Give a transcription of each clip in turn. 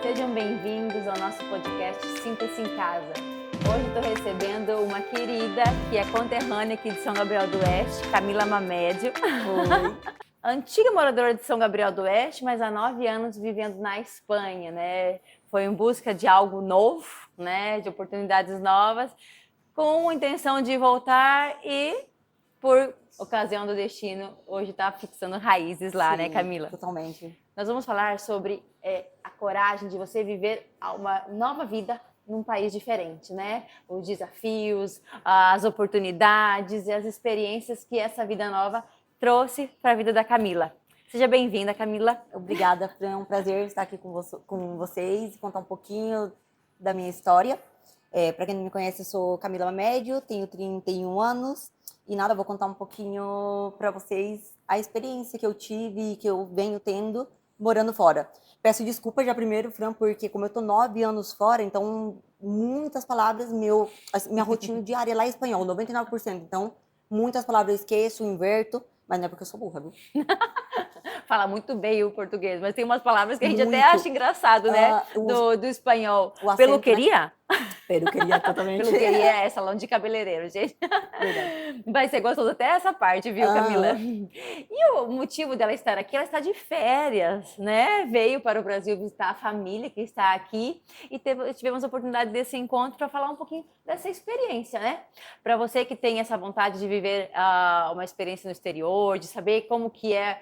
Sejam bem-vindos ao nosso podcast Sinta-se em Casa. Hoje estou recebendo uma querida que é conterrânea aqui de São Gabriel do Oeste, Camila Mamédio. Oi. Antiga moradora de São Gabriel do Oeste, mas há 9 anos vivendo na Espanha, né? Foi em busca de algo novo, né? De oportunidades novas, com a intenção de voltar e, por ocasião do destino, hoje está fixando raízes lá, Sim, né, Camila? Totalmente. Nós vamos falar sobre a coragem de você viver uma nova vida num país diferente, né? Os desafios, as oportunidades e as experiências que essa vida nova trouxe para a vida da Camila. Seja bem-vinda, Camila. Obrigada, Fran. É um prazer estar aqui com vocês e contar um pouquinho da minha história. Para quem não me conhece, eu sou Camila Mamédio, tenho 31 anos e nada, vou contar um pouquinho para vocês a experiência que eu tive e que eu venho tendo morando fora. Peço desculpa já primeiro, Fran, porque como eu tô 9 anos fora, então muitas palavras, minha rotina diária lá é espanhol, 99%. Então, muitas palavras eu esqueço, inverto, mas não é porque eu sou burra, viu? Fala muito bem o português, mas tem umas palavras que a gente até Muito. acha engraçado, né? Do espanhol. O acento, Peluqueria? Peruqueria, totalmente. Peluqueria é salão de cabeleireiro, gente. Verdade. Vai ser gostoso até essa parte, viu, Camila? E o motivo dela estar aqui, ela está de férias, né? Veio para o Brasil visitar a família que está aqui e tivemos a oportunidade desse encontro para falar um pouquinho dessa experiência, né? Para você que tem essa vontade de viver uma experiência no exterior, de saber como que é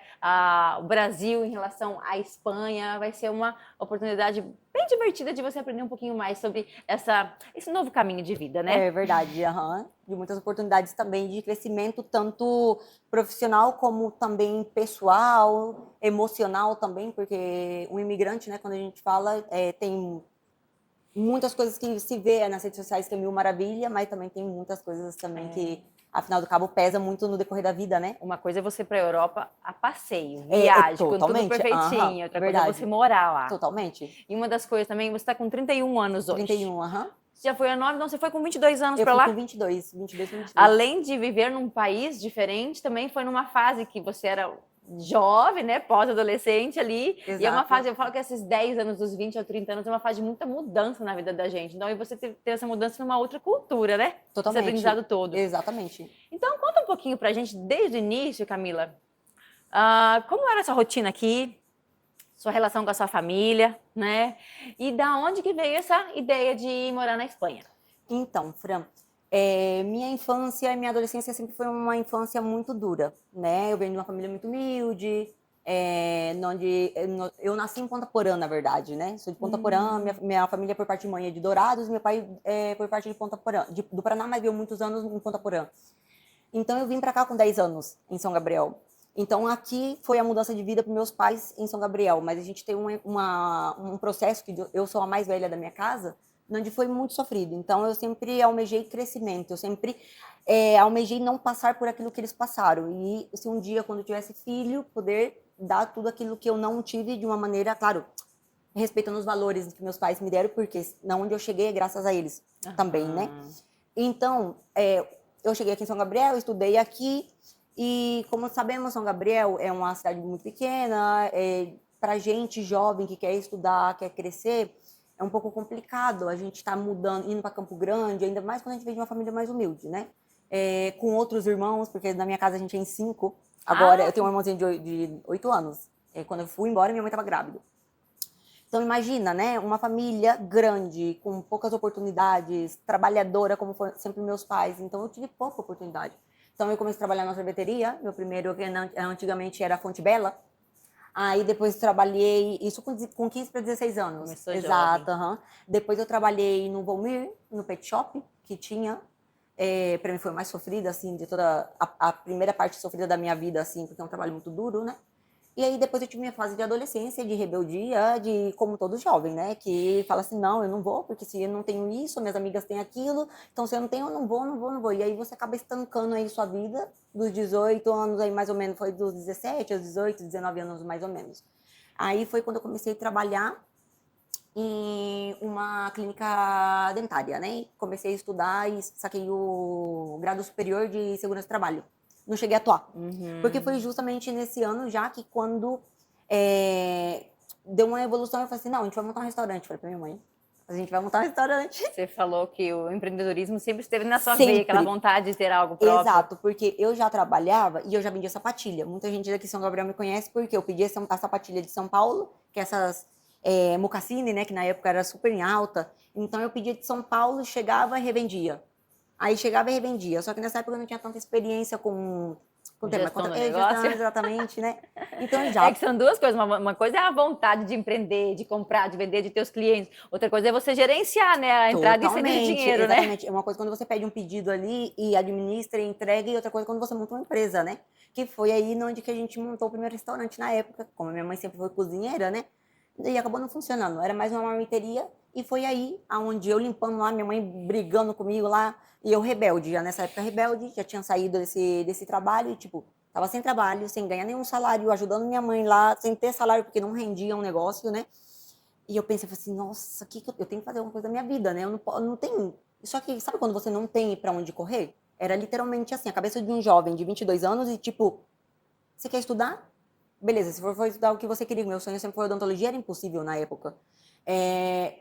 o Brasil em relação à Espanha, vai ser uma oportunidade bem divertida de você aprender um pouquinho mais sobre esse novo caminho de vida, né? É verdade, de muitas oportunidades também de crescimento, tanto profissional como também pessoal, emocional também, porque um imigrante, né, quando a gente fala, tem muitas coisas que se vê nas redes sociais que é mil maravilha, mas também tem muitas coisas também que, afinal do cabo, pesa muito no decorrer da vida, né? Uma coisa é você ir para a Europa a passeio, viagem, com tudo perfeitinho. Outra coisa é você morar lá. Totalmente. E uma das coisas também, você está com 31 anos hoje. 31, Você já foi a 9, não, você foi com 22 anos Eu para fui lá? com 22. Além de viver num país diferente, também foi numa fase que você era jovem, né, pós-adolescente ali. Exato. E é uma fase, eu falo que esses 10 anos, dos 20 ou 30 anos, é uma fase de muita mudança na vida da gente. Então, aí você ter essa mudança numa outra cultura, né? Totalmente. Esse aprendizado todo. Exatamente. Então, conta um pouquinho pra gente, desde o início, Camila, como era a sua rotina aqui, sua relação com a sua família, né? E da onde que veio essa ideia de morar na Espanha? Então, Fran, minha infância e minha adolescência sempre foi uma infância muito dura, né? Eu venho de uma família muito humilde, onde eu nasci em Ponta Porã, na verdade, né? Sou de Ponta Porã, minha família por parte de mãe é de Dourados, meu pai por parte de Ponta Porã, do Paraná, mas veio muitos anos em Ponta Porã. Então eu vim para cá com 10 anos, em São Gabriel. Então aqui foi a mudança de vida para meus pais em São Gabriel, mas a gente tem um processo que eu sou a mais velha da minha casa, onde foi muito sofrido. Então eu sempre almejei crescimento, eu sempre almejei não passar por aquilo que eles passaram. E se um dia, quando eu tivesse filho, poder dar tudo aquilo que eu não tive de uma maneira, claro, respeitando os valores que meus pais me deram, porque não onde eu cheguei é graças a eles também, né? Então, eu cheguei aqui em São Gabriel, estudei aqui, e como sabemos, São Gabriel é uma cidade muito pequena, para gente jovem que quer estudar, quer crescer, é um pouco complicado a gente estar mudando, indo para Campo Grande, ainda mais quando a gente vem de uma família mais humilde, né? Com outros irmãos, porque na minha casa a gente é em 5, agora eu tenho um irmãozinho de 8 anos. Quando eu fui embora, minha mãe estava grávida. Então imagina, né, uma família grande, com poucas oportunidades, trabalhadora como foram sempre meus pais, então eu tive pouca oportunidade. Então eu comecei a trabalhar na sorveteria, meu primeiro, que antigamente era Fonte Bela, aí depois trabalhei, isso com 15 para 16 anos. Começou Exato, jovem. Depois eu trabalhei no Volmir, no pet shop, que tinha, para mim foi mais sofrida, assim, de toda a primeira parte sofrida da minha vida, assim, porque é um trabalho muito duro, né? E aí depois eu tive minha fase de adolescência, de rebeldia, de como todo jovem, né? Que fala assim, não, eu não vou, porque se eu não tenho isso, minhas amigas têm aquilo, então se eu não tenho, eu não vou. E aí você acaba estancando aí sua vida, dos 18 anos aí mais ou menos, foi dos 17 aos 18, 19 anos mais ou menos. Aí foi quando eu comecei a trabalhar em uma clínica dentária, né? Comecei a estudar e saquei o grau superior de segurança do trabalho. Não cheguei a atuar. Porque foi justamente nesse ano já que quando deu uma evolução. Eu falei assim, não, a gente vai montar um restaurante. Eu falei pra minha mãe, a gente vai montar um restaurante. Você falou que o empreendedorismo sempre esteve na sua veia, aquela Sempre. vontade de ter algo próprio. Exato, porque eu já trabalhava e eu já vendia sapatilha. Muita gente daqui de São Gabriel me conhece porque eu pedia a sapatilha de São Paulo, que é essas mocassine, né, que na época era super em alta. Então eu pedia de São Paulo, chegava e revendia. Aí chegava e revendia. Só que nessa época eu não tinha tanta experiência com tema. Gestão do Gestão, negócio. exatamente, né? Então É que já. são duas coisas. Uma coisa é a vontade de empreender, de comprar, de vender, de ter os clientes. Outra coisa é você gerenciar, né? A entrada e saída de Totalmente, dinheiro, né? exatamente. É uma coisa quando você pede um pedido ali e administra e entrega, e outra coisa quando você monta uma empresa, né? Que foi aí onde que a gente montou o primeiro restaurante na época, como a minha mãe sempre foi cozinheira, né? E acabou não funcionando. Era mais uma marmiteria e foi aí aonde eu limpando lá, minha mãe brigando comigo lá, e eu rebelde, já nessa época rebelde, já tinha saído desse trabalho e tipo, tava sem trabalho, sem ganhar nenhum salário, ajudando minha mãe lá, sem ter salário porque não rendia um negócio, né? E eu pensei, falei assim, nossa, que eu tenho que fazer alguma coisa da minha vida, né? Eu não tenho. Só que, sabe quando você não tem pra onde correr? Era literalmente assim, a cabeça de um jovem de 22 anos e tipo, você quer estudar? Beleza, se for estudar o que você queria, meu sonho sempre foi odontologia, era impossível na época. É,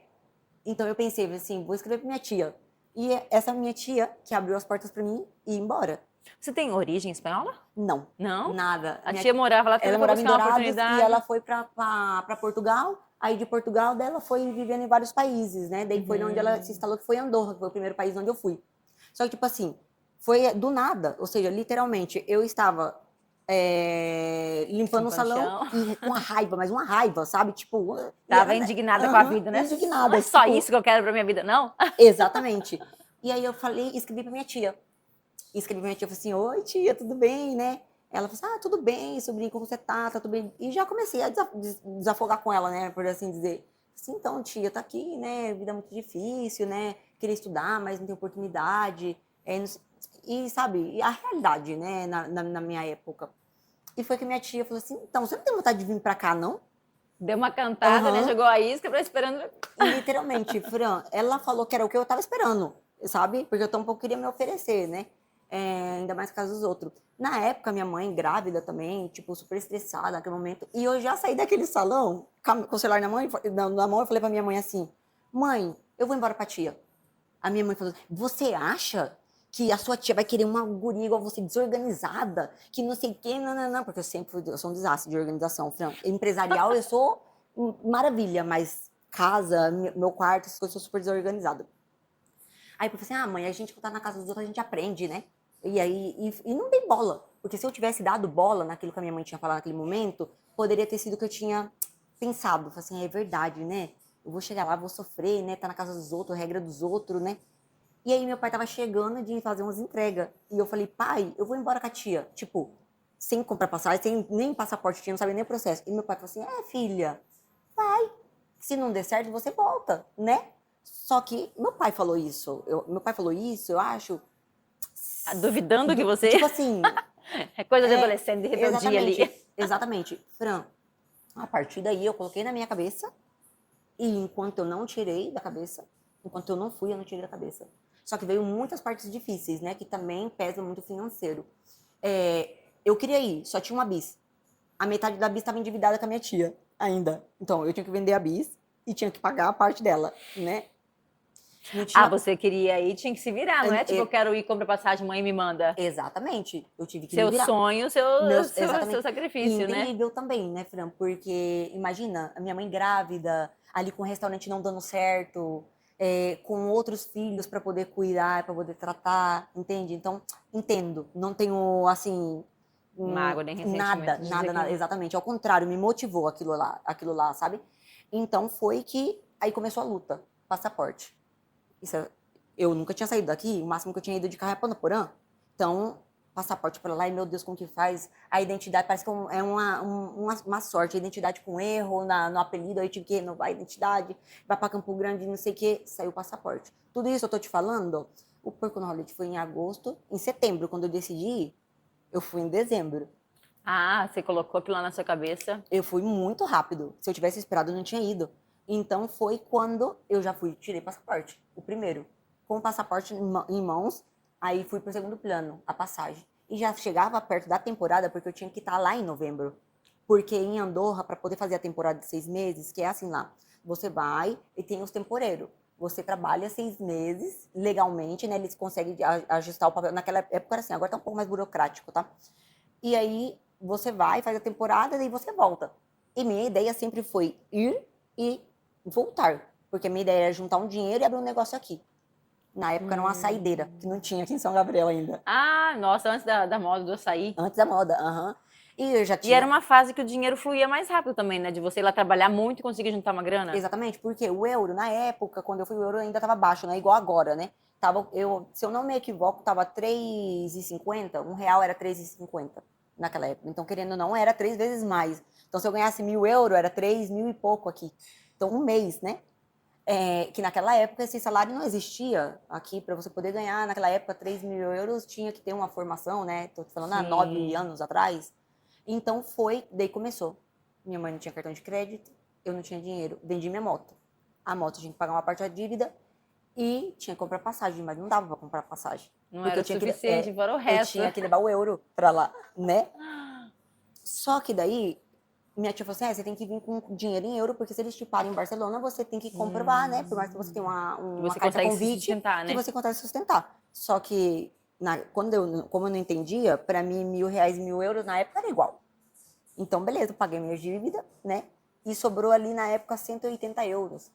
então eu pensei, assim, vou escrever pra minha tia. E essa minha tia que abriu as portas pra mim e ir embora. Você tem origem espanhola? Não, Não? nada. A tia morava lá, Ela teve que morava em buscar uma Dourados e oportunidade. ela foi para Portugal. Aí de Portugal dela foi vivendo em vários países, né? Daí foi onde ela se instalou, que foi Andorra, que foi o primeiro país onde eu fui. Só que, tipo assim, foi do nada. Ou seja, literalmente, eu estava limpando o Limpando o salão chão. e com uma raiva, mas uma raiva, sabe? Tipo, e Tava ela, né? indignada com a Aham, vida, né? Não indignada. é só Tipo, isso que eu quero pra minha vida, não? exatamente. E aí eu falei, escrevi pra minha tia. E escrevi pra minha tia, falei assim, oi tia, tudo bem, né? Ela falou assim, ah, tudo bem, sobrinho, como você tá? Tá tudo bem? E já comecei a desafogar com ela, né, por assim dizer. Assim, então, tia, tá aqui, né, vida muito difícil, né, queria estudar, mas não tem oportunidade. E, sabe, e a realidade, né, na minha época. E foi que minha tia falou assim, então, você não tem vontade de vir pra cá, não? Deu uma cantada, né? Aham. Jogou a isca, pra esperando. Literalmente, Fran, ela falou que era o que eu tava esperando, sabe? Porque eu tampouco queria me oferecer, né? Ainda mais caso dos outros. Na época, minha mãe, grávida também, tipo, super estressada naquele momento. E eu já saí daquele salão, com o celular na mão, eu falei pra minha mãe assim: mãe, eu vou embora pra tia. A minha mãe falou: você acha que a sua tia vai querer uma guria igual você, desorganizada, que não sei o quê, não, não, não, porque eu sou um desastre de organização, Fran. Empresarial eu sou maravilha, mas casa, meu quarto, essas coisas, eu sou super desorganizada. Aí eu falei assim, ah, mãe, a gente que tá na casa dos outros, a gente aprende, né? E aí, e não dei bola, porque se eu tivesse dado bola naquilo que a minha mãe tinha falado naquele momento, poderia ter sido o que eu tinha pensado. Falei assim, é verdade, né? Eu vou chegar lá, vou sofrer, né? Tá na casa dos outros, regra dos outros, né? E aí meu pai tava chegando de fazer umas entregas. E eu falei, pai, eu vou embora com a tia. Tipo, sem comprar passagem, sem nem passaporte tinha, não sabia nem o processo. E meu pai falou assim, filha, vai. Se não der certo, você volta, né? Só que meu pai falou isso. Meu pai falou isso, eu acho. Duvidando que você. Tipo assim, É coisa de adolescente, de rebeldia ali. exatamente. Fran, a partir daí eu coloquei na minha cabeça. E enquanto eu não tirei da cabeça, enquanto eu não fui, eu não tirei da cabeça. Só que veio muitas partes difíceis, né? Que também pesam muito o financeiro. Eu queria ir, só tinha uma bis. A metade da bis estava endividada com a minha tia, ainda. Então, eu tinha que vender a bis e tinha que pagar a parte dela, né? Não Ah, tinha... você queria ir, tinha que se virar, não é? Tipo, eu quero ir, compra passagem, mãe me manda. Exatamente. Eu tive que me Seu virar. sonho, seu Exatamente. E sacrifício, né? incrível também, né, Fran? Porque, imagina, a minha mãe grávida, ali com o restaurante não dando certo, com outros filhos para poder cuidar, para poder tratar, entende? Então, entendo. Não tenho, assim, Mágoa, nem nada, ressentimento de dizer nada, que nada. não. Exatamente. Ao contrário, me motivou aquilo lá, sabe? Então, foi que aí começou a luta. Passaporte. Isso, eu nunca tinha saído daqui, o máximo que eu tinha ido de carro é Panaporã. Então, passaporte para lá, e meu Deus, como que faz? A identidade parece que é uma sorte, a identidade com erro no apelido, aí eu tive que renovar a identidade, vai para Campo Grande, não sei o que, saiu o passaporte. Tudo isso eu tô te falando, o Porco no Holiday foi em agosto, em setembro, quando eu decidi ir, eu fui em dezembro. Ah, você colocou aquilo lá na sua cabeça. Eu fui muito rápido. Se eu tivesse esperado, eu não tinha ido. Então foi quando eu já fui, tirei passaporte, o primeiro. Com o passaporte em mãos, aí fui pro segundo plano, a passagem. E já chegava perto da temporada, porque eu tinha que estar lá em novembro. Porque em Andorra, para poder fazer a temporada de 6 meses, que é assim lá, você vai e tem os temporeiros. Você trabalha 6 meses legalmente, né? Eles conseguem ajustar o papel. Naquela época era assim, agora tá um pouco mais burocrático, tá? E aí você vai, faz a temporada e você volta. E minha ideia sempre foi ir e voltar. Porque minha ideia era juntar um dinheiro e abrir um negócio aqui. Na época era uma saideira, que não tinha aqui em São Gabriel ainda. Ah, nossa, antes da moda do açaí. Antes da moda, aham. E eu já E era tinha. uma fase que o dinheiro fluía mais rápido também, né? De você ir lá trabalhar muito e conseguir juntar uma grana. Exatamente, porque o euro, na época, quando eu fui, o euro ainda estava baixo, não é igual agora, né? Se eu não me equivoco, estava 3,50, R$ 1 era 3,50 naquela época. Então, querendo ou não, era 3 vezes mais. Então, se eu ganhasse 1.000 euros, era 3.000 e pouco aqui. Então, um mês, né? Que naquela época esse salário não existia aqui para você poder ganhar. Naquela época, 3.000 euros tinha que ter uma formação, né? Tô falando há 9 anos atrás. Então, daí começou. Minha mãe não tinha cartão de crédito, eu não tinha dinheiro. Vendi minha moto. A moto tinha que pagar uma parte da dívida e tinha que comprar passagem, mas não dava para comprar passagem. Não porque era eu o tinha suficiente para o eu resto. tinha que levar o euro para lá, né? Só que daí, minha tia falou assim, você tem que vir com dinheiro em euro, porque se eles te parem em Barcelona, você tem que comprovar, né? Por mais que você tenha Que uma você carta consegue se convite, sustentar, que né? você consegue sustentar. Só que, como eu não entendia, para mim, R$ 1.000, 1.000 na época era igual. Então, beleza, eu paguei minha dívida, né? E sobrou ali na época 180 euros.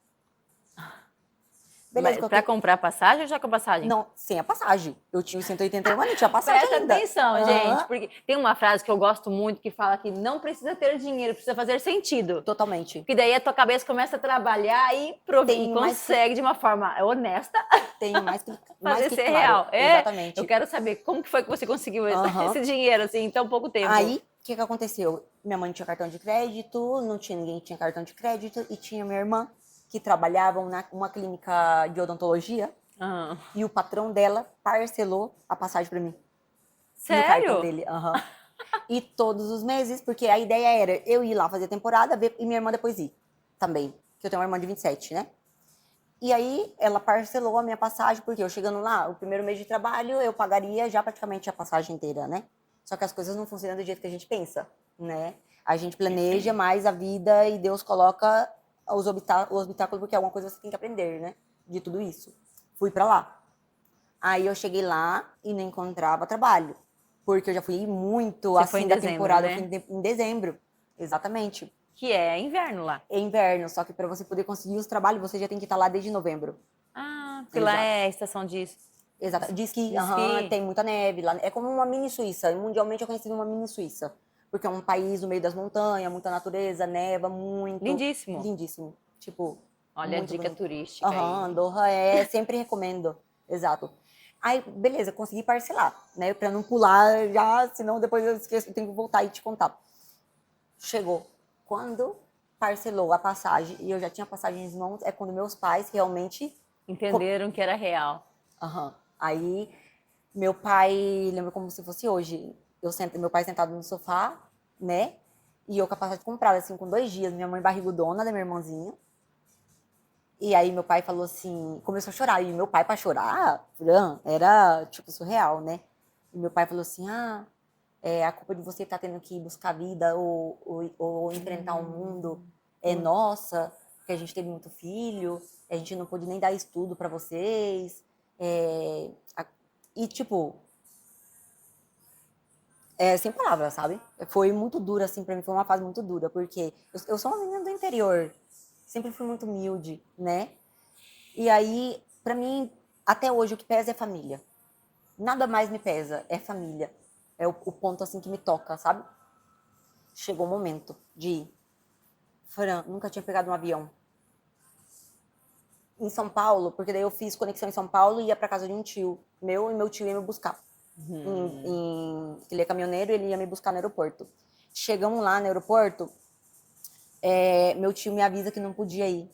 Beleza, Para comprar passagem ou já com a passagem? Não, sem a passagem. Eu tinha os 181, mas não tinha passagem Presta ainda. atenção, gente, Aham. porque tem uma frase que eu gosto muito que fala que não precisa ter dinheiro, precisa fazer sentido. Totalmente. Porque daí a tua cabeça começa a trabalhar e Tem mais que, consegue, de uma forma honesta, tem mais que, mais fazer que ser claro. real. Eu Exatamente. quero saber como que foi que você conseguiu Aham. esse dinheiro assim em tão pouco tempo. Aí, o que aconteceu? Minha mãe não tinha cartão de crédito, não tinha ninguém que tinha cartão de crédito, e tinha minha irmã, que trabalhava numa clínica de odontologia, Ah, e o patrão dela parcelou a passagem para mim, no cartão sério? dele. Aham. E todos os meses, porque a ideia era eu ir lá fazer temporada e minha irmã depois ir também, que eu tenho uma irmã de 27, né? E aí ela parcelou a minha passagem, porque eu chegando lá, o primeiro mês de trabalho, eu pagaria já praticamente a passagem inteira, né? Só que as coisas não funcionam do jeito que a gente pensa, né? A gente planeja mais a vida e Deus coloca os obstáculos, porque alguma coisa você tem que aprender, né? De tudo isso. Fui pra lá. Aí eu cheguei lá e não encontrava trabalho. Porque eu já fui muito Você foi em assim da dezembro, temporada, eu né? fui em dezembro. Exatamente. Que é inverno lá. É inverno, só que para você poder conseguir os trabalhos, você já tem que estar lá desde novembro. Ah, porque lá Exato. é a estação disso. Exato. Diz que, Diz que tem muita neve lá. É como uma mini Suíça. E mundialmente é conhecido uma mini Suíça. Porque é um país no meio das montanhas, muita natureza, neva muito. lindíssimo. Lindíssimo. Tipo, Olha a muito dica bonito. turística aí. Andorra sempre recomendo. Exato. Aí, beleza, consegui parcelar, né? Pra não pular já, senão depois eu esqueço, eu tenho que voltar e te contar. Chegou. Quando parcelou a passagem, e eu já tinha passagem em mãos, é quando meus pais realmente. Entenderam que era real. Aham. Aí, meu pai, lembro como se fosse hoje. Meu pai sentado no sofá, né? E eu com a passagem comprada, assim, com 2 dias. Minha mãe barrigudona da minha irmãzinha. E aí meu pai falou assim, começou a chorar. E meu pai, pra chorar, Fran, era, tipo, surreal, né? E meu pai falou assim, a culpa de você estar tendo que ir buscar vida ou enfrentar o mundo é nossa, porque a gente teve muito filho, a gente não pôde nem dar estudo para vocês. E, tipo, sem palavras, sabe? Foi muito dura, assim, pra mim, foi uma fase muito dura, porque eu sou uma menina do interior, sempre fui muito humilde, né? E aí, pra mim, até hoje, o que pesa é família. Nada mais me pesa, é família. É o ponto, assim, que me toca, sabe? Chegou o momento de ir. Fran, nunca tinha pegado um avião. Em São Paulo, porque daí eu fiz conexão em São Paulo e ia pra casa de um tio meu, e meu tio ia me buscar. Ele é caminhoneiro, ele ia me buscar no aeroporto. Chegamos lá no aeroporto, meu tio me avisa que não podia ir.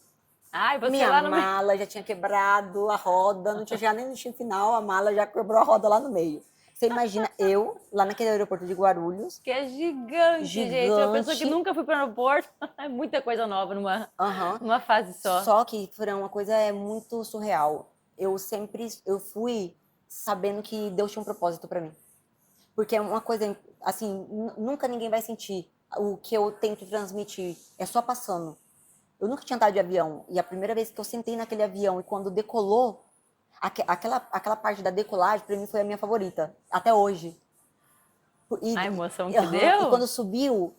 Ai, você Minha lá no meio. mala já tinha quebrado a roda, não tinha chegado nem no destino final, a mala já quebrou a roda lá no meio. Você imagina eu, lá naquele aeroporto de Guarulhos, Que é gigante, gente. Uma pessoa que gigante. nunca foi para o aeroporto, é muita coisa nova Aham. numa fase só. Só que, Fran, uma coisa muito surreal. Eu fui sabendo que Deus tinha um propósito pra mim. Porque é uma coisa, assim, nunca ninguém vai sentir o que eu tento transmitir é só passando. Eu nunca tinha andado de avião. E a primeira vez que eu sentei naquele avião e quando decolou, aquela parte da decolagem, pra mim, foi a minha favorita. Até hoje. A emoção que E deu? quando subiu,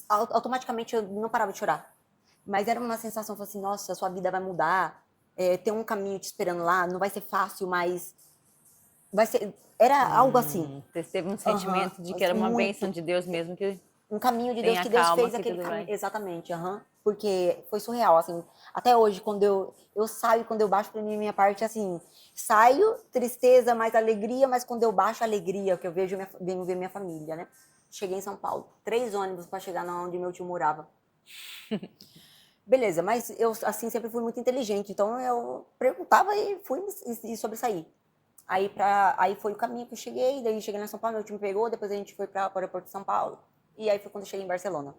automaticamente eu não parava de chorar. Mas era uma sensação, assim, nossa, sua vida vai mudar. Tem um caminho te esperando lá. Não vai ser fácil, mas vai ser... Era algo assim. Você teve um Aham, sentimento de que era uma bênção muito. de Deus mesmo, que Um caminho de Deus tenha que Deus calma fez que aquele tudo caminho. vai. Exatamente, aham. Porque foi surreal, assim. Até hoje, quando eu saio, quando eu baixo pra mim, minha parte, assim, saio, tristeza, mais alegria, mas quando eu baixo, alegria, que eu vejo, venho ver minha família, né? Cheguei em São Paulo, 3 ônibus para chegar na onde meu tio morava. Beleza, mas eu, assim, sempre fui muito inteligente, então eu perguntava e fui e sobressaí. Aí foi o caminho que eu cheguei, daí cheguei na São Paulo, meu time pegou, depois a gente foi para o aeroporto de São Paulo, e aí foi quando eu cheguei em Barcelona.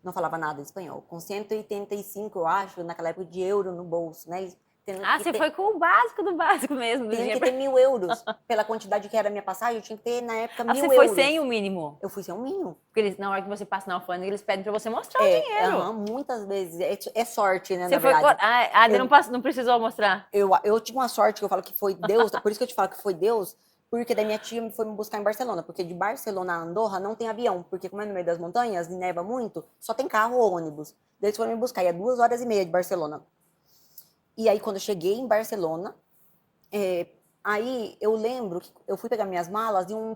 Não falava nada em espanhol, com 185, eu acho, naquela época de euro no bolso, né? Tendo Ah, que você ter, foi com o básico do básico mesmo, do tendo dinheiro. que ter 1.000 euros, pela quantidade que era a minha passagem, eu tinha que ter, na época, Ah, você mil foi sem o euros. mínimo. Eu fui sem um mínimo. Porque eles, na hora que você passa na alfândega, eles pedem pra você mostrar o dinheiro. Aham, muitas vezes, é sorte, né, Você na foi. verdade. Ah, Eu, não precisou mostrar. eu tive uma sorte que eu falo que foi Deus, por isso que eu te falo que foi Deus, porque daí minha tia foi me buscar em Barcelona, porque de Barcelona a Andorra não tem avião, porque como é no meio das montanhas, e neva muito, só tem carro ou ônibus. Daí eles foram me buscar, e é 2 horas e meia de Barcelona. E aí, quando eu cheguei em Barcelona, aí eu lembro que eu fui pegar minhas malas e um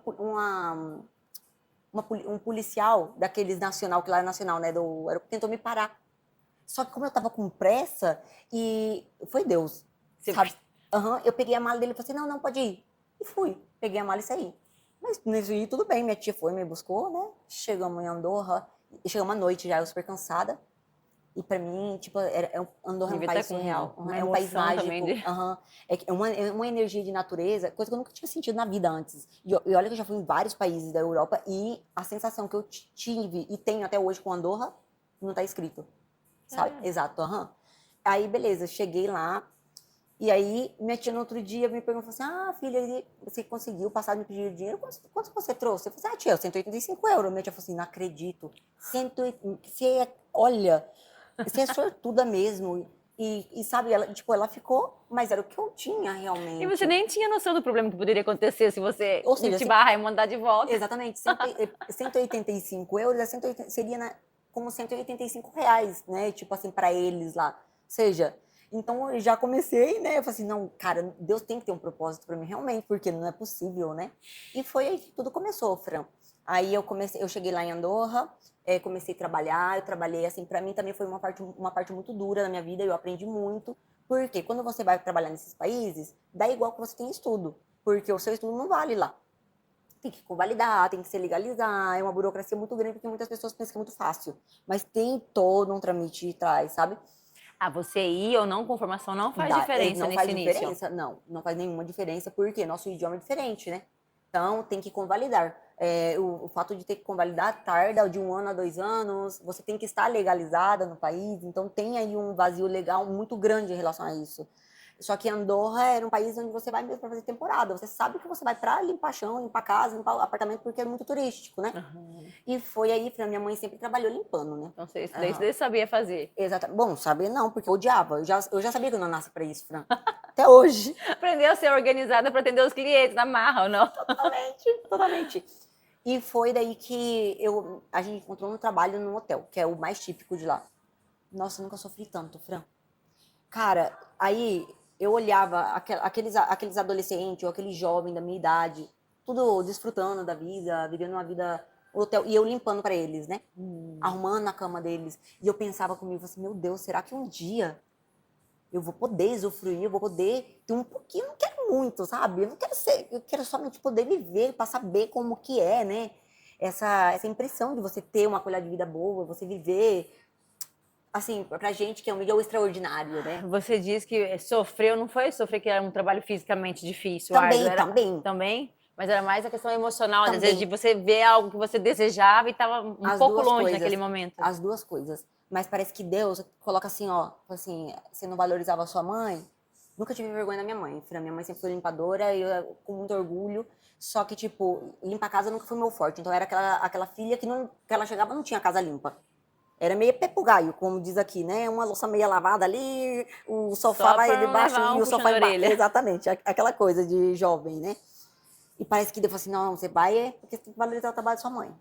policial daqueles nacional, que lá é nacional, né, tentou me parar. Só que como eu tava com pressa, e foi Deus, Você- sabe? Eu peguei a mala dele e falei assim, não, não, pode ir. E fui, peguei a mala e saí. Mas nesse dia tudo bem, minha tia foi, me buscou, né? Chegamos em Andorra, e chegamos à noite já, eu super cansada. E pra mim, tipo, Andorra é um Devia país estar com surreal, uma é um país emoção também mágico, de. é uma energia de natureza, coisa que eu nunca tinha sentido na vida antes. E olha que eu já fui em vários países da Europa e a sensação que eu tive e tenho até hoje com Andorra não tá escrito, sabe? É. Exato, Aí, beleza, cheguei lá, e aí minha tia no outro dia me perguntou assim, filha, você conseguiu passar, me pedir dinheiro, quanto você trouxe? Eu falei assim, tia, 185 euros. Minha tia falou assim, não acredito, olha, você é sortuda mesmo. E sabe, ela, tipo, ela ficou, mas era o que eu tinha E você realmente. nem tinha noção do problema que poderia acontecer se você Ou seja, te barrar e mandar de volta. exatamente, 185 euros seria como 185 reais, né? Tipo assim, para eles lá. Ou seja, então eu já comecei, né? Eu falei assim, não, cara, Deus tem que ter um propósito para mim, realmente, porque não é possível, né? E foi aí que tudo começou, Fran. Aí eu cheguei lá em Andorra, comecei a trabalhar, eu trabalhei assim, para mim também foi uma parte muito dura na minha vida, eu aprendi muito, porque quando você vai trabalhar nesses países, dá igual que você tem estudo, porque o seu estudo não vale lá. Tem que convalidar, tem que se legalizar, é uma burocracia muito grande, porque muitas pessoas pensam que é muito fácil, mas tem todo um trâmite atrás, sabe? Ah, você ir ou não com formação não faz diferença Não nesse faz início. diferença, não faz nenhuma diferença, porque nosso idioma é diferente, né? Então, tem que convalidar. O fato de ter que convalidar tarda de 1 ano a 2 anos, você tem que estar legalizada no país, então tem aí um vazio legal muito grande em relação a isso. Só que Andorra era um país onde você vai mesmo para fazer temporada. Você sabe que você vai para limpar chão, limpar casa, limpar apartamento, porque é muito turístico, né? Uhum. E foi aí, minha mãe sempre trabalhou limpando, né? Então, isso daí Aham. você sabia fazer. Exatamente. Bom, saber não, porque eu odiava. Eu já sabia que eu não nasci para isso, Fran. Até hoje. Aprendeu a ser organizada para atender os clientes na marra ou não? Totalmente, totalmente. E foi daí que a gente encontrou um trabalho num hotel, que é o mais típico de lá. Nossa, eu nunca sofri tanto, Fran. Cara, aí eu olhava aqueles adolescentes ou aquele jovem da minha idade, tudo desfrutando da vida, vivendo uma vida hotel, e eu limpando para eles, né? Arrumando a cama deles. E eu pensava comigo assim, meu Deus, será que um dia eu vou poder usufruir, eu vou poder ter um pouquinho, eu não quero muito, sabe? Eu não quero eu quero somente poder viver para saber como que é, né? Essa impressão de você ter uma qualidade de vida boa, você viver, assim, pra gente que é o extraordinário, né? Você disse que sofreu, não foi sofrer que era um trabalho fisicamente difícil, árduo, Também, era também, também, mas era mais a questão emocional, às vezes de também, você ver algo que você desejava e estava um as pouco duas longe naquele coisas, momento. as duas coisas. Mas parece que Deus coloca assim, ó, assim, você não valorizava a sua mãe? Nunca tive vergonha da minha mãe. A minha mãe sempre foi limpadora e eu, com muito orgulho. Só que, tipo, limpar a casa nunca foi meu forte. Então, era aquela filha que ela chegava e não tinha a casa limpa. Era meio pepugaio, como diz aqui, né? Uma louça meia lavada ali, o sofá Só vai pra não debaixo levar e um o puxão sofá de embaixo. orelha. Exatamente, aquela coisa de jovem, né? E parece que depois assim, não, você vai porque você tem que valorizar o trabalho da sua mãe.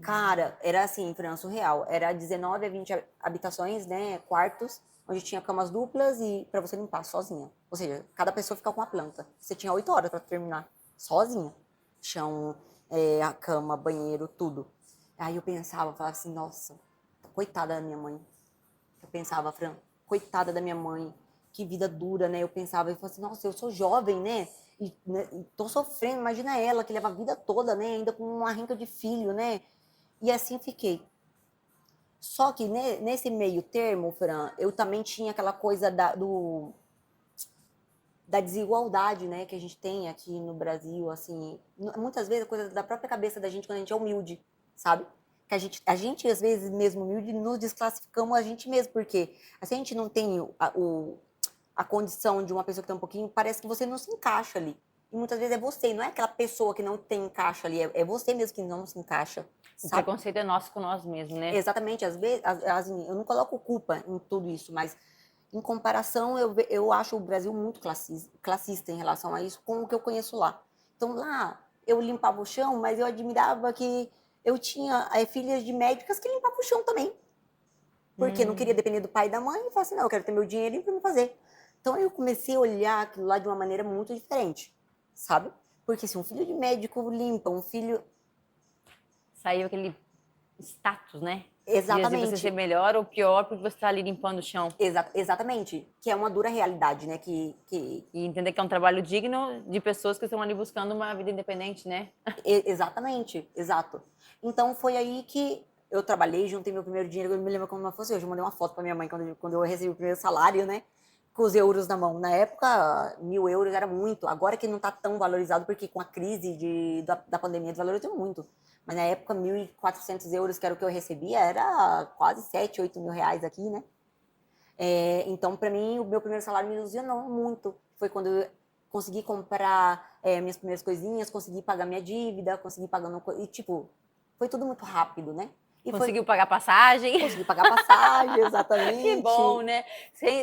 Cara, era assim, Fran, surreal. Era 19 a 20 habitações, né? Quartos, onde tinha camas duplas e pra você limpar sozinha. Ou seja, cada pessoa ficava com uma planta. Você tinha 8 horas pra terminar sozinha. Chão, a cama, banheiro, tudo. Aí eu pensava, falava assim, nossa, coitada da minha mãe. Eu pensava, Fran, coitada da minha mãe, que vida dura, né? Eu pensava, eu falava assim, nossa, eu sou jovem, né? E tô sofrendo, imagina ela, que leva a vida toda, né? Ainda com uma rinca de filho, né? E assim fiquei. Só que nesse meio termo, Fran, eu também tinha aquela coisa da desigualdade, né, que a gente tem aqui no Brasil, assim, muitas vezes é coisa da própria cabeça da gente quando a gente é humilde, sabe? Que a gente às vezes mesmo humilde, nos desclassificamos a gente mesmo, porque se a gente não tem a condição de uma pessoa que tem um pouquinho, parece que você não se encaixa ali. E muitas vezes é você, não é aquela pessoa que não tem encaixa ali, é você mesmo que não se encaixa, O sabe? preconceito é nosso com nós mesmos, né? Exatamente, às vezes, eu não coloco culpa em tudo isso, mas em comparação, eu acho o Brasil muito classista em relação a isso, com o que eu conheço lá. Então, lá, eu limpava o chão, mas eu admirava que eu tinha filhas de médicas que limpavam o chão também. Porque não queria depender do pai e da mãe, e falava assim, não, eu quero ter meu dinheirinho para me fazer. Então, eu comecei a olhar aquilo lá de uma maneira muito diferente, sabe? Porque se um filho de médico limpa, um filho... Saiu aquele status, né? De você ser Exatamente. melhor ou pior porque você tá ali limpando o chão. Exatamente, que é uma dura realidade, né? E entender que é um trabalho digno de pessoas que estão ali buscando uma vida independente, né? Exatamente, exato. Então foi aí que eu trabalhei, juntei meu primeiro dinheiro, eu me lembro como não fosse hoje. Eu mandei uma foto pra minha mãe quando eu recebi o primeiro salário, né? Com os euros na mão. Na época, 1.000 euros era muito. Agora que não tá tão valorizado, porque com a crise da pandemia desvalorizou muito. Mas na época, 1.400 euros, que era o que eu recebia, era quase 7, 8 mil reais aqui, né? Então, para mim, o meu primeiro salário me ilusionou muito. Foi quando eu consegui comprar minhas primeiras coisinhas, consegui pagar minha dívida, consegui pagando... E, tipo, foi tudo muito rápido, né? E foi... Conseguiu pagar passagem? Consegui pagar passagem, Que bom, exatamente. né?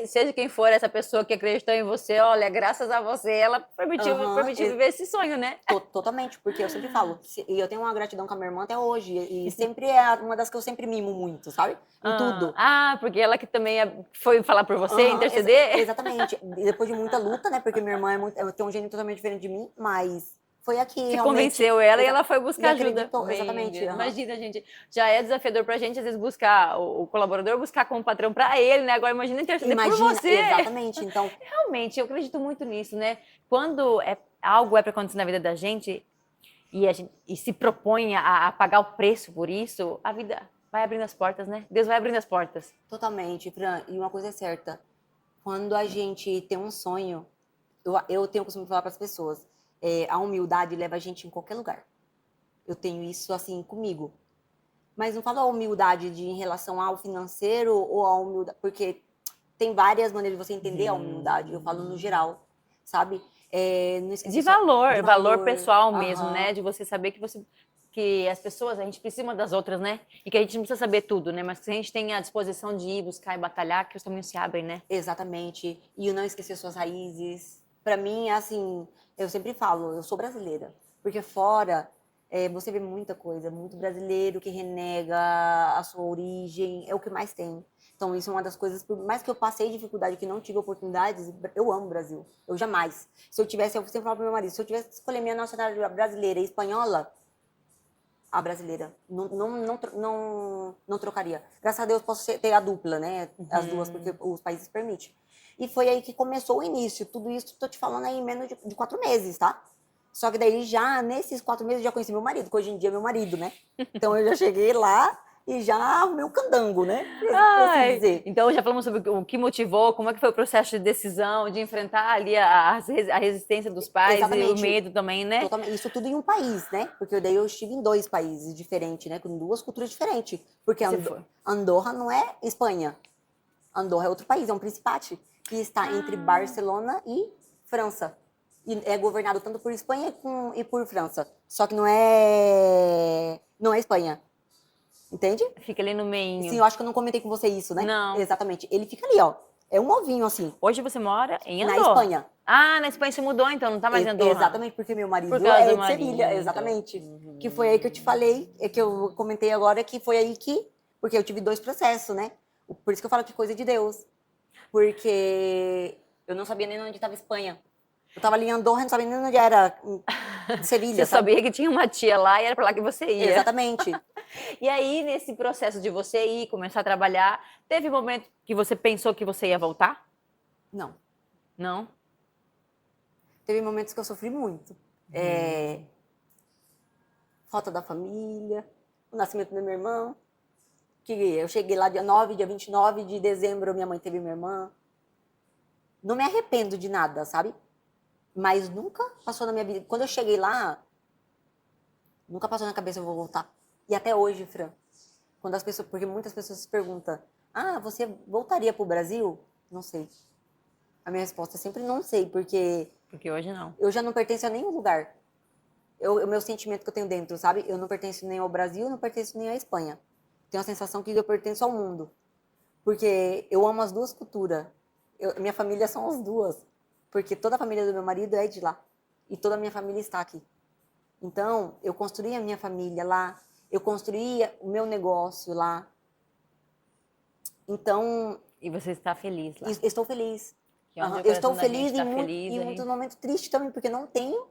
Seja quem for essa pessoa que acreditou em você, olha, graças a você, ela Aham, permitiu viver esse sonho, né? totalmente, porque eu sempre falo, e eu tenho uma gratidão com a minha irmã até hoje, e sempre é uma das que eu sempre mimo muito, sabe? Em tudo. Porque ela que também foi falar por você, Aham, interceder? exatamente. E depois de muita luta, né? Porque minha irmã tem um gênio totalmente diferente de mim, mas foi aqui Você realmente. convenceu ela e ela foi E buscar ajuda. acreditou, Meu exatamente. Deus, Aham. imagina, gente, já é desafiador pra gente, às vezes, buscar o colaborador, buscar como patrão pra ele, né? Agora imagina interceder por Imagina, você. exatamente. Então, Realmente, eu acredito muito nisso, né? Quando algo é pra acontecer na vida da gente e a gente se propõe a pagar o preço por isso, a vida vai abrindo as portas, né? Deus vai abrindo as portas. totalmente, Fran. E uma coisa é certa: quando a gente tem um sonho, eu tenho o costume de falar para as pessoas, a humildade leva a gente em qualquer lugar. Eu tenho isso assim comigo. Mas não falo a humildade em relação ao financeiro ou a humildade, porque tem várias maneiras de você entender a humildade. Eu falo no geral, sabe? Não esquecer De só valor, de valor valor. pessoal mesmo, né? Aham. De você saber que as pessoas, a gente precisa uma das outras, né? E que a gente não precisa saber tudo, né? Mas que a gente tem a disposição de ir buscar e batalhar, que os caminhos se abrem, né? Exatamente. E o não esquecer suas raízes. Para mim, assim, eu sempre falo, eu sou brasileira. Porque fora, você vê muita coisa, muito brasileiro que renega a sua origem, é o que mais tem. Então, isso é uma das coisas, por mais que eu passei dificuldade, que não tive oportunidades, eu amo o Brasil. Eu jamais. Se eu tivesse, eu sempre falo pro meu marido, se eu tivesse que escolher minha nacionalidade brasileira e espanhola, a brasileira. Não trocaria. Graças a Deus posso ter a dupla, né? As duas, porque os países permitem. E foi aí que começou o início. Tudo isso tô te falando aí em menos de 4 meses, tá? Só que daí já, nesses 4 meses, eu já conheci meu marido, que hoje em dia é meu marido, né? Então eu já cheguei lá e já arrumei um candango, né? Por assim Ai, dizer. então já falamos sobre o que motivou, como é que foi o processo de decisão, de enfrentar ali a resistência dos pais e o Exatamente. medo também, né? Totalmente. Isso tudo em um país, né? Porque daí eu estive em 2 países diferentes, né? Com 2 culturas diferentes. Porque Você foi. Andorra não é Espanha. Andorra é outro país, é um principado que está entre Ah, Barcelona e França. e é governado tanto por Espanha e por França. Só que não é Espanha, entende? Fica ali no Sim, meio. eu acho que eu não comentei com você isso, né? Não. Exatamente. Ele fica ali, ó. É um ovinho assim, Hoje você mora em na Andorra. Espanha. Ah, na Espanha você mudou, então não tá mais em Andorra. Exatamente, porque meu Por marido causa é do de Sevilha, marido. exatamente. Que foi aí que eu te falei, que eu comentei agora, que foi aí que. Porque eu tive 2 processos, né? Por isso que eu falo que coisa de Deus. Porque eu não sabia nem onde estava Espanha. Eu tava ali em Andorra, não sabia nem onde era de Você Sevilha, sabe? sabia que tinha uma tia lá e era pra lá que você ia. Exatamente. E aí, nesse processo de você ir, começar a trabalhar, teve momento que você pensou que você ia voltar? Não. Não? Teve momentos que eu sofri muito. Falta da família, o nascimento do meu irmão. Que eu cheguei lá dia 29 de dezembro, minha mãe teve minha irmã. Não me arrependo de nada, sabe? Mas nunca passou na minha vida. Quando eu cheguei lá, nunca passou na cabeça eu vou voltar. E até hoje, Fran, quando as pessoas, porque muitas pessoas se perguntam: "Ah, você voltaria pro Brasil?" Não sei. A minha resposta é sempre não sei, porque Porque hoje não. eu já não pertenço a nenhum lugar. O meu sentimento que eu tenho dentro, sabe? Eu não pertenço nem ao Brasil, não pertenço nem à Espanha. Tenho a sensação que eu pertenço ao mundo. Porque eu amo as duas culturas. Minha família são as duas. Porque toda a família do meu marido é de lá. E toda a minha família está aqui. Então, eu construí a minha família lá. Eu construí o meu negócio lá. Então, E você está feliz lá. estou feliz. Que é onde o Eu estou coração da gente feliz tá feliz, e a muitos gente... momentos tristes também, porque não tenho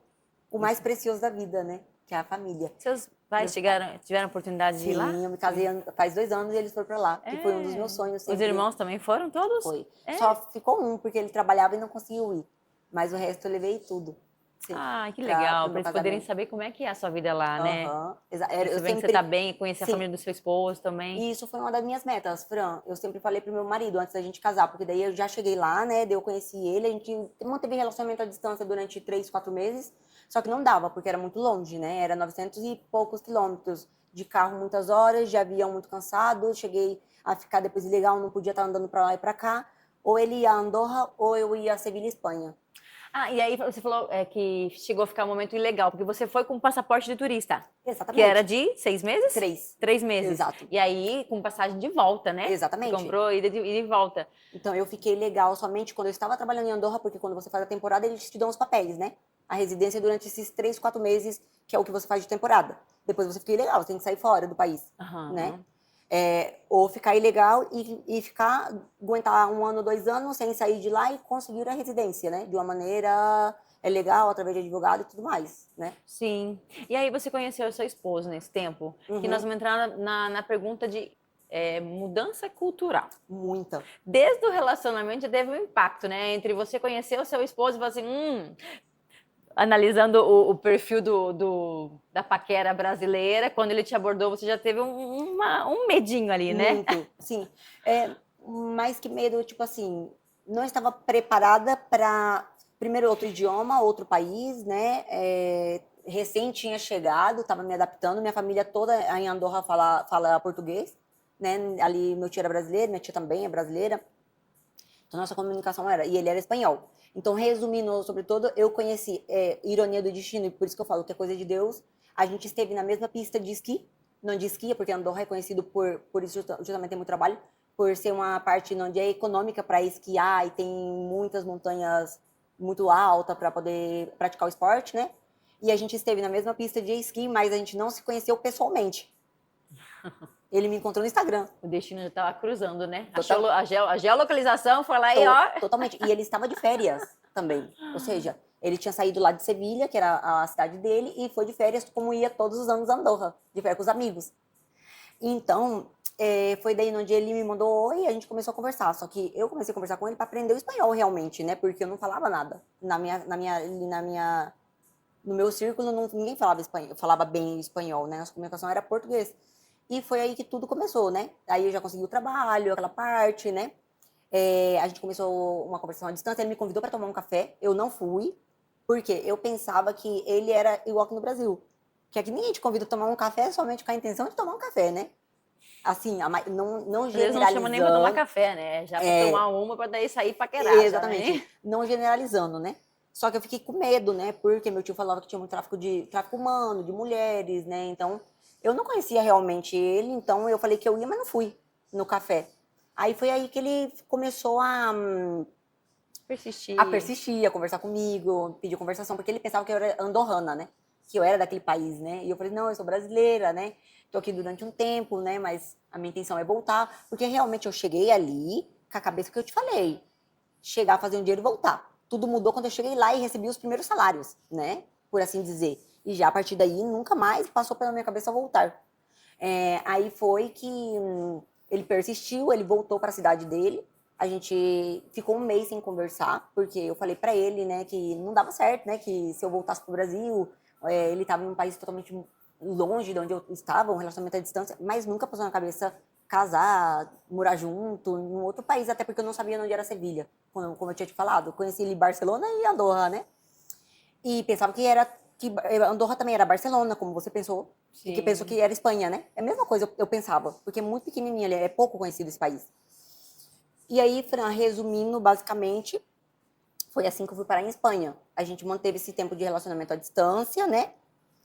o mais precioso da vida, né? Que é a família. Seus pais tiveram oportunidade de ir lá? Sim, eu me casei faz 2 anos e eles foram pra lá, que foi um dos É. meus sonhos Os sempre. irmãos também foram todos? Foi. É. Só ficou um, porque ele trabalhava e não conseguiu ir. Mas o resto eu levei tudo. Sim, Ah, que pro legal, para meu eles poderem casamento. saber como é que é a sua vida lá, né? Aham. E Eu você vendo que você tá bem, conhecer a Sim. família do seu esposo também. E isso foi uma das minhas metas, Fran. Eu sempre falei pro meu marido antes da gente casar, porque daí eu já cheguei lá, né? Daí eu conheci ele, a gente manteve relacionamento à distância durante 3, 4 meses, só que não dava, porque era muito longe, né? Era 900 e poucos quilômetros de carro, muitas horas, de avião muito cansado. Cheguei a ficar depois ilegal, não podia estar andando pra lá e pra cá. Ou ele ia a Andorra, ou eu ia a Sevilha, Espanha. Ah, e aí você falou que chegou a ficar um momento ilegal, porque você foi com passaporte de turista. Que era Exatamente. de 6 meses? 3. 3 meses. Exato. E aí, com passagem de volta, né? Exatamente. Você comprou ida e volta. Então, eu fiquei legal somente quando eu estava trabalhando em Andorra, porque quando você faz a temporada, eles te dão os papéis, né? A residência durante esses 3, 4 meses, que é o que você faz de temporada. Depois você fica ilegal, você tem que sair fora do país, né? Ou ficar ilegal e aguentar 1 ano, 2 anos sem sair de lá e conseguir a residência, né? De uma maneira legal, através de advogado e tudo mais, né? Sim. E aí você conheceu o seu esposo nesse tempo? Que nós vamos entrar na pergunta de mudança cultural. Muita. Desde o relacionamento já teve um impacto, né? Entre você conhecer o seu esposo e falar assim, analisando o perfil da paquera brasileira, quando ele te abordou, você já teve um medinho ali, né? Muito, sim. Mais que medo, tipo assim, não estava preparada para, primeiro, outro idioma, outro país, né? Recém tinha chegado, estava me adaptando, minha família toda em Andorra fala português, né? Ali meu tio era brasileiro, minha tia também é brasileira. Então, nossa comunicação e ele era espanhol. Então, resumindo, sobretudo, eu conheci ironia do destino, e por isso que eu falo que é coisa de Deus. A gente esteve na mesma pista de esqui, não de esqui, porque Andorra é conhecido por isso, justamente tem muito trabalho, por ser uma parte onde é econômica para esquiar e tem muitas montanhas muito altas para poder praticar o esporte, né? E a gente esteve na mesma pista de esqui, mas a gente não se conheceu pessoalmente. Ele me encontrou no Instagram. O destino já estava cruzando, né? Total. A geolocalização foi lá e ó... Totalmente. E ele estava de férias também. Ou seja, ele tinha saído lá de Sevilha, que era a cidade dele, e foi de férias como ia todos os anos a Andorra, de férias com os amigos. Então, foi daí onde ele me mandou oi e a gente começou a conversar. Só que eu comecei a conversar com ele para aprender o espanhol realmente, né? Porque eu não falava nada. No meu círculo, ninguém falava espanhol, falava bem espanhol, né? Nossa comunicação era português. E foi aí que tudo começou, né? Aí eu já consegui o trabalho, aquela parte, né? A gente começou uma conversação à distância, ele me convidou para tomar um café, eu não fui, porque eu pensava que ele era igual aqui no Brasil. Que aqui ninguém te convida a tomar um café somente com a intenção de tomar um café, né? Assim, não Às vezes generalizando. não chama nem pra tomar café, né? Já pra tomar uma, pra daí sair paquerar. Exatamente. Já, né? Não generalizando, né? Só que eu fiquei com medo, né? Porque meu tio falava que tinha muito tráfico humano, de mulheres, né? Então, eu não conhecia realmente ele, então eu falei que eu ia, mas não fui no café. Aí foi aí que ele começou a Persistir. persistir, a conversar comigo, pedir conversação, porque ele pensava que eu era andorrana, né? Que eu era daquele país, né? E eu falei, não, eu sou brasileira, né? Tô aqui durante um tempo, né? Mas a minha intenção é voltar, porque realmente eu cheguei ali com a cabeça que eu te falei, chegar, fazer um dinheiro e voltar. Tudo mudou quando eu cheguei lá e recebi os primeiros salários, né? Por assim dizer. E já a partir daí, nunca mais passou pela minha cabeça voltar. Aí foi que ele persistiu, ele voltou para a cidade dele. A gente ficou um mês sem conversar, porque eu falei para ele, né, que não dava certo, né, que se eu voltasse pro Brasil, ele estava em um país totalmente longe de onde eu estava, um relacionamento à distância, mas nunca passou na cabeça casar, morar junto, em um outro país, até porque eu não sabia onde era Sevilha, como eu tinha te falado. Eu conheci ali Barcelona e Andorra, né? E pensava que Andorra também era Barcelona, como você pensou, e que pensou Sim. que era Espanha, né? É a mesma coisa eu pensava, porque é muito pequenininha, é pouco conhecido esse país. E aí, Fran, resumindo, basicamente, foi assim que eu fui parar em Espanha. A gente manteve esse tempo de relacionamento à distância, né?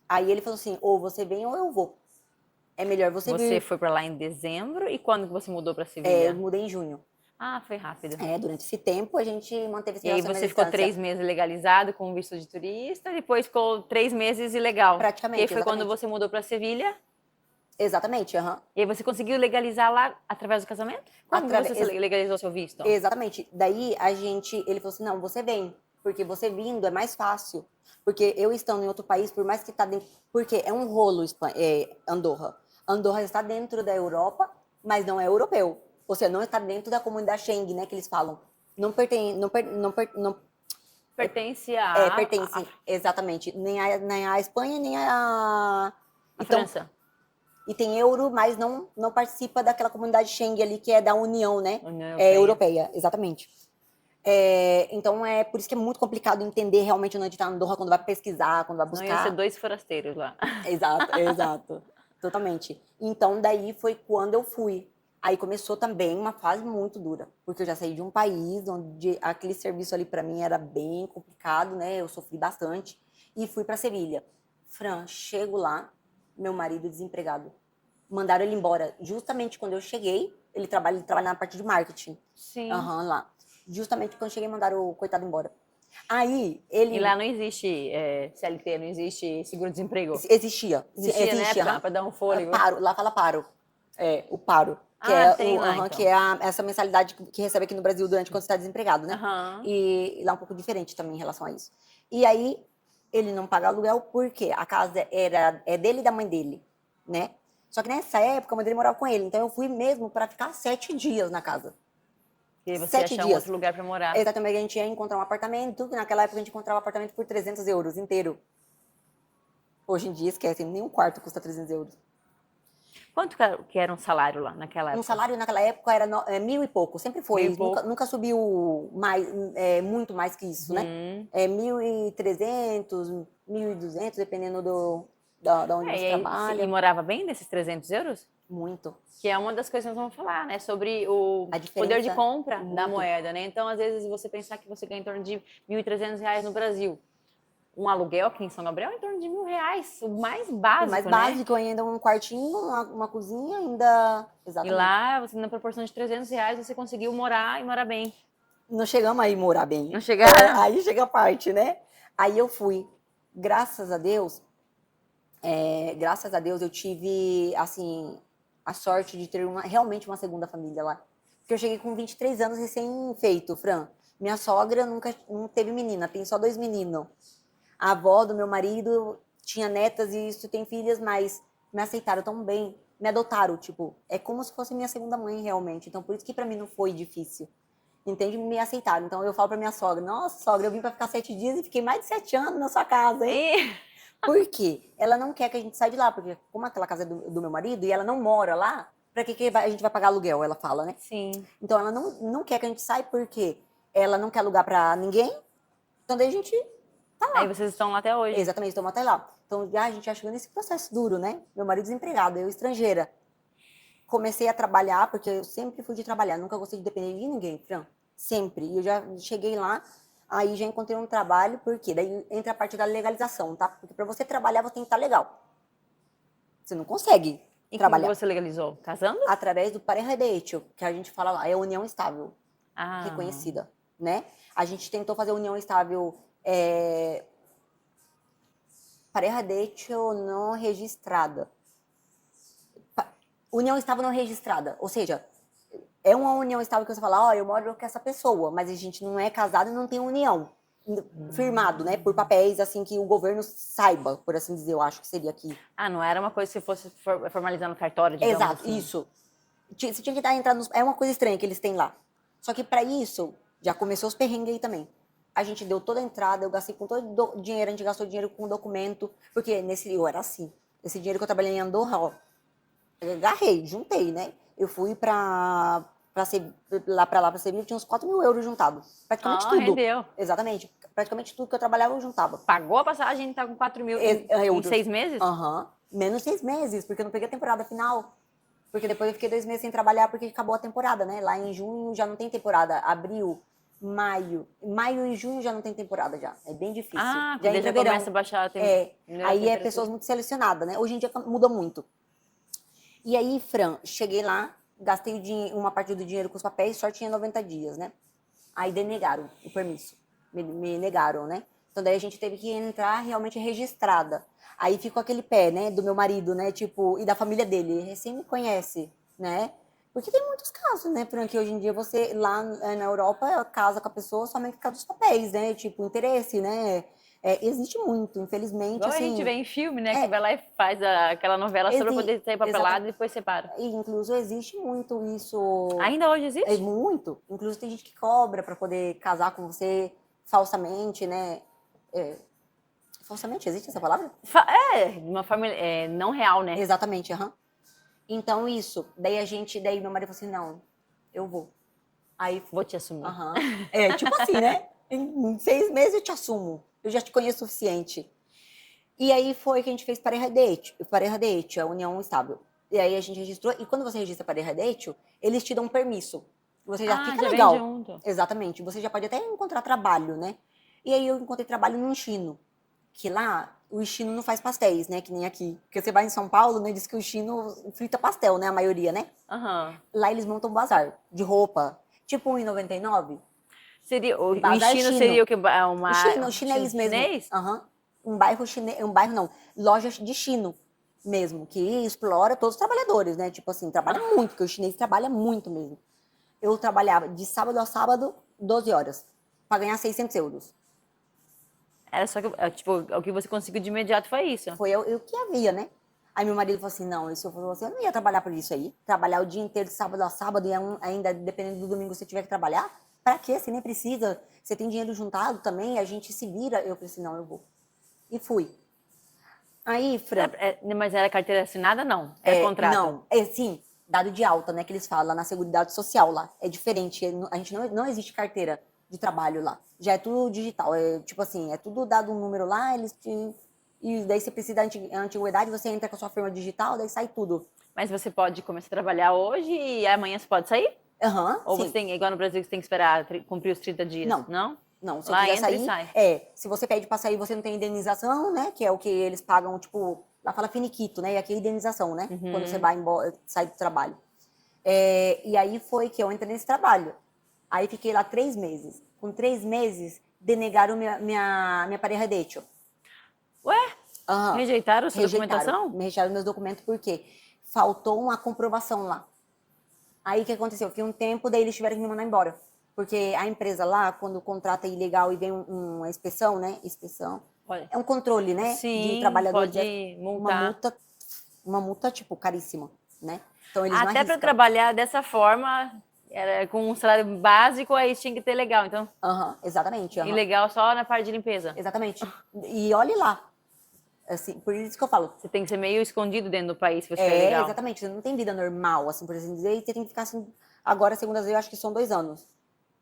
Aí ele falou assim, ou você vem ou eu vou. É melhor você Você vir. foi pra lá em dezembro e quando que você mudou pra Eu Sevilha? mudei em junho. Ah, foi rápido. Durante esse tempo a gente manteve esse E aí relacionamento à você ficou distância. 3 meses legalizado com visto de turista, depois ficou 3 meses ilegal. Que Praticamente, foi quando exatamente. você mudou pra Sevilha. Exatamente, aham. E aí você conseguiu legalizar lá através do casamento? Como que você Ex legalizou seu visto? Exatamente. Daí ele falou assim, não, você vem, porque você vindo é mais fácil. Porque eu estando em outro país, por mais que tá dentro, porque é um rolo Andorra. Andorra está dentro da Europa, mas não é europeu. Ou seja, não está dentro da comunidade Schengen, né, que eles falam. Não pertence, não Pertence pertence exatamente nem à Espanha, nem a à então França, e tem euro, mas não participa daquela comunidade Schengen ali que é da União, né? União É Europeia. europeia, exatamente. Então é por isso que é muito complicado entender realmente onde está Andorra quando vai pesquisar, quando vai Não ia ser buscar. 2 forasteiros lá. Exato, exato. Totalmente. Então daí foi quando eu fui. Aí começou também uma fase muito dura, porque eu já saí de um país onde aquele serviço ali para mim era bem complicado, né? Eu sofri bastante e fui para Sevilha. Fran, chego lá, meu marido desempregado. Mandaram ele embora. Justamente quando eu cheguei, ele trabalha na parte de marketing. Sim. Aham, lá. Justamente quando eu cheguei, mandaram o coitado embora. Aí, E ele lá não existe CLT, não existe seguro-desemprego. existia. Existia, né, Existe, aham. pra dar um fôlego. Paro, lá fala paro. O paro. Ah, tem lá Que então. é essa mensalidade que recebe aqui no Brasil durante quando você está desempregado, né? Aham. E lá é um pouco diferente também em relação a isso. E aí, ele não paga aluguel porque a casa é dele e da mãe dele, né? Só que nessa época, a mãe dele morava com ele. Então, eu fui mesmo para ficar 7 dias na casa. E você ia Sete achar um dias. outro lugar pra morar. Exatamente, a gente ia encontrar um apartamento, que naquela época a gente encontrava um apartamento por 300 euros inteiro. Hoje em dia, esquece, nenhum quarto custa 300 euros. Quanto que era um salário lá naquela Um época? salário naquela época era mil e pouco, sempre Mil e foi, pouco? nunca subiu mais, muito mais que isso, né? Uhum. 1.300, 1.200, dependendo da onde você E trabalha. morava bem desses 300 euros? Muito. Que é uma das coisas que nós vamos falar, né? Sobre o A poder de diferença, compra da muito. moeda, né? Então, às vezes, você pensar que você ganha em torno de R$ 1.300 no Brasil. Um aluguel aqui em São Gabriel é em torno de R$ 1.000, o mais O mais básico, né? básico ainda, um quartinho, uma cozinha, ainda. E Exatamente. lá, você, na proporção de R$ 300, você conseguiu morar e morar bem. Não chegamos aí morar Não bem. chegaram? Aí chega a parte, né? Aí eu fui. Graças a Deus, graças a Deus eu tive, assim, a sorte de ter realmente uma segunda família lá. Porque eu cheguei com 23 anos recém-feito, Fran. Minha sogra nunca não teve menina, tem só 2 meninos. A avó do meu marido tinha netas e isso tem filhas, mas me aceitaram tão bem, me adotaram, tipo, é como se fosse minha segunda mãe realmente. Então por isso que para mim não foi difícil. Entende? Me aceitaram. Então eu falo pra minha sogra, nossa, sogra, eu vim pra ficar 7 dias e fiquei mais de 7 anos na sua casa, hein? E... Por quê? Ela não quer que a gente saia de lá, porque como aquela casa é do meu marido e ela não mora lá, pra que a gente vai pagar aluguel? Ela fala, né? Sim. Então ela não quer que a gente saia porque ela não quer alugar pra ninguém, então daí a gente tá Aí lá. vocês estão lá até hoje. Exatamente, estamos até lá. Então a gente já chegou nesse processo duro, né? Meu marido desempregado, eu estrangeira. Comecei a trabalhar, porque eu sempre fui de trabalhar, nunca gostei de depender de ninguém, Fran. Sempre. E eu já cheguei lá, Aí já encontrei um trabalho, porque daí entra a parte da legalização, tá? Porque para você trabalhar, você tem que estar legal. Você não consegue E como trabalhar você legalizou? Casando? através do pareja de hecho, que a gente fala lá, é união estável, Ah, reconhecida, né? A gente tentou fazer união estável pareja de hecho não registrada. União estável não registrada, ou seja, é uma união estável que você fala, ó, eu moro com essa pessoa, mas a gente não é casado e não tem união firmado, né, por papéis, assim, que o governo saiba, por assim dizer, eu acho que seria aqui. ah, não era uma coisa que fosse formalizar no cartório, digamos Exato, assim. isso. Você tinha que estar entrando, é uma coisa estranha que eles têm lá. Só que para isso, já começou os perrengues aí também. A gente deu toda a entrada, eu gastei com todo o dinheiro, a gente gastou dinheiro com documento, porque eu era assim. Esse dinheiro que eu trabalhei em Andorra, ó, eu agarrei, juntei, né? Eu fui lá pra Sevilha, tinha uns 4 mil euros juntados. Praticamente Ah, tudo. rendeu. Exatamente. Praticamente tudo que eu trabalhava, eu juntava. Pagou a passagem e tá com 4 mil em Euros. 6 meses? Aham. Menos 6 meses, porque eu não peguei a temporada final. Porque depois eu fiquei 2 meses sem trabalhar porque acabou a temporada, né? Lá em junho já não tem temporada. Abril, maio. Maio e junho já não tem temporada já. É bem difícil. Ah, Já quando entra já verão. começa a baixar a É. Aí é temperatura. pessoas muito selecionadas, né? Hoje em dia muda muito. E aí, Fran, cheguei lá, gastei uma parte do dinheiro com os papéis, só tinha 90 dias, né? Aí denegaram o permisso. Me negaram, né? Então daí a gente teve que entrar realmente registrada. Aí ficou aquele pé, né, do meu marido, né, tipo, e da família dele, recém me conhece, né? Porque tem muitos casos, né, Fran, que hoje em dia você, lá na Europa, casa com a pessoa somente por causa dos papéis, né? Tipo, interesse, né? Existe muito, infelizmente, Igual a gente assim. vê em filme, né? Que É, vai lá e faz aquela novela só pra poder sair papelado e depois separa. E, incluso, existe muito isso. Ainda hoje É existe? muito. Incluso, tem gente que cobra para poder casar com você falsamente, né? É, falsamente, existe essa palavra? Uma família não real, né? Exatamente, aham. Então, isso. Daí meu marido falou assim: não, eu vou. Aí, Vou te assumir. aham. Tipo assim, né? Em 6 meses eu te assumo. Eu já te conheço o suficiente. E aí foi que a gente fez pareja de hecho, a união estável. E aí a gente registrou, e quando você registra pareja de hecho, eles te dão permisso. Você já Ah, fica já vem legal. junto. Exatamente. Você já pode até encontrar trabalho, né? E aí eu encontrei trabalho no Chino, que lá o Chino não faz pastéis, né? Que nem aqui. Porque você vai em São Paulo, né? Diz que o Chino frita pastel, né? A maioria, né? Aham. Lá eles montam um bazar de roupa, tipo 1,99. Seria, o Bazar Chino chino. seria o que? O Chino, o Chino chinês mesmo. chinês? Aham. Um bairro chinês, um bairro não, loja de chino mesmo, que explora todos os trabalhadores, né? Tipo assim, trabalha muito, porque o chinês trabalha muito mesmo. Eu trabalhava de sábado a sábado, 12 horas, para ganhar 600 euros. Era só que, tipo, o que você conseguiu de imediato foi isso. Foi eu que havia, né? Aí meu marido falou assim, não, se eu fosse você, eu não ia trabalhar por isso aí. Trabalhar o dia inteiro de sábado a sábado e ainda, dependendo do domingo, você tiver que trabalhar. Pra quê? Você nem precisa. Você tem dinheiro juntado também, a gente se vira. Eu falei assim, não, eu vou. E fui. Aí, Fran, Mas era carteira assinada? Não. Era contrato. não, sim, dado de alta, né, que eles falam lá na Seguridade Social lá. É diferente, a gente não existe carteira de trabalho lá. Já é tudo digital, tipo assim, é tudo dado um número lá, e daí você precisa da antiguidade, você entra com a sua firma digital, daí sai tudo. Mas você pode começar a trabalhar hoje e amanhã você pode sair? Aham, Ou sim. você tem, igual no Brasil, que você tem que esperar cumprir os 30 dias? Não. Não? Não, se eu Lá quiser entra e sair, sai. se você pede pra sair, você não tem indenização, né? Que é o que eles pagam, tipo, lá fala finiquito, né? E aqui é indenização, né? Quando você vai embora, sai do trabalho. E aí foi que eu entrei nesse trabalho. Aí fiquei lá 3 meses. Com 3 meses, denegaram minha pareja de hecho. Ué? Aham. Rejeitaram sua Rejeitaram. documentação? Me rejeitaram meus documentos porque faltou uma comprovação lá. Aí o que aconteceu? Fiquei um tempo, daí eles tiveram que me mandar embora. Porque a empresa lá, quando contrata ilegal e vem uma inspeção, né? Inspeção. Pode. É um controle, né? De Sim, trabalhadores. pode Uma multar. multa, uma multa, tipo, caríssima, né? Então eles não Até para arriscam. trabalhar dessa forma, era com um salário básico, aí tinha que ter legal. Então, Aham, exatamente. Aham. ilegal só na parte de limpeza. Exatamente. E olhe lá. Assim, por isso que eu falo. Você tem que ser meio escondido dentro do país se você for legal. Exatamente. Você não tem vida normal, assim, por assim dizer, e você tem que ficar assim. Agora, segundas vezes, eu acho que são 2 anos.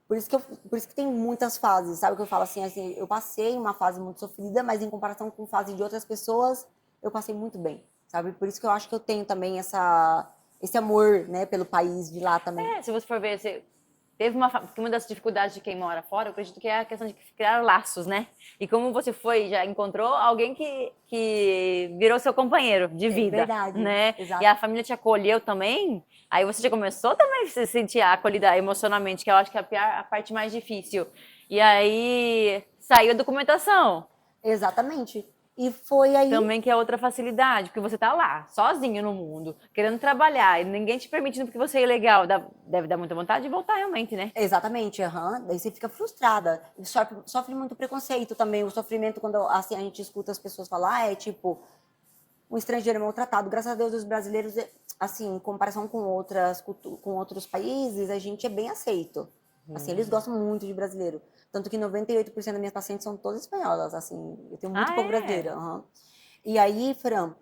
Por isso que tem muitas fases, sabe? Que eu falo assim, eu passei uma fase muito sofrida, mas em comparação com fase de outras pessoas, eu passei muito bem, sabe? Por isso que eu acho que eu tenho também esse amor, né, pelo país de lá também. Se você for ver, Porque uma das dificuldades de quem mora fora, eu acredito que é a questão de criar laços, né? E como você já encontrou alguém que virou seu companheiro de É vida, verdade, né? E exato. a família te acolheu também, aí você já começou também a se sentir acolhida emocionalmente, que eu acho que é a parte mais difícil. E aí saiu a documentação. Exatamente. E foi aí. Também que é outra facilidade, porque você tá lá, sozinho no mundo, querendo trabalhar, e ninguém te permitindo porque você é ilegal. Deve dar muita vontade de voltar realmente, né? Exatamente, aham. Daí você fica frustrada. E sofre muito preconceito também. O sofrimento, quando assim, a gente escuta as pessoas falar, é tipo, um estrangeiro é maltratado. Graças a Deus, os brasileiros, assim, em comparação com com outros países, a gente é bem aceito. Assim, eles gostam muito de brasileiro. Tanto que 98% das minhas pacientes são todas espanholas, assim. Eu tenho muito Ah, pouco é? brasileiro. Aham. E aí, Fran,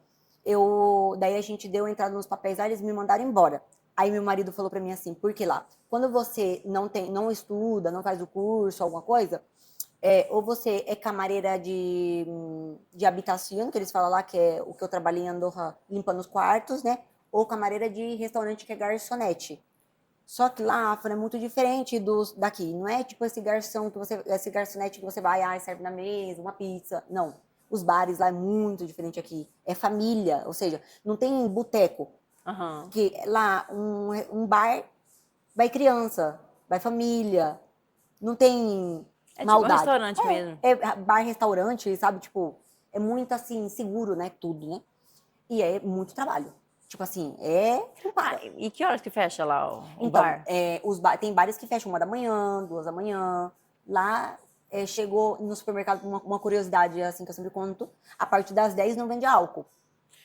daí a gente deu entrada nos papéis lá, eles me mandaram embora. Aí meu marido falou pra mim assim, por que lá? Quando você não estuda, não faz o curso, alguma coisa, ou você é camareira de habitação, que eles falam lá, que é o que eu trabalhei em Andorra, limpando os quartos, né? Ou camareira de restaurante, que é garçonete. Só que lá, Fran, é muito diferente daqui. Não é tipo esse garçonete que você vai, serve na mesa, uma pizza. Não. Os bares lá é muito diferente aqui. É família, ou seja, não tem boteco. Aham. Que lá, um bar, vai criança, vai família. Não tem É tipo um maldade. restaurante mesmo. É bar, restaurante, sabe? Tipo, é muito assim, seguro, né? Tudo, né? E é muito trabalho. Tipo assim, não Ah, para. e que horas que fecha lá o Então, bar? tem bares que fecham 1 da manhã, 2 da manhã. Lá, chegou no supermercado uma curiosidade, assim, que eu sempre conto. A partir das 10 não vende álcool.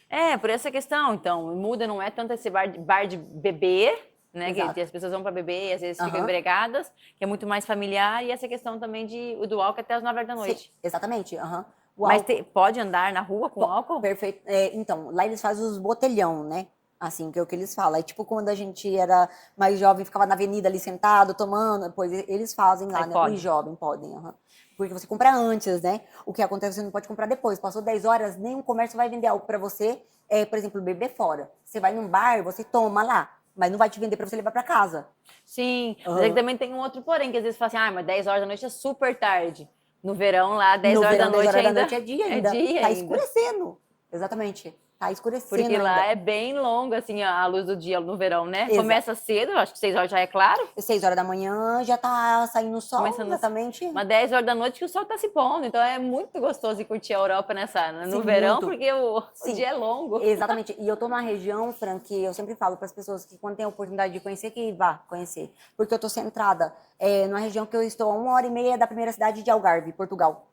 É, por essa questão, então, muda, não é tanto esse bar de beber, né, que Exato. as pessoas vão para beber e às vezes ficam Aham. embriagadas, que é muito mais familiar, e essa questão também do álcool até as 9 horas da Sim, noite. exatamente. Aham. O Mas álcool. pode andar na rua com álcool? Perfeito. Então, lá eles fazem os botelhão, né? Assim, que é o que eles falam. É tipo quando a gente era mais jovem, ficava na avenida ali sentado, tomando. Pois eles fazem Aí lá, né? Os pode. jovens podem, aham. Porque você compra antes, né? O que acontece, você não pode comprar depois. Passou 10 horas, nenhum comércio vai vender algo para você, por exemplo, beber fora. Você vai num bar, você toma lá, mas não vai te vender para você levar para casa. Sim, mas é que Aham. também tem um outro porém, que às vezes fala assim, ah, mas 10 horas da noite é super tarde. No verão lá, 10 No horas da verão, 10 noite horas da ainda noite é dia é ainda. dia Tá ainda. escurecendo. Exatamente. Tá escurecendo Porque lá ainda. é bem longa, assim, a luz do dia no verão, né? Exato. Começa cedo, acho que 6 horas já é claro. 6 horas da manhã já tá saindo o sol, Começando exatamente. umas 10 horas da noite que o sol tá se pondo. Então é muito gostoso de curtir a Europa no Sim, verão, muito. porque o Sim, dia é longo. exatamente. E eu tô numa região, Fran, que eu sempre falo para as pessoas que quando tem a oportunidade de conhecer, que vá conhecer. Porque eu tô centrada numa região que eu estou a 1 hora e meia da primeira cidade de Algarve, Portugal.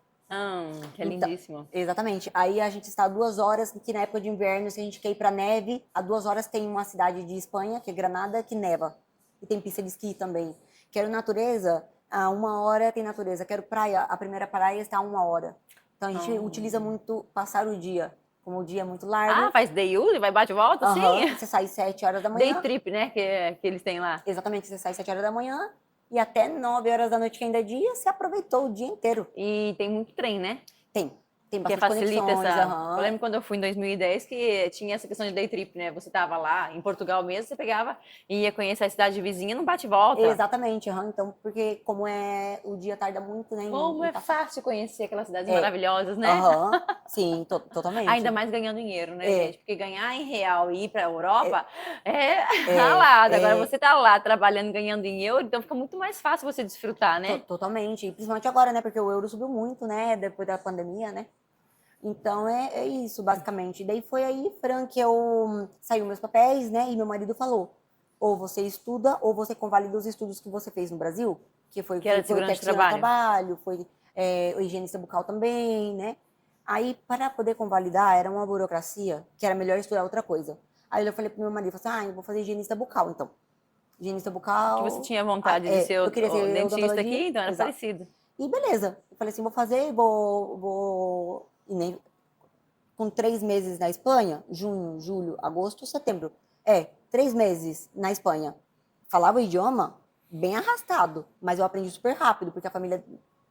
Que é Então, lindíssimo. exatamente. Aí a gente está a 2 horas, que na época de inverno, se a gente quer ir pra neve, a 2 horas tem uma cidade de Espanha, que é Granada, que neva. E tem pista de esqui também. Quero natureza, a 1 hora tem natureza. Quero praia, a primeira praia está a 1 hora. Então a gente utiliza Hum. muito passar o dia. Como o dia é muito Ah, largo, faz day use, vai bate e volta, sim. você sai 7 horas da Day manhã, trip, né, que eles têm lá. exatamente, você sai 7 horas da manhã, e até 9 horas da noite, que ainda é dia, você aproveitou o dia inteiro. E tem muito trem, né? Tem Que bastante facilita conexões, essa. Eu aham. lembro quando eu fui em 2010 que tinha essa questão de day trip, né? Você tava lá em Portugal mesmo, você pegava e ia conhecer a cidade vizinha num bate e volta. Exatamente, aham. Então, porque como o dia tarda muito, né, Como em é passar. fácil conhecer aquelas cidades É, maravilhosas, né? aham, sim, Ainda totalmente. mais ganhando dinheiro, né, É, gente? Porque ganhar em real e ir para a é, Europa é é, ralado. Agora é você tá lá trabalhando, ganhando em euro, então fica muito mais fácil você desfrutar, né? totalmente. E principalmente agora, né, porque o euro subiu muito, né, depois da pandemia, né. Então, é isso, basicamente. Daí foi aí, Fran, que eu saiu meus papéis, né, e meu marido falou, ou você estuda, ou você convalida os estudos que você fez no Brasil, que foi, Que era de foi o segurança de textil no trabalho. trabalho, foi o higienista bucal também, né. Aí, para poder convalidar, era uma burocracia, que era melhor estudar outra coisa. Aí eu falei pro meu marido, falei assim, eu vou fazer higienista bucal, então. Higienista Que você bucal, tinha vontade de ser eu queria o ser dentista odontologia, aqui, então era exato. parecido. E beleza, eu falei assim, vou fazer, e nem, com 3 meses na Espanha, junho, julho, agosto, setembro. 3 meses na Espanha. Falava o idioma bem arrastado, mas eu aprendi super rápido, porque a família. É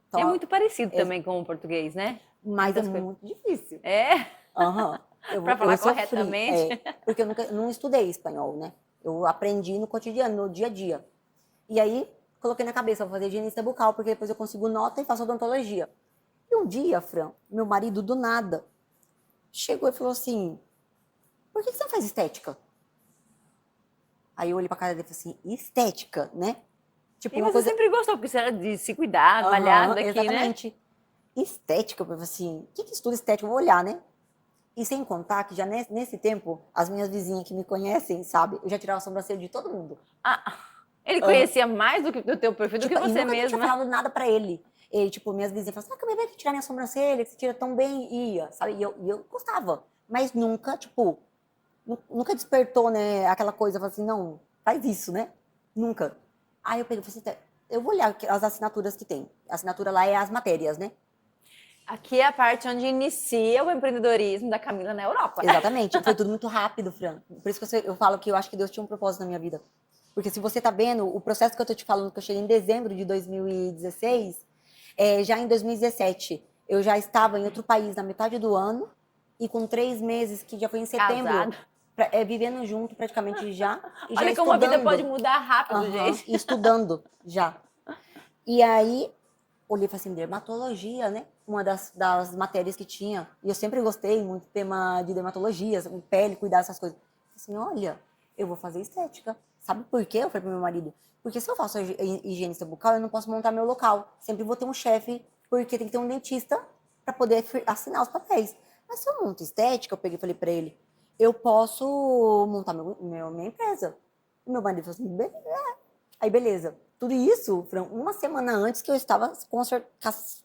Então, muito parecido é, também com o português, né? mas é Muitas coisas. muito difícil. É, Aham. para Eu falar sofri, corretamente. porque eu nunca, não estudei espanhol, né? Eu aprendi no cotidiano, no dia a dia. E aí, coloquei na cabeça, vou fazer higienista bucal, porque depois eu consigo nota e faço odontologia. E um dia, Fran, meu marido, do nada, chegou e falou assim, por que você não faz estética? Aí eu olhei pra cara dele e falei assim, estética, né? Tipo, E uma você coisa... sempre gostou, porque você era de se cuidar, Aham, malhada aqui, né? exatamente. Estética, eu falei assim, o que estuda estética? Eu vou olhar, né? E sem contar que já nesse tempo, as minhas vizinhas que me conhecem, sabe? Eu já tirava a sobrancelha de todo mundo. Ah, ele Aham. conhecia mais do teu perfil do que Tipo, e você nunca ninguém tinha mesma. falado nada pra ele. E, tipo, minhas vizinhas falavam assim, ah, acabei de tirar minha sobrancelha, que você tira tão bem, e ia, sabe? E eu gostava. Mas nunca, tipo, nunca despertou, né, aquela coisa, falei assim, não, faz isso, né? Nunca. Aí eu peguei e falei assim, eu vou olhar as assinaturas que tem. A assinatura lá é as matérias, né? Aqui é a parte onde inicia o empreendedorismo da Camila na Europa. Exatamente. Foi tudo muito rápido, Fran. Por isso que eu falo que eu acho que Deus tinha um propósito na minha vida. Porque se você tá vendo, o processo que eu tô te falando, que eu cheguei em dezembro de 2016, já em 2017, eu já estava em outro país na metade do ano, e com 3 meses, que já foi em setembro, Casado. vivendo junto praticamente já, e já Olha como a vida pode estudando. mudar rápido, Aham, gente. e estudando já. E aí, olhei e falei assim, dermatologia, né? Uma das matérias que tinha. E eu sempre gostei muito do tema de dermatologia, pele, cuidar dessas coisas. Falei assim, olha, eu vou fazer estética. Sabe por quê? Eu falei pro meu marido. Porque se eu faço higienista bucal, eu não posso montar meu local. Sempre vou ter um chefe, porque tem que ter um dentista para poder assinar os papéis. Mas se eu monto estética, eu peguei e falei para ele, eu posso montar minha empresa. E meu marido falou assim, beleza. Aí, beleza. Tudo isso, Fran, uma semana antes que eu estava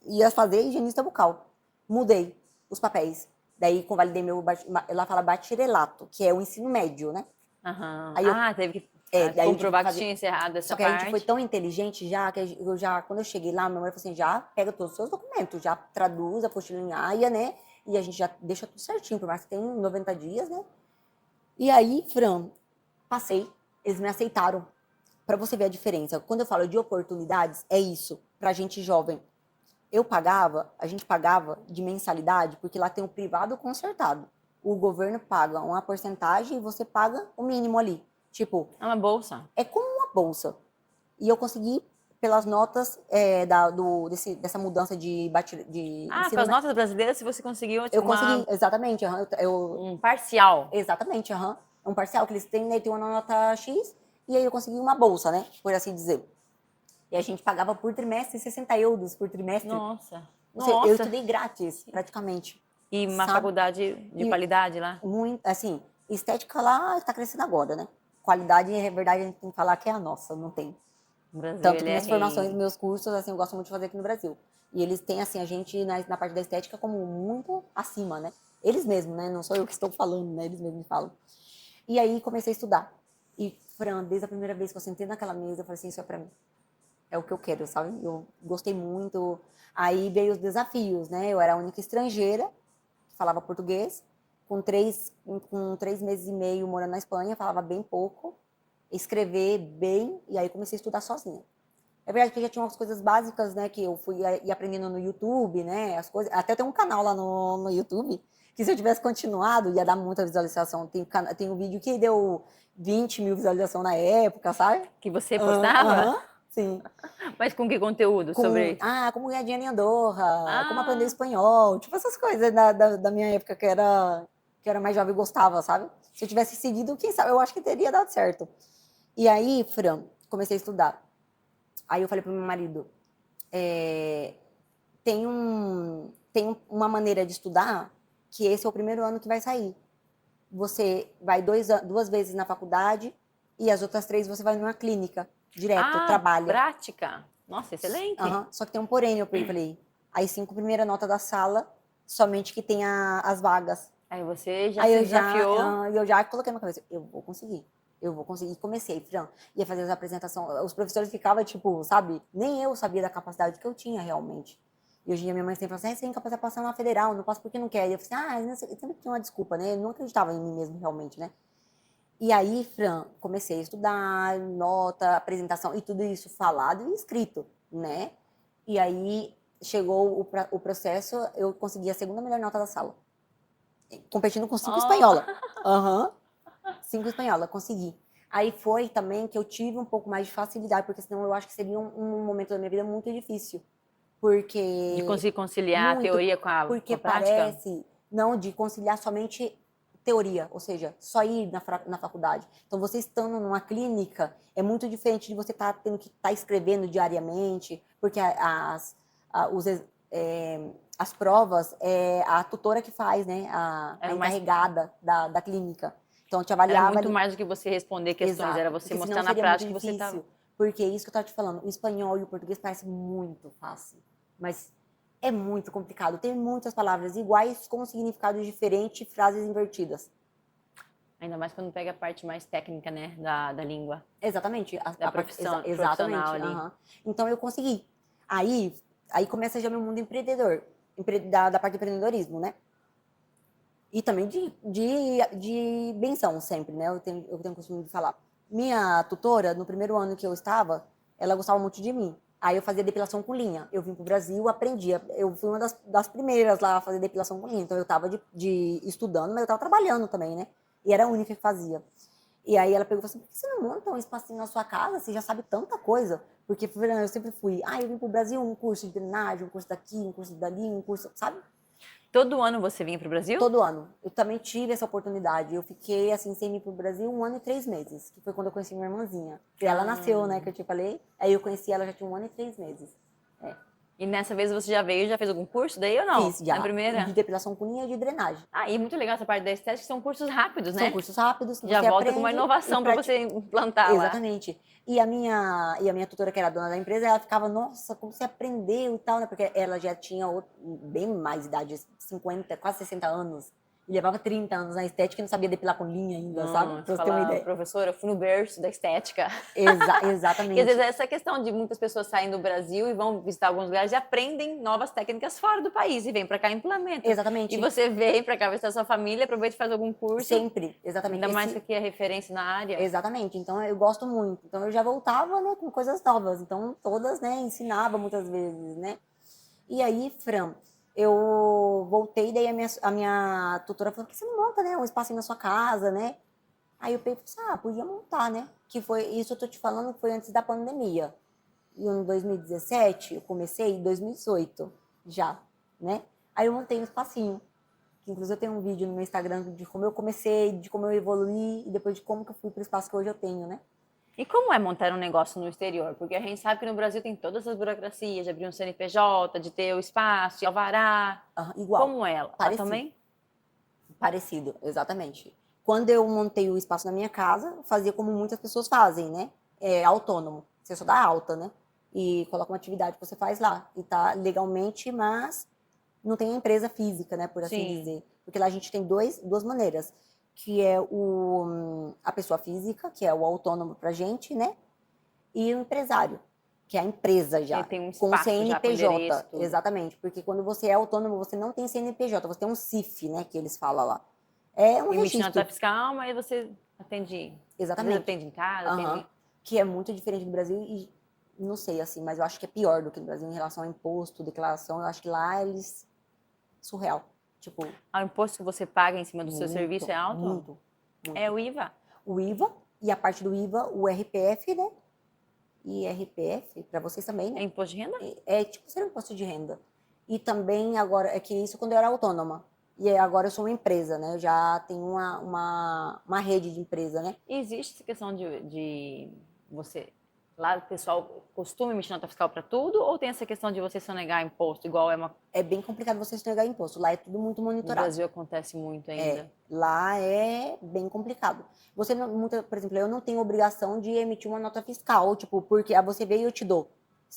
ia fazer higienista bucal. Mudei os papéis. Daí, convalidei ela fala bachillerato, que é o ensino médio, né? Aham. Aí Ah, teve que daí eu tive que comprovar que fazer. tinha encerrado Só essa que a gente foi parte. tão inteligente já, que quando eu cheguei lá, meu mãe falou assim, já pega todos os seus documentos, já traduz, apostila em AIA, né? E a gente já deixa tudo certinho, por mais que tenha 90 dias, né? E aí, Fran, passei, eles me aceitaram. Para você ver a diferença. Quando eu falo de oportunidades, é isso, para gente jovem. A gente pagava de mensalidade, porque lá tem o privado concertado. O governo paga uma porcentagem e você paga o mínimo ali. Tipo, É uma bolsa. é como uma bolsa. E eu consegui, pelas notas dessa mudança de Ah, com ensino as médio, notas brasileiras, se você conseguiu, eu tipo, consegui, exatamente, um parcial. exatamente, é um parcial que eles têm, né, tem uma nota X, e aí eu consegui uma bolsa, né, por assim dizer. E a gente pagava por trimestre 60 euros por trimestre. Nossa, Ou seja, eu nossa. estudei grátis, praticamente. E uma Sabe? faculdade de E qualidade lá? muito, assim, estética lá está crescendo agora, né? Qualidade, é verdade, a gente tem que falar que é a nossa, não tem. O Brasil, Tanto ele que é minhas formações, rei. meus cursos, assim, eu gosto muito de fazer aqui no Brasil. E eles têm, assim, a gente na parte da estética como muito acima, né? Eles mesmos, né? Não sou eu que estou falando, né? Eles mesmos me falam. E aí comecei a estudar. E, Fran, desde a primeira vez que eu sentei naquela mesa, eu falei assim, isso é pra mim. É o que eu quero, sabe? Eu gostei muito. Aí veio os desafios, né? Eu era a única estrangeira que falava português, com 3 meses e meio morando na Espanha, falava bem pouco, escrever bem, e aí comecei a estudar sozinha. É verdade que já tinha umas coisas básicas, né, que eu fui aprendendo no YouTube, né, as coisas. Até tem um canal lá no YouTube, que se eu tivesse continuado, ia dar muita visualização. Tem um vídeo que deu 20 mil visualizações na época, sabe? Que você postava? Aham, sim. Mas com que conteúdo sobre? Como ganhar dinheiro em Andorra, como aprender Ah, espanhol, tipo essas coisas da minha época que era mais jovem e gostava, sabe? Se eu tivesse seguido, quem sabe, eu acho que teria dado certo. E aí, Fran, comecei a estudar. Aí eu falei pro meu marido, tem uma maneira de estudar que esse é o primeiro ano que vai sair. Você vai 2 vezes na faculdade e as outras 3 você vai numa clínica, direto, trabalha. prática. Nossa, excelente. Aham. Só que tem um porém, eu falei. Aí 5 primeira nota da sala, somente que tem as vagas. Aí você já Aí se eu já, desafiou. eu já coloquei na cabeça, eu vou conseguir. Eu vou conseguir. E comecei, Fran. Ia fazer as apresentações. Os professores ficavam, tipo, sabe? Nem eu sabia da capacidade que eu tinha realmente. E hoje em dia minha mãe sempre fala assim, você tem capacidade de passar na federal, não posso porque não quer. E eu falei assim, eu sempre tinha uma desculpa, né? Eu não acreditava em mim mesmo realmente, né? E aí, Fran, comecei a estudar, nota, apresentação, e tudo isso falado e escrito, né? E aí chegou o processo, eu consegui a segunda melhor nota da sala. Competindo com 5 Oh, espanhola. Aham. 5 espanhola, consegui. Aí foi também que eu tive um pouco mais de facilidade, porque senão eu acho que seria um momento da minha vida muito difícil. De Porque, conseguir conciliar a muito, teoria com porque a prática? parece não de conciliar somente teoria, ou seja, só ir na faculdade. Então, você estando numa clínica, é muito diferente de você estar tendo que estar escrevendo diariamente, porque as provas é a tutora que faz, né? A Era mais, encarregada da clínica. Então, te era avaliava muito ali. mais do que você responder questões, era Exato, você porque mostrar senão na seria muito prática que você estava. difícil. Porque é isso que eu estava te falando, o espanhol e o português parecem muito fácil, mas é muito complicado. Tem muitas palavras iguais com significados diferentes e frases invertidas. Ainda mais quando pega a parte mais técnica, né, da língua, Exatamente, da a parte, profissional exatamente. ali. Aham. Então eu consegui. Aí começa já meu mundo empreendedor, da parte de empreendedorismo, né? E também de benção sempre, né? Eu tenho o costume de falar. Minha tutora, no primeiro ano que eu estava, ela gostava muito de mim. Aí eu fazia depilação com linha. Eu vim pro Brasil, aprendia. Eu fui uma das primeiras lá a fazer depilação com linha. Então eu estava de estudando, mas eu estava trabalhando também, né? E era a única que fazia. E aí ela pegou e falou assim, por que você não monta um espacinho na sua casa? Você já sabe tanta coisa. Porque eu sempre fui, eu vim pro Brasil, um curso de drenagem, um curso daqui, um curso dali, um curso, sabe? Todo ano você vinha para o Brasil? Todo ano. Eu também tive essa oportunidade. Eu fiquei, assim, sem ir pro Brasil 1 ano e 3 meses, que foi quando eu conheci minha irmãzinha. E ela nasceu, né, que eu te falei. Aí eu conheci ela já tinha 1 ano e 3 meses. É. E nessa vez você já veio, já fez algum curso daí ou não? Fiz Na já, de primeira? depilação com linha e de drenagem. Ah, e muito legal essa parte da estética, que são cursos rápidos, São né? cursos rápidos que Já você volta com uma aprende e inovação para pratica. você implantar lá. Exatamente. E a minha tutora, que era a dona da empresa, ela ficava, nossa, como você aprendeu e tal, né? Porque ela já tinha bem mais idade, 50, quase 60 anos. E levava 30 anos na estética e não sabia depilar com linha ainda, sabe? Não, Pra você ter uma falar, ideia. professora, eu fui no berço da estética. Porque às vezes Exatamente. essa questão de muitas pessoas saem do Brasil e vão visitar alguns lugares e aprendem novas técnicas fora do país e vêm para cá e implementam. E Exatamente. você vem para cá visitar sua família, aproveita e faz algum curso, Sempre. Exatamente. ainda mais que aqui é referência na área. Exatamente. Então eu gosto muito. Então eu já voltava, né, com coisas novas. Então todas, né, ensinava muitas vezes, né? E aí, Fran, eu voltei, daí a minha tutora falou, por que você não monta, né, um espacinho na sua casa, né? Aí eu peguei e falei, podia montar, né? Que foi, isso eu tô te falando que foi antes da pandemia. E em 2017, eu comecei em 2018 já, né? Aí eu montei um espacinho. Que inclusive eu tenho um vídeo no meu Instagram de como eu comecei, de como eu evoluí e depois de como que eu fui pro espaço que hoje eu tenho, né? E como é montar um negócio no exterior? Porque a gente sabe que no Brasil tem todas as burocracias de abrir um CNPJ, de ter o espaço, de alvará. Igual, Como é? Lá parecido. também? Parecido, exatamente. Quando eu montei o espaço na minha casa, eu fazia como muitas pessoas fazem, né? É autônomo. Você só dá alta, né? E coloca uma atividade que você faz lá. E tá legalmente, mas não tem a empresa física, né? Por assim Sim. dizer. Porque lá a gente tem duas maneiras. Que é a pessoa física, que é o autônomo pra gente, né? E o empresário, que é a empresa Ele já, tem um com o espaço já com endereço, CNPJ. tudo. Exatamente, porque quando você é autônomo, você não tem CNPJ, você tem um CIF, né, que eles falam lá. É um Emitir nota registro, fiscal, mas você atende. Às vezes exatamente. atende em casa, Aham. atende. Que é muito diferente do Brasil e não sei assim, mas eu acho que é pior do que no Brasil em relação a imposto, declaração. Eu acho que lá eles surreal, tipo, O imposto que você paga em cima do seu serviço muito, é alto? muito, muito. É o IVA. O IVA e a parte do IVA, o RPF, né? E RPF para vocês também, É né? imposto de renda? É tipo ser um imposto de renda. E também agora, é que isso quando eu era autônoma. E agora eu sou uma empresa, né? Eu já tenho uma rede de empresa, né? E existe essa questão de você. Lá o pessoal costuma emitir nota fiscal para tudo ou tem essa questão de você sonegar imposto, igual é uma. É bem complicado você negar imposto. Lá é tudo muito No monitorado. Brasil acontece muito ainda. Lá é bem complicado. Você não, por exemplo, eu não tenho obrigação de emitir uma nota fiscal, tipo, porque você veio e eu te dou.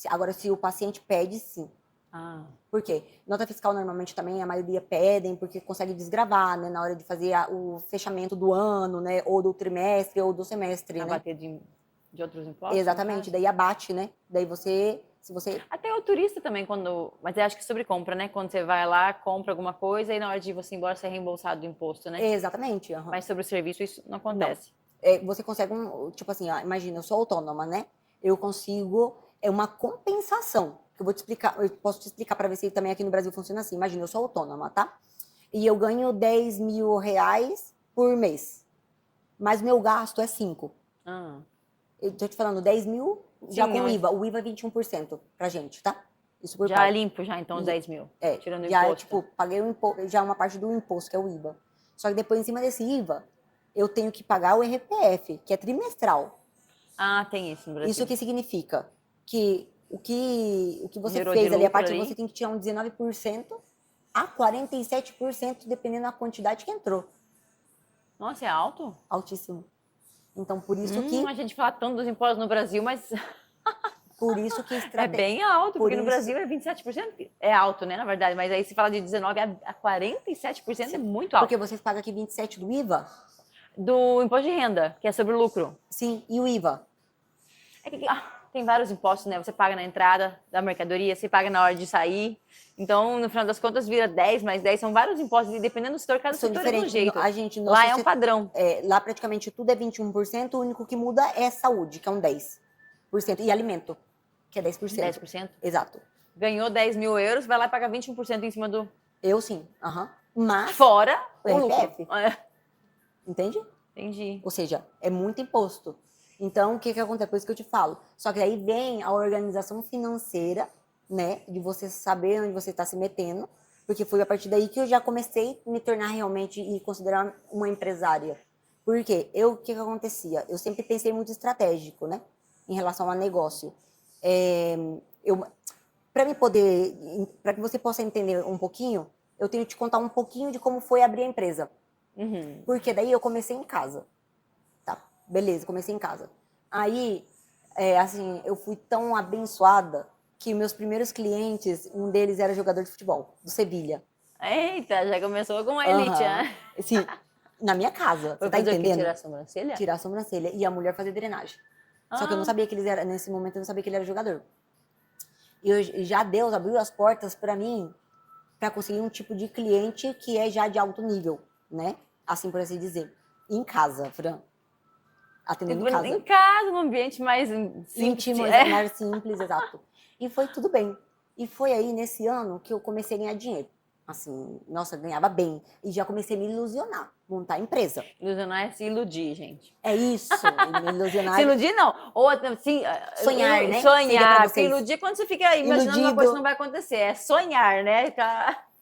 Agora, se o paciente pede, sim. Ah, Por quê? Nota fiscal normalmente também a maioria pedem porque consegue desgravar, né, na hora de fazer o fechamento do ano, né, ou do trimestre ou do semestre, né? abater de outros impostos, no Exatamente, caso? daí abate, né? Daí se você Até o turista também, quando. Mas eu acho que sobre compra, né? Quando você vai lá, compra alguma coisa e na hora de você ir embora, você é reembolsado do imposto, né? exatamente, aham. Mas sobre o serviço, isso não Não. acontece. Você consegue tipo assim, imagina, eu sou autônoma, né? Eu consigo uma compensação, que eu vou te explicar, eu posso te explicar para ver se também aqui no Brasil funciona assim. Imagina, eu sou autônoma, tá? E eu ganho 10 mil reais por mês, mas meu gasto é 5. Ah, Eu tô te falando 10 mil já sim, com o mas IVA. O IVA é 21% pra gente, tá? Isso por já pau. limpo já, então, os 10 mil, É, tirando o já, imposto. tipo, paguei o imposto, já uma parte do imposto, que é o IVA. Só que depois, em cima desse IVA, eu tenho que pagar o RPF, que é trimestral. Ah, tem isso no Isso Brasil. que significa que o que você Gerou de fez ali, a lucro parte você ali. tem que tirar um 19% a 47%, dependendo da quantidade que entrou. Nossa, é alto? Altíssimo. Então, por isso que, A gente fala tanto dos impostos no Brasil, mas por isso que é estratégia. bem alto, Por porque no isso, Brasil é 27%. É alto, né, na verdade, mas aí se fala de 19 a 47% é muito porque alto. vocês pagam aqui 27 do IVA, Do imposto de renda, que é sobre o lucro. sim, e o IVA. É que, tem vários impostos, né? Você paga na entrada da mercadoria, você paga na hora de sair. Então, no final das contas, vira 10 mais 10. São vários impostos. E dependendo do setor, cada São setor é de um diferentes. jeito. A gente, Lá nosso é um setor, padrão. lá praticamente tudo é 21%, o único que muda é saúde, que é um 10%, e alimento, que é 10%. 10%. Exato. Ganhou 10 mil euros, vai lá e paga 21% em cima do. Eu sim, aham. Mas Fora o o lucro. RPF, É, entende? entendi. Ou seja, é muito imposto. Então, o que que acontece? Por isso que eu te falo. Só que aí vem a organização financeira, né? De você saber onde você está se metendo. Porque foi a partir daí que eu já comecei a me tornar realmente e considerar uma empresária. Por quê? O que que acontecia? Eu sempre pensei muito estratégico, né? Em relação a negócio. É, eu, para me poder, para que você possa entender um pouquinho, eu tenho que te contar um pouquinho de como foi abrir a empresa. Uhum. Porque daí eu comecei em casa. Tá, beleza, comecei em casa. Aí, assim, eu fui tão abençoada que meus primeiros clientes, um deles era jogador de futebol, do Sevilha. Eita, já começou com a elite, Aham. né? Sim, na minha casa, você Foi tá fazer o quê? entendendo? Tirar a sobrancelha? Tirar a sobrancelha e a mulher fazer drenagem. Só que eu não Ah, sabia que eles eram, nesse momento eu não sabia que ele era jogador. Já Deus abriu as portas para mim para conseguir um tipo de cliente que é já de alto nível, né? Assim por assim dizer. Em casa, Fran. Atendendo em em casa. casa, num ambiente mais simples. Íntimo, É. mais simples, exato. E foi tudo bem. E foi aí, nesse ano, que eu comecei a ganhar dinheiro. Assim, nossa, ganhava bem. E já comecei a me ilusionar, montar a empresa. Ilusionar é se iludir, gente. É isso, me Se ilusionar, iludir, não. Ou assim, sonhar, né? Seria para sonhar. Porque vocês. iludir é quando você fica imaginando uma coisa que não Iludido, vai acontecer. É sonhar, né?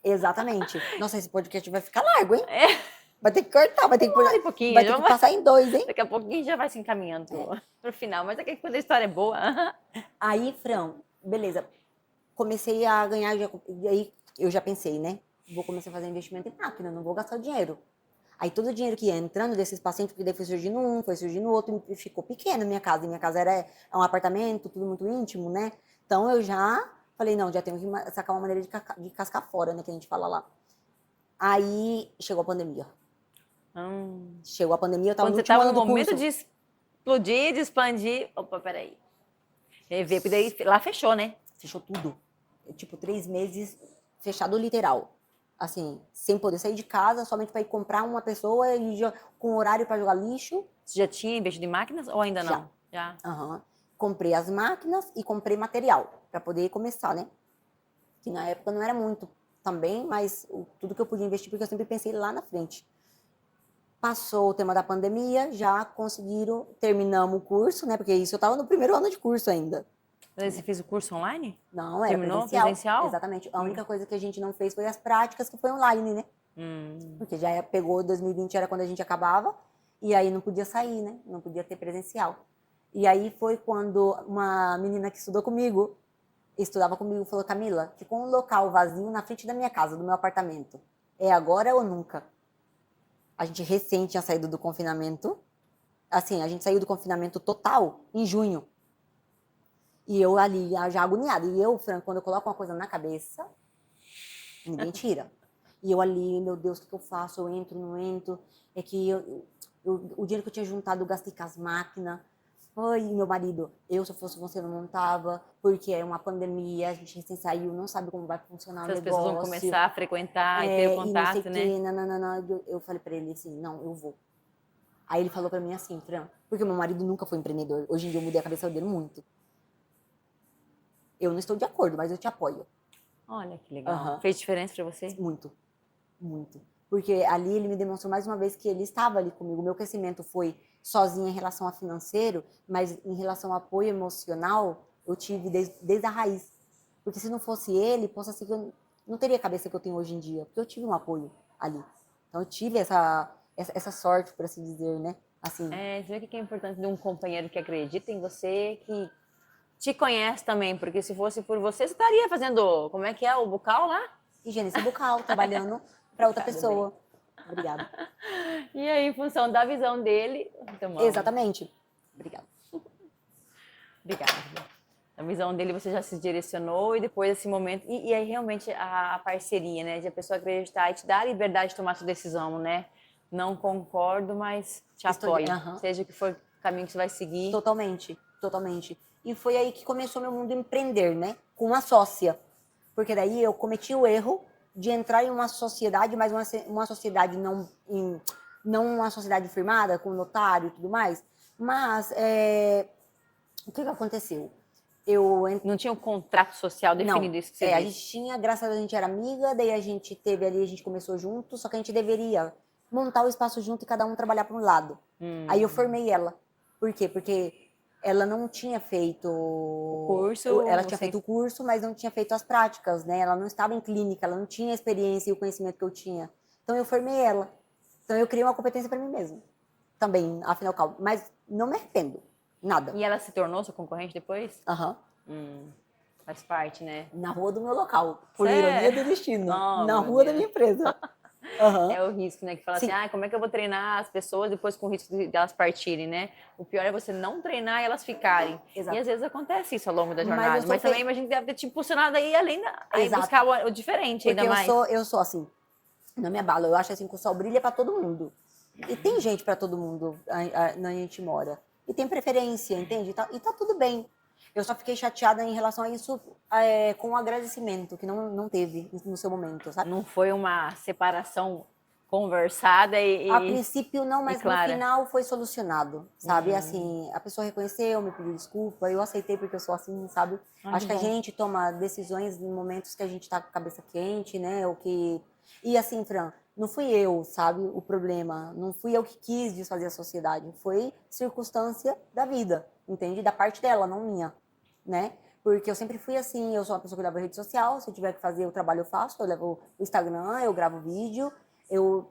exatamente. Nossa, esse podcast vai ficar largo, hein? É, Vai ter que cortar, uma hora e pouquinho. vai ter que passar em dois, hein? Daqui a pouquinho já vai se encaminhando pro final. Mas é que quando a história é boa. Aí, Fran, beleza. Comecei a ganhar, e aí eu já pensei, né? Vou começar a fazer investimento em máquina, não vou gastar dinheiro. Aí todo o dinheiro que ia entrando desses pacientes, porque daí foi surgindo um, foi surgindo outro, e ficou pequena a minha casa. E minha casa é um apartamento, tudo muito íntimo, né? Então eu já falei, não, já tenho que sacar uma maneira de cascar fora, né? Que a gente fala lá. Aí chegou a pandemia. Chegou a pandemia, eu tava Quando no você último tava ano no do momento curso. de explodir, de expandir. Opa, peraí. Rever, porque daí lá fechou, né? Fechou tudo. Tipo, 3 meses fechado literal. Assim, sem poder sair de casa, somente para ir comprar uma pessoa e com horário para jogar lixo. Você já tinha investido em máquinas ou ainda Já. não? Já. Aham. Comprei as máquinas e comprei material para poder começar, né? Que na época não era muito também, mas tudo que eu podia investir, porque eu sempre pensei lá na frente. Passou o tema da pandemia, já conseguiram, terminamos o curso, né? Porque isso eu estava no primeiro ano de curso ainda. Mas você fez o curso online? Não, era Terminou? presencial. Presencial? Exatamente. A única coisa que a gente não fez foi as práticas, que foi online, né? Porque já pegou 2020, era quando a gente acabava, e aí não podia sair, né? Não podia ter presencial. E aí foi quando uma menina que estudou comigo, estudava comigo, falou: Camila, ficou um local vazio na frente da minha casa, do meu apartamento. É agora ou nunca? A gente recém tinha saído do confinamento. Assim, a gente saiu do confinamento total em junho. E eu ali, já agoniada. E eu, Fran, quando eu coloco uma coisa na cabeça, ninguém tira. E eu ali, meu Deus, o que eu faço? Eu entro, não entro? É que o dinheiro que eu tinha juntado, eu gastei com as máquinas. Ai, meu marido, se eu fosse você, não montava, porque é uma pandemia, a gente recém saiu, não sabe como vai funcionar o Se as pessoas vão negócio. começar a frequentar e ter o E não sei o contato, né? quê, nananana. Eu falei pra ele assim, não, eu vou. Aí ele falou pra mim assim, Fran, porque meu marido nunca foi empreendedor. Hoje em dia eu mudei a cabeça dele muito. Eu não estou de acordo, mas eu te apoio. Olha que legal. Aham. Fez diferença pra você? Muito, muito. Porque ali ele me demonstrou mais uma vez que ele estava ali comigo. O meu crescimento foi sozinha em relação a financeiro, mas em relação ao apoio emocional, eu tive desde a raiz. Porque se não fosse ele, posso ser que eu não teria a cabeça que eu tenho hoje em dia, porque eu tive um apoio ali. Então eu tive essa sorte, por assim dizer, né? Assim, Você vê o que é importante de um companheiro que acredita em você, que te conhece também, porque se fosse por você, você estaria fazendo, como é que é, o bucal lá? higienista bucal, trabalhando para outra Tá, tudo bem. pessoa. Obrigada. E aí, em função da visão dele, tomamos. Exatamente. Obrigada. Obrigada. A visão dele você já se direcionou e depois esse momento. E aí realmente a parceria, né? De a pessoa acreditar e te dar a liberdade de tomar sua decisão, né? Não concordo, mas te apoio. Aham. Seja o que for o caminho que você vai seguir. Totalmente, totalmente. E foi aí que começou meu mundo empreender, né? Com uma sócia. Porque daí eu cometi o erro de entrar em uma sociedade, mas uma sociedade não uma sociedade firmada, com notário e tudo mais. Mas o que aconteceu? Não tinha um contrato social definido, Não, isso que você a disse. gente tinha, graças a Deus, a gente era amiga, daí a gente teve ali, a gente começou junto, só que a gente deveria montar o espaço junto e cada um trabalhar para um lado. Aí eu formei ela. Por quê? Porque ela não tinha feito O curso, ela tinha você. feito o curso, mas não tinha feito as práticas, né? Ela não estava em clínica, ela não tinha a experiência e o conhecimento que eu tinha. Então eu formei ela. Então eu criei uma competência para mim mesma. Também, afinal, calma. Mas não me arrependo. Nada. E ela se tornou sua concorrente depois? Aham. Faz parte, né? Na rua do meu local, por ironia Sério? do destino. Oh, Na meu rua da Deus. minha empresa. Aham. É o risco, né? Que fala assim, Sim, como é que eu vou treinar as pessoas depois com o risco de elas partirem, né? O pior é você não treinar e elas ficarem. E exato. às vezes acontece isso ao longo da Mas eu jornada. sou Mas também imagino que deve ter te impulsionado aí além aí exato. buscar o diferente Porque ainda mais. eu sou assim, não me abalo. Eu acho assim que o sol brilha para todo mundo. E tem gente para todo mundo onde a gente mora. E tem preferência, entende? E tá tudo bem. Eu só fiquei chateada em relação a isso com o agradecimento, que não teve no seu momento, sabe? Não foi uma separação conversada A princípio não, e mas no clara. final foi solucionado, sabe? Assim, a pessoa reconheceu, me pediu desculpa, eu aceitei porque eu sou assim, sabe? Acho que a Bom. gente toma decisões em momentos que a gente tá com a cabeça quente, né? E assim, Fran, não fui eu, sabe, o problema. Não fui eu que quis desfazer a sociedade. Foi circunstância da vida, entende? Da parte dela, não minha, né? Porque eu sempre fui assim, eu sou uma pessoa que leva rede social, se eu tiver que fazer o trabalho eu faço, eu levo o Instagram, eu gravo vídeo,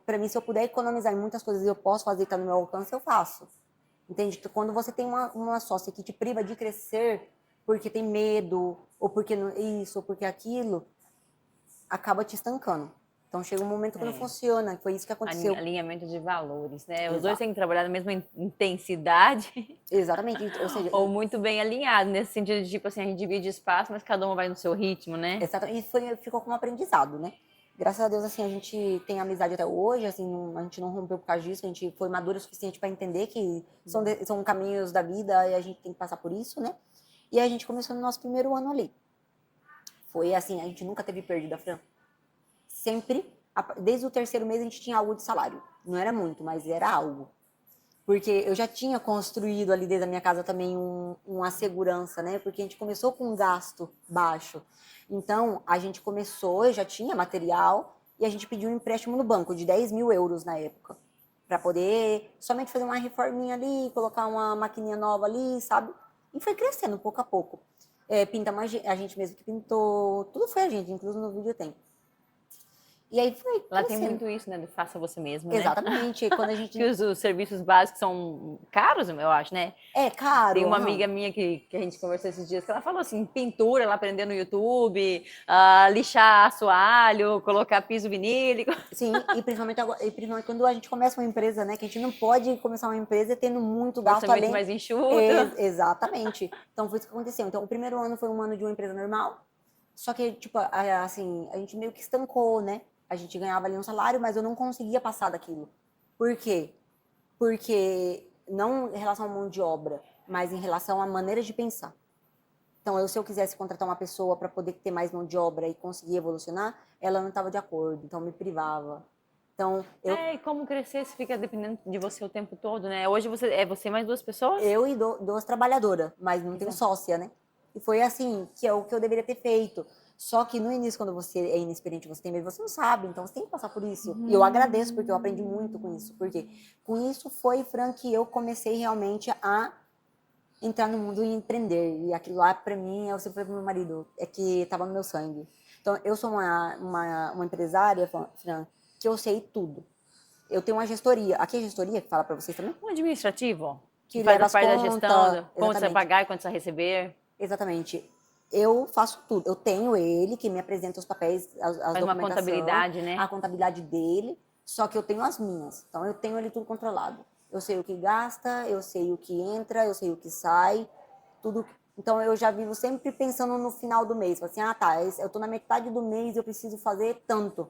para mim, se eu puder economizar em muitas coisas e eu posso fazer que está no meu alcance, eu faço. Entende? Quando você tem uma sócia que te priva de crescer porque tem medo, ou porque isso, ou porque aquilo, acaba te estancando. Então chega um momento que não funciona, foi isso que aconteceu. Alinhamento de valores, né? Os dois Exato. têm que trabalhar na mesma intensidade Exatamente. Ou seja, ou muito bem alinhado, nesse sentido de, tipo assim, a gente divide espaço, mas cada um vai no seu ritmo, né? e ficou como aprendizado, né? Graças a Deus, assim, a gente tem amizade até hoje, assim, a gente não rompeu por causa disso, a gente foi madura o suficiente para entender que são caminhos da vida e a gente tem que passar por isso, né? E a gente começou no nosso primeiro ano ali. Foi assim, a gente nunca teve perda, Fran. Sempre, desde o terceiro mês a gente tinha algo de salário. Não era muito, mas era algo. Porque eu já tinha construído ali dentro da minha casa também uma segurança, né? Porque a gente começou com um gasto baixo. Então, a gente começou, eu já tinha material, e a gente pediu um empréstimo no banco de 10 mil euros na época. Para poder somente fazer uma reforminha ali, colocar uma maquininha nova ali, sabe? E foi crescendo pouco a pouco. Pintamos a gente mesmo que pintou, tudo foi a gente, inclusive no vídeo tem. E aí foi Lá tem crescendo. muito isso, né? Do faça você mesmo, né? Exatamente. Quando a gente. Que os serviços básicos são caros, eu acho, né? É caro. Tem uma amiga minha que a gente conversou esses dias, que ela falou assim, pintura, ela aprendeu no YouTube, lixar assoalho, colocar piso vinílico. Sim, e principalmente, agora, e principalmente quando a gente começa uma empresa, né? Que a gente não pode começar uma empresa tendo muito gasto Orçamento além. mais enxuto. Exatamente. Então foi isso que aconteceu. Então o primeiro ano foi um ano de uma empresa normal, só que, tipo, assim, a gente meio que estancou, né? A gente ganhava ali um salário, mas eu não conseguia passar daquilo. Por quê? Porque não em relação à mão de obra, mas em relação à maneira de pensar. Então, se eu quisesse contratar uma pessoa para poder ter mais mão de obra e conseguir evolucionar, ela não estava de acordo, então me privava. Então, E como crescer se fica dependendo de você o tempo todo, né? Hoje você mais duas pessoas? eu e duas trabalhadoras, mas não tenho sócia, né? E foi assim, que é o que eu deveria ter feito. Só que no início, quando você é inexperiente, você tem medo, você não sabe, então você tem que passar por isso. E eu agradeço, porque eu aprendi muito com isso. Porque com isso foi, Fran, que eu comecei realmente a entrar no mundo e empreender. E aquilo lá, pra mim, eu sempre falei pro meu marido, é que tava no meu sangue. Então, eu sou uma empresária, Fran, que eu sei tudo. Eu tenho uma gestoria. Aqui é gestoria, que fala pra vocês também? Um administrativo, que Que faz leva a as parte da gestão, contas. quanto você vai Exatamente. pagar e quanto você vai receber. Exatamente. Eu faço tudo. Eu tenho ele que me apresenta os papéis, as Faz uma documentação, contabilidade, a né? contabilidade dele, só que eu tenho as minhas. Então eu tenho ele tudo controlado. Eu sei o que gasta, eu sei o que entra, eu sei o que sai, tudo. Então eu já vivo sempre pensando no final do mês. Falo assim, ah tá, eu tô na metade do mês e eu preciso fazer tanto.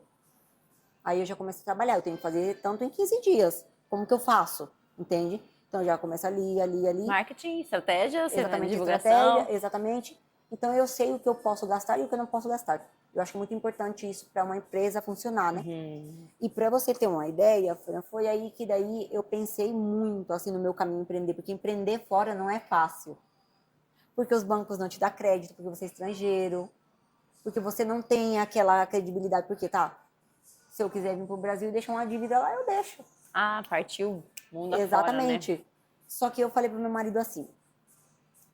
Aí eu já começo a trabalhar, eu tenho que fazer tanto em 15 dias. Como que eu faço? Entende? Então eu já começo ali, ali, ali. Marketing, estratégia, Exatamente, divulgação. estratégia, exatamente. Então eu sei o que eu posso gastar e o que eu não posso gastar. Eu acho muito importante isso para uma empresa funcionar, né? Uhum. E para você ter uma ideia, Fran, foi aí que daí eu pensei muito assim no meu caminho empreender, porque empreender fora não é fácil. Porque os bancos não te dão crédito, porque você é estrangeiro, porque você não tem aquela credibilidade, porque tá, se eu quiser vir para o Brasil e deixar uma dívida lá, eu deixo. Ah, partiu mundo afora, né? Exatamente. Só que eu falei pro meu marido assim,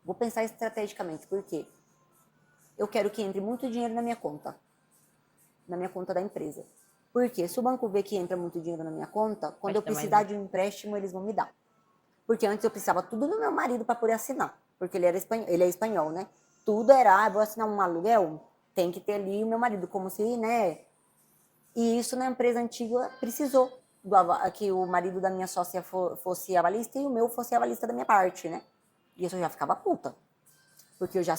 vou pensar estrategicamente, porque eu quero que entre muito dinheiro na minha conta da empresa. Porque se o banco vê que entra muito dinheiro na minha conta, quando Vai eu ter mais. precisar de um empréstimo, eles vão me dar. Porque antes eu precisava tudo do meu marido para poder assinar, porque ele é espanhol, né? Tudo era, vou assinar um aluguel, tem que ter ali o meu marido, como se, né? E isso na empresa antiga precisou que o marido da minha sócia fosse avalista e o meu fosse avalista da minha parte, né? E isso eu já ficava puta. Porque eu já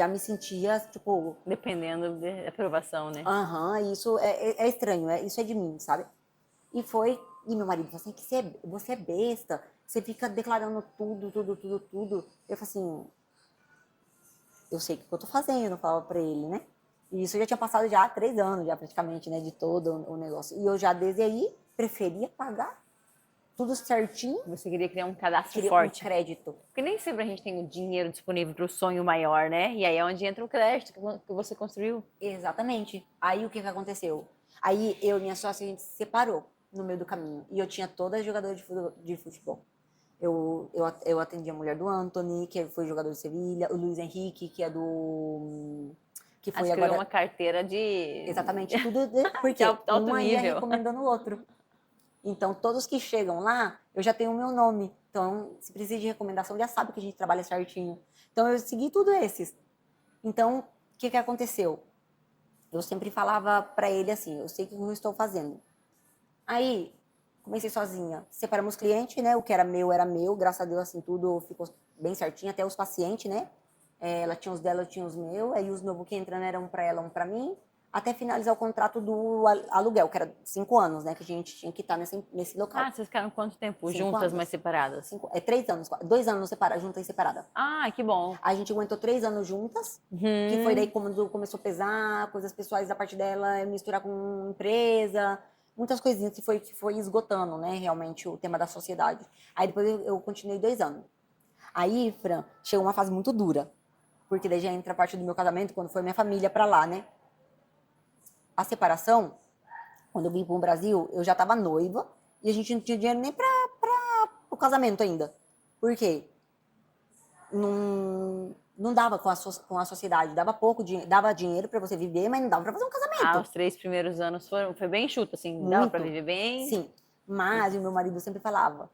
me sentia, tipo, Dependendo da aprovação, né? aham, isso é estranho, isso é de mim, sabe? E meu marido falou assim, que você é besta, você fica declarando tudo, tudo, tudo, tudo. Eu falei assim, eu sei o que eu tô fazendo, eu falava pra ele, né? E isso já tinha passado já 3 anos, já praticamente, né, de todo o negócio. E eu já desde aí preferia pagar tudo certinho, Você queria criar um cadastro queria um forte. crédito. Porque nem sempre a gente tem o dinheiro disponível para o sonho maior, né? E aí é onde entra o crédito que você construiu. Exatamente. Aí o que que aconteceu? Aí eu e minha sócia, a gente se separou no meio do caminho. E eu tinha todas as jogadoras de futebol. Eu atendi a mulher do Anthony, que foi jogador de Sevilha, o Luiz Henrique, que é do. Que foi Acho que criou agora. uma carteira de, Exatamente, tudo. de Porque alto uma ia nível. recomendando o outro. Então, todos que chegam lá, eu já tenho o meu nome. Então, se precisa de recomendação, já sabe que a gente trabalha certinho. Então, eu segui tudo esses. Então, o que que aconteceu? Eu sempre falava para ele assim, eu sei o que eu estou fazendo. Aí, comecei sozinha. Separamos cliente, né? O que era meu. Graças a Deus, assim, tudo ficou bem certinho. Até os pacientes, né? Ela tinha os dela, eu tinha os meus. Aí os novos que entrando eram para ela, um para mim. Até finalizar o contrato do aluguel, que era 5 anos, né? Que a gente tinha que estar nesse local. Ah, vocês ficaram quanto tempo 5 anos. juntas, mas separadas? 3 anos, 2 anos separadas, juntas e separadas. Ah, que bom. A gente aguentou 3 anos juntas, que foi daí quando começou a pesar, coisas pessoais da parte dela, misturar com empresa, muitas coisinhas que foi esgotando, né, realmente o tema da sociedade. Aí depois eu continuei 2 anos. Aí, Fran, chegou uma fase muito dura, porque daí já entra a parte do meu casamento, quando foi minha família pra lá, né? A separação, quando eu vim pro Brasil, eu já tava noiva e a gente não tinha dinheiro nem pro casamento ainda. Por quê? Não dava com a sociedade, dava pouco dinheiro, dava dinheiro para você viver, mas não dava para fazer um Ah, casamento. os 3 primeiros anos foi bem enxuto, assim, dava para Muito, viver bem. sim. Mas o meu marido sempre falava,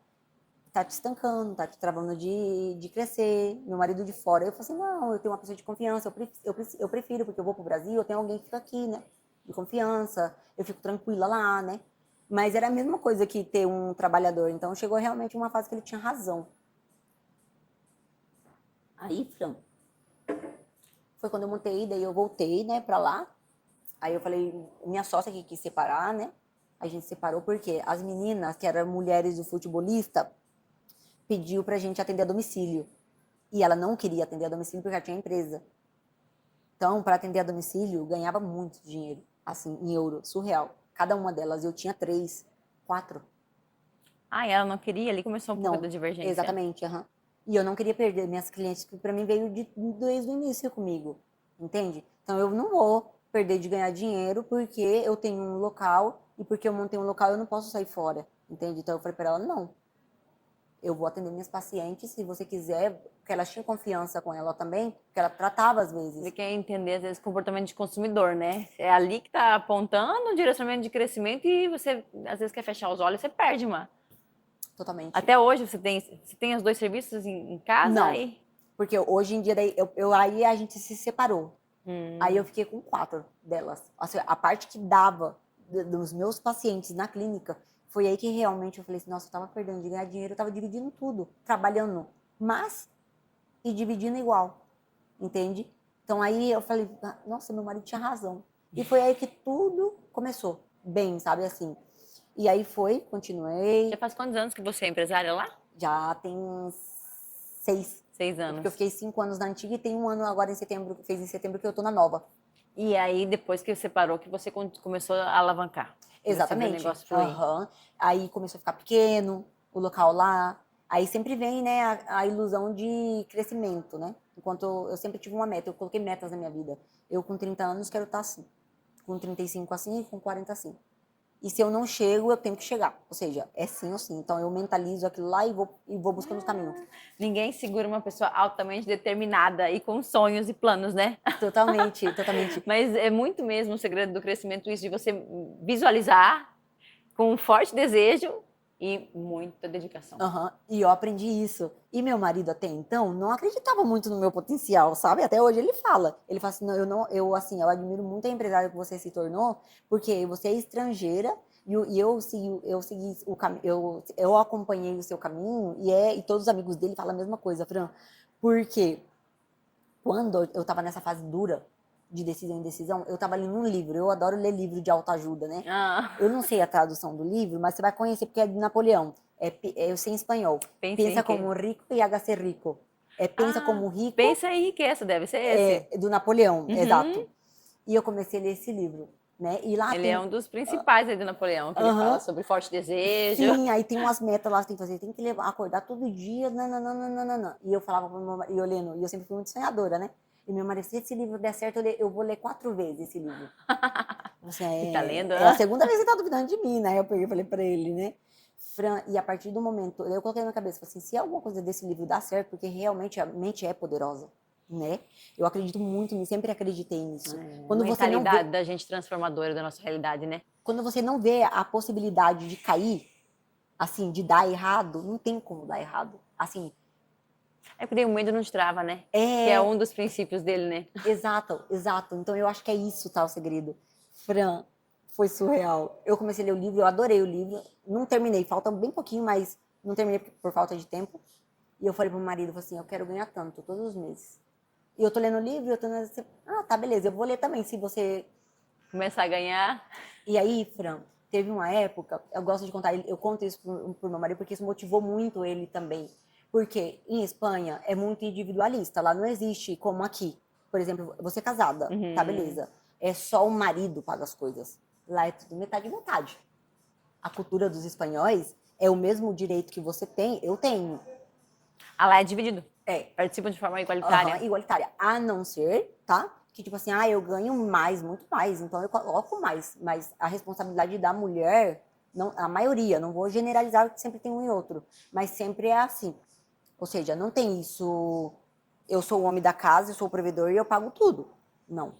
tá te estancando, tá te travando de crescer. Meu marido de fora, eu falei assim, não, eu tenho uma pessoa de confiança, eu prefiro, porque eu vou pro Brasil, eu tenho alguém que fica aqui, né? De confiança, eu fico tranquila lá, né? Mas era a mesma coisa que ter um trabalhador. Então chegou realmente uma fase que ele tinha razão. Aí, Fran, foi quando eu montei, daí eu voltei, né, pra lá. Aí eu falei, minha sócia que quis separar, né? A gente separou porque as meninas, que eram mulheres do futebolista, pediu pra gente atender a domicílio. E ela não queria atender a domicílio porque ela tinha empresa. Então, para atender a domicílio, ganhava muito dinheiro, assim, em euro, surreal. Cada uma delas, eu tinha 3, 4. Ah, e ela não queria, ali começou um pouco Não, da divergência. exatamente, aham. E eu não queria perder minhas clientes, que para mim veio desde o início comigo. entende? Então eu não vou perder de ganhar dinheiro porque eu tenho um local e porque eu montei um local eu não posso sair fora, entende? Então eu falei para ela, não, eu vou atender minhas pacientes, se você quiser, porque elas tinham confiança com ela também, porque ela tratava às vezes. Você quer entender, às vezes, comportamento de consumidor, né? É ali que tá apontando um direcionamento de crescimento e você, às vezes, quer fechar os olhos, você perde, mano. Totalmente. Até hoje você tem os dois serviços em casa? Não, Aí? porque hoje em dia daí, aí a gente se separou. Aí eu fiquei com 4 delas. Assim, a parte que dava dos meus pacientes na clínica, foi aí que realmente eu falei assim, nossa, eu tava perdendo de ganhar dinheiro, eu tava dividindo tudo, trabalhando, mas e dividindo igual, entende? Então aí eu falei, nossa, meu marido tinha razão. E foi aí que tudo começou bem, sabe assim. E aí continuei. Já faz quantos anos que você é empresária lá? Já tem 6. 6 anos. Porque eu fiquei 5 anos na antiga e tem 1 ano agora em setembro, fez em setembro que eu tô na nova. E aí, depois que você parou, que você começou a alavancar. Exatamente. Você viu o negócio fluir. Uhum. Aí começou a ficar pequeno, o local lá. Aí sempre vem, né, a ilusão de crescimento, né? Enquanto eu sempre tive uma meta, eu coloquei metas na minha vida. Eu com 30 anos quero estar assim. Com 35 assim e com 40 assim. E se eu não chego, eu tenho que chegar. Ou seja, é sim ou sim. Então eu mentalizo aquilo lá e vou buscando os caminhos. Ninguém segura uma pessoa altamente determinada e com sonhos e planos, né? Totalmente, totalmente. Mas é muito mesmo o segredo do crescimento isso de você visualizar com um forte desejo e muita dedicação. Uhum. E eu aprendi isso. E meu marido até então não acreditava muito no meu potencial, sabe? Até hoje ele fala. Ele fala assim, não, eu admiro muito a empresária que você se tornou, porque você é estrangeira e eu segui o caminho, eu acompanhei o seu caminho e todos os amigos dele falam a mesma coisa, Fran. Porque quando eu tava nessa fase dura de decisão e indecisão, eu tava lendo um livro. Eu adoro ler livro de autoajuda, né? Eu não sei a tradução do livro, mas você vai conhecer porque é de Napoleão. Eu sei em espanhol. Pensa como rico e hágase rico. Pensa como rico. Pensa em riqueza, deve ser esse. Do Napoleão, exato. E eu comecei a ler esse livro, né? E lá ele é um dos principais aí do Napoleão, que ele fala sobre forte desejo. Sim, aí tem umas metas lá que tem que fazer. Tem que acordar todo dia, nananana. E eu falava pro meu marido, e eu lendo, e eu sempre fui muito sonhadora, né? E meu marido, se esse livro der certo, eu vou ler 4 vezes esse livro. Você tá lendo? É a segunda vez que ele tá duvidando de mim, né? Eu peguei e falei pra ele, né? Fran, e a partir do momento, eu coloquei na minha cabeça, falei assim, se alguma coisa desse livro dá certo, porque realmente a mente é poderosa, né? Eu acredito muito nisso, sempre acreditei nisso. Quando você não vê da gente transformadora da nossa realidade, né? Quando você não vê a possibilidade de cair, assim, de dar errado, não tem como dar errado. Assim, é porque o medo não te trava, né? Que é um dos princípios dele, né? Exato, exato. Então eu acho que é isso, tá, o segredo. Fran, foi surreal. Eu comecei a ler o livro, eu adorei o livro. Não terminei, falta bem pouquinho, mas não terminei por falta de tempo. E eu falei pro meu marido, assim, eu quero ganhar tanto, todos os meses. E eu tô lendo o livro, eu tô lendo assim, tá, beleza, eu vou ler também, se você... começar a ganhar. E aí, Fran, teve uma época, eu gosto de contar, eu conto isso pro meu marido, porque isso motivou muito ele também. Porque em Espanha é muito individualista, lá não existe como aqui. Por exemplo, você é casada, tá, beleza. É só o marido paga as coisas. Lá é tudo metade e metade. A cultura dos espanhóis é o mesmo direito que você tem, eu tenho. Lá é dividido. Participam de forma igualitária. Igualitária. A não ser, tá? Que tipo assim, eu ganho mais, muito mais, então eu coloco mais. Mas a responsabilidade da mulher, não, a maioria, não vou generalizar que sempre tem um e outro, mas sempre é assim. Ou seja, não tem isso, eu sou o homem da casa, eu sou o provedor e eu pago tudo. Não.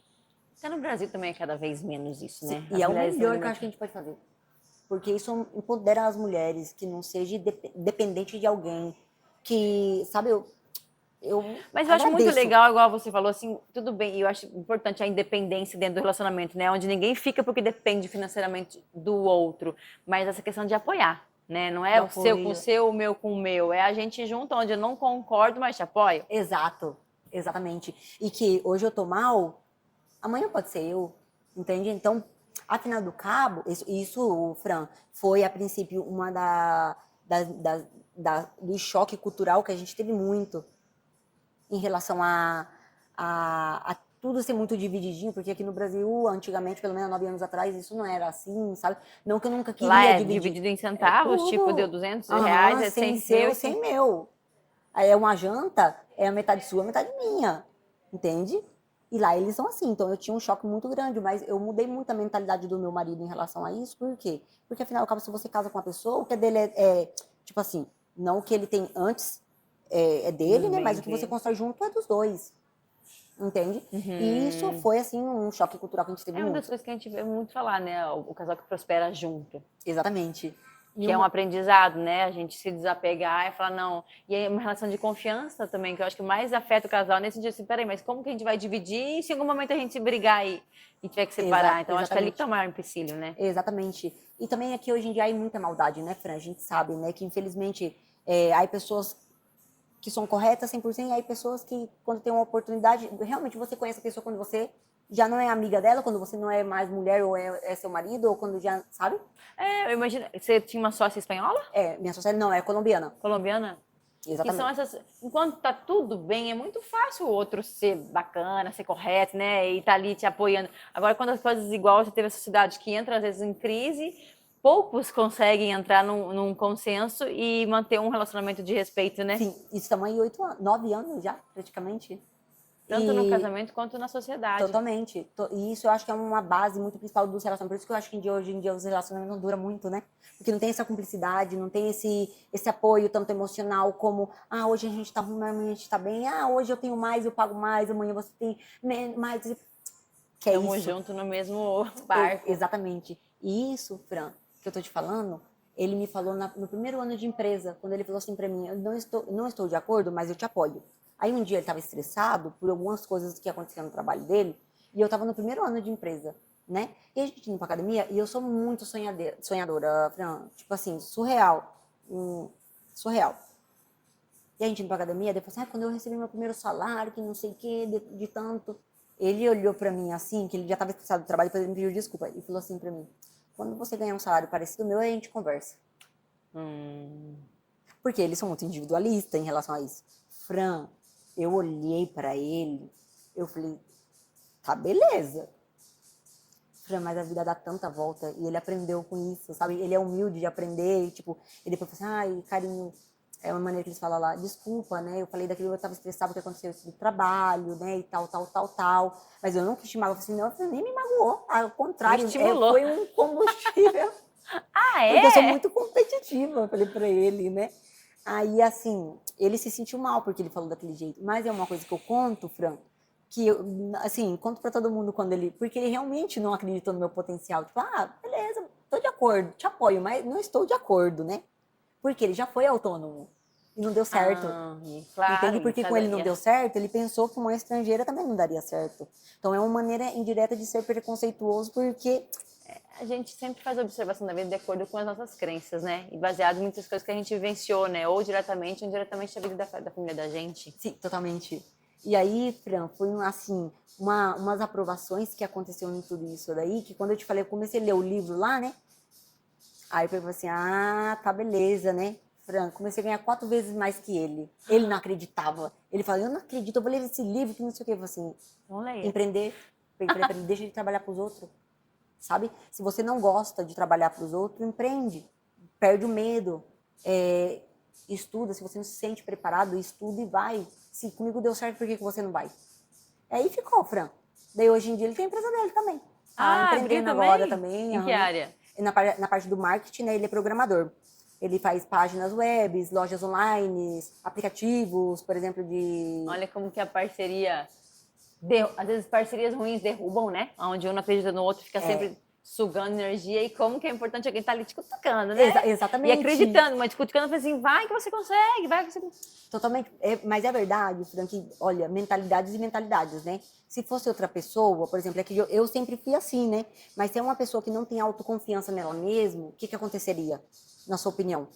Até no Brasil também é cada vez menos isso, né? E é o melhor que eu acho que a gente pode fazer. Porque isso empodera as mulheres, que não seja dependente de alguém, que, sabe, mas eu acho muito legal, igual você falou, assim, tudo bem, e eu acho importante a independência dentro do relacionamento, né? Onde ninguém fica porque depende financeiramente do outro, mas essa questão de apoiar, né? Não é o seu com o seu, o meu com o meu, é a gente junto onde eu não concordo, mas te apoio. Exato, exatamente. E que hoje eu tô mal, amanhã pode ser eu, entende? Então, afinal do cabo, isso, Fran, foi a princípio uma do choque cultural que a gente teve muito em relação a tudo ser muito divididinho, porque aqui no Brasil, antigamente, pelo menos 9 anos atrás, isso não era assim, sabe? Não que eu nunca queria lá é dividir. Dividido em centavos, tipo, deu 200 reais, é sem 100 seu, sem meu. Aí é uma janta, é a metade sua, a metade minha, entende? E lá eles são assim, então eu tinha um choque muito grande, mas eu mudei muito a mentalidade do meu marido em relação a isso, por quê? Porque afinal, ao cabo, se você casa com uma pessoa, o que é dele tipo assim, não o que ele tem antes é dele, Dos né? Mas bens o que você dele. constrói junto é dos dois, entende? E isso Uhum. foi, assim, um choque cultural que a gente teve É uma das muito. coisas que a gente vê muito falar, né? O casal que prospera junto. Exatamente. E Que é um uma, aprendizado, né? A gente se desapegar e falar, não. E é uma relação de confiança também, que eu acho que mais afeta o casal nesse dia assim, peraí, mas como que a gente vai dividir se em algum momento a gente brigar e tiver que separar? Então acho que é ali que tá o maior empecilho, né? exatamente. E também aqui hoje em dia há muita maldade, né, Fran? A gente sabe, né, que infelizmente há pessoas que são corretas 100%, e há pessoas que, quando tem uma oportunidade, realmente você conhece a pessoa quando você já não é amiga dela, quando você não é mais mulher ou é seu marido, ou quando já, sabe? É, eu imagino. Você tinha uma sócia espanhola? Minha sociedade não, é colombiana. Colombiana? Que são Exatamente. essas. Enquanto tá tudo bem, é muito fácil o outro ser bacana, ser correto, né? E tá ali te apoiando. Agora, quando as coisas igual, você teve a sociedade que entra às vezes em crise, poucos conseguem entrar num consenso e manter um relacionamento de respeito, né? Sim, isso estamos aí 8 anos, 9 anos já, praticamente. Tanto no E casamento quanto na sociedade. totalmente. E isso eu acho que é uma base muito principal dos relacionamentos. Por isso que eu acho que hoje em dia os relacionamentos não duram muito, né? Porque não tem essa cumplicidade, não tem esse apoio tanto emocional como, hoje a gente tá ruim, amanhã a gente tá bem. Hoje eu tenho mais, eu pago mais, amanhã você tem mais. Que é Estamos isso. juntos no mesmo barco. Exatamente. E isso, Fran, que eu tô te falando, ele me falou no primeiro ano de empresa, quando ele falou assim pra mim, eu não estou de acordo, mas eu te apoio. Aí um dia ele estava estressado por algumas coisas que aconteceram no trabalho dele, e eu estava no primeiro ano de empresa, né? E a gente indo pra academia, e eu sou muito sonhadora, Fran, tipo assim, surreal. Surreal. E a gente indo pra academia, depois assim, quando eu recebi meu primeiro salário, que não sei o quê, de tanto. Ele olhou pra mim assim, que ele já estava estressado do trabalho, depois ele me pediu desculpa. E falou assim pra mim, quando você ganhar um salário parecido ao meu, aí a gente conversa. Hum, Porque eles são muito individualistas em relação a isso. Fran, eu olhei pra ele, eu falei, tá beleza. Fran, mas a vida dá tanta volta e ele aprendeu com isso, sabe? Ele é humilde de aprender, e, tipo, ele depois falou assim, ai, carinho, é uma maneira que eles falam lá, desculpa, né? Eu falei daquilo, eu tava estressado porque aconteceu isso do trabalho, né? E tal, tal, tal, tal. Mas eu não quis te magoar, eu falei assim, não, você nem me magoou. Ao me contrário, estimulou. foi um combustível, Ah, porque eu sou é? muito competitiva, eu falei pra ele, né? Aí, assim, ele se sentiu mal porque ele falou daquele jeito. Mas é uma coisa que eu conto, Fran, que eu, assim, conto pra todo mundo quando ele. Porque ele realmente não acreditou no meu potencial. Tipo, beleza, tô de acordo, te apoio, mas não estou de acordo, né? Porque ele já foi autônomo e não deu certo. Ah, claro, Entende? e Porque com ele não cada. deu certo, ele pensou que uma estrangeira também não daria certo. Então é uma maneira indireta de ser preconceituoso, porque A gente sempre faz a observação da vida de acordo com as nossas crenças, né? E baseado em muitas coisas que a gente vivenciou, né? Ou diretamente ou indiretamente da vida da família da gente. sim, totalmente. E aí, Fran, foi assim, umas aprovações que aconteceu em tudo isso daí, que quando eu te falei, eu comecei a ler o livro lá, né? Aí eu falei assim, tá beleza, né? Fran, comecei a ganhar 4 vezes mais que ele. Ele não acreditava. Ele falou, eu não acredito, eu vou ler esse livro, que não sei o que. Eu falei assim, Vamos ler. empreender. Eu falei pra ele, deixa de trabalhar pros outros, sabe? Se você não gosta de trabalhar pros outros, empreende. Perde o medo. Estuda, se você não se sente preparado, estuda e vai. Se comigo deu certo, por que você não vai? Aí ficou, Fran. Daí hoje em dia ele tem a empresa dele também. Tá Ah, abriu empreendendo agora também? também. Em que Aham. área? E na parte do marketing, né, ele é programador. Ele faz páginas web, lojas online, aplicativos, por exemplo, de. Olha como que a parceria. Às vezes parcerias ruins derrubam, né? Onde um não acredita no outro, fica sempre sugando energia. E como que é importante alguém estar ali te cutucando, né? E Exatamente. acreditando, mas te cutucando, assim, vai que você consegue, vai que você consegue. Totalmente. Mas é verdade, Fran, que, olha, mentalidades e mentalidades, né? Se fosse outra pessoa, por exemplo, é que eu sempre fui assim, né? Mas se é uma pessoa que não tem autoconfiança nela mesma, o que aconteceria, na sua opinião?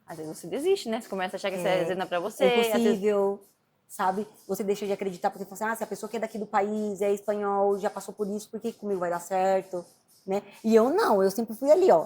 Às vezes você desiste, né? Você começa a achar que isso às vezes não é pra você, É às vezes. impossível, sabe? Você deixa de acreditar porque você fala assim, se a pessoa que é daqui do país, é espanhol, já passou por isso, por que comigo vai dar certo, né? E eu não, eu sempre fui ali, ó,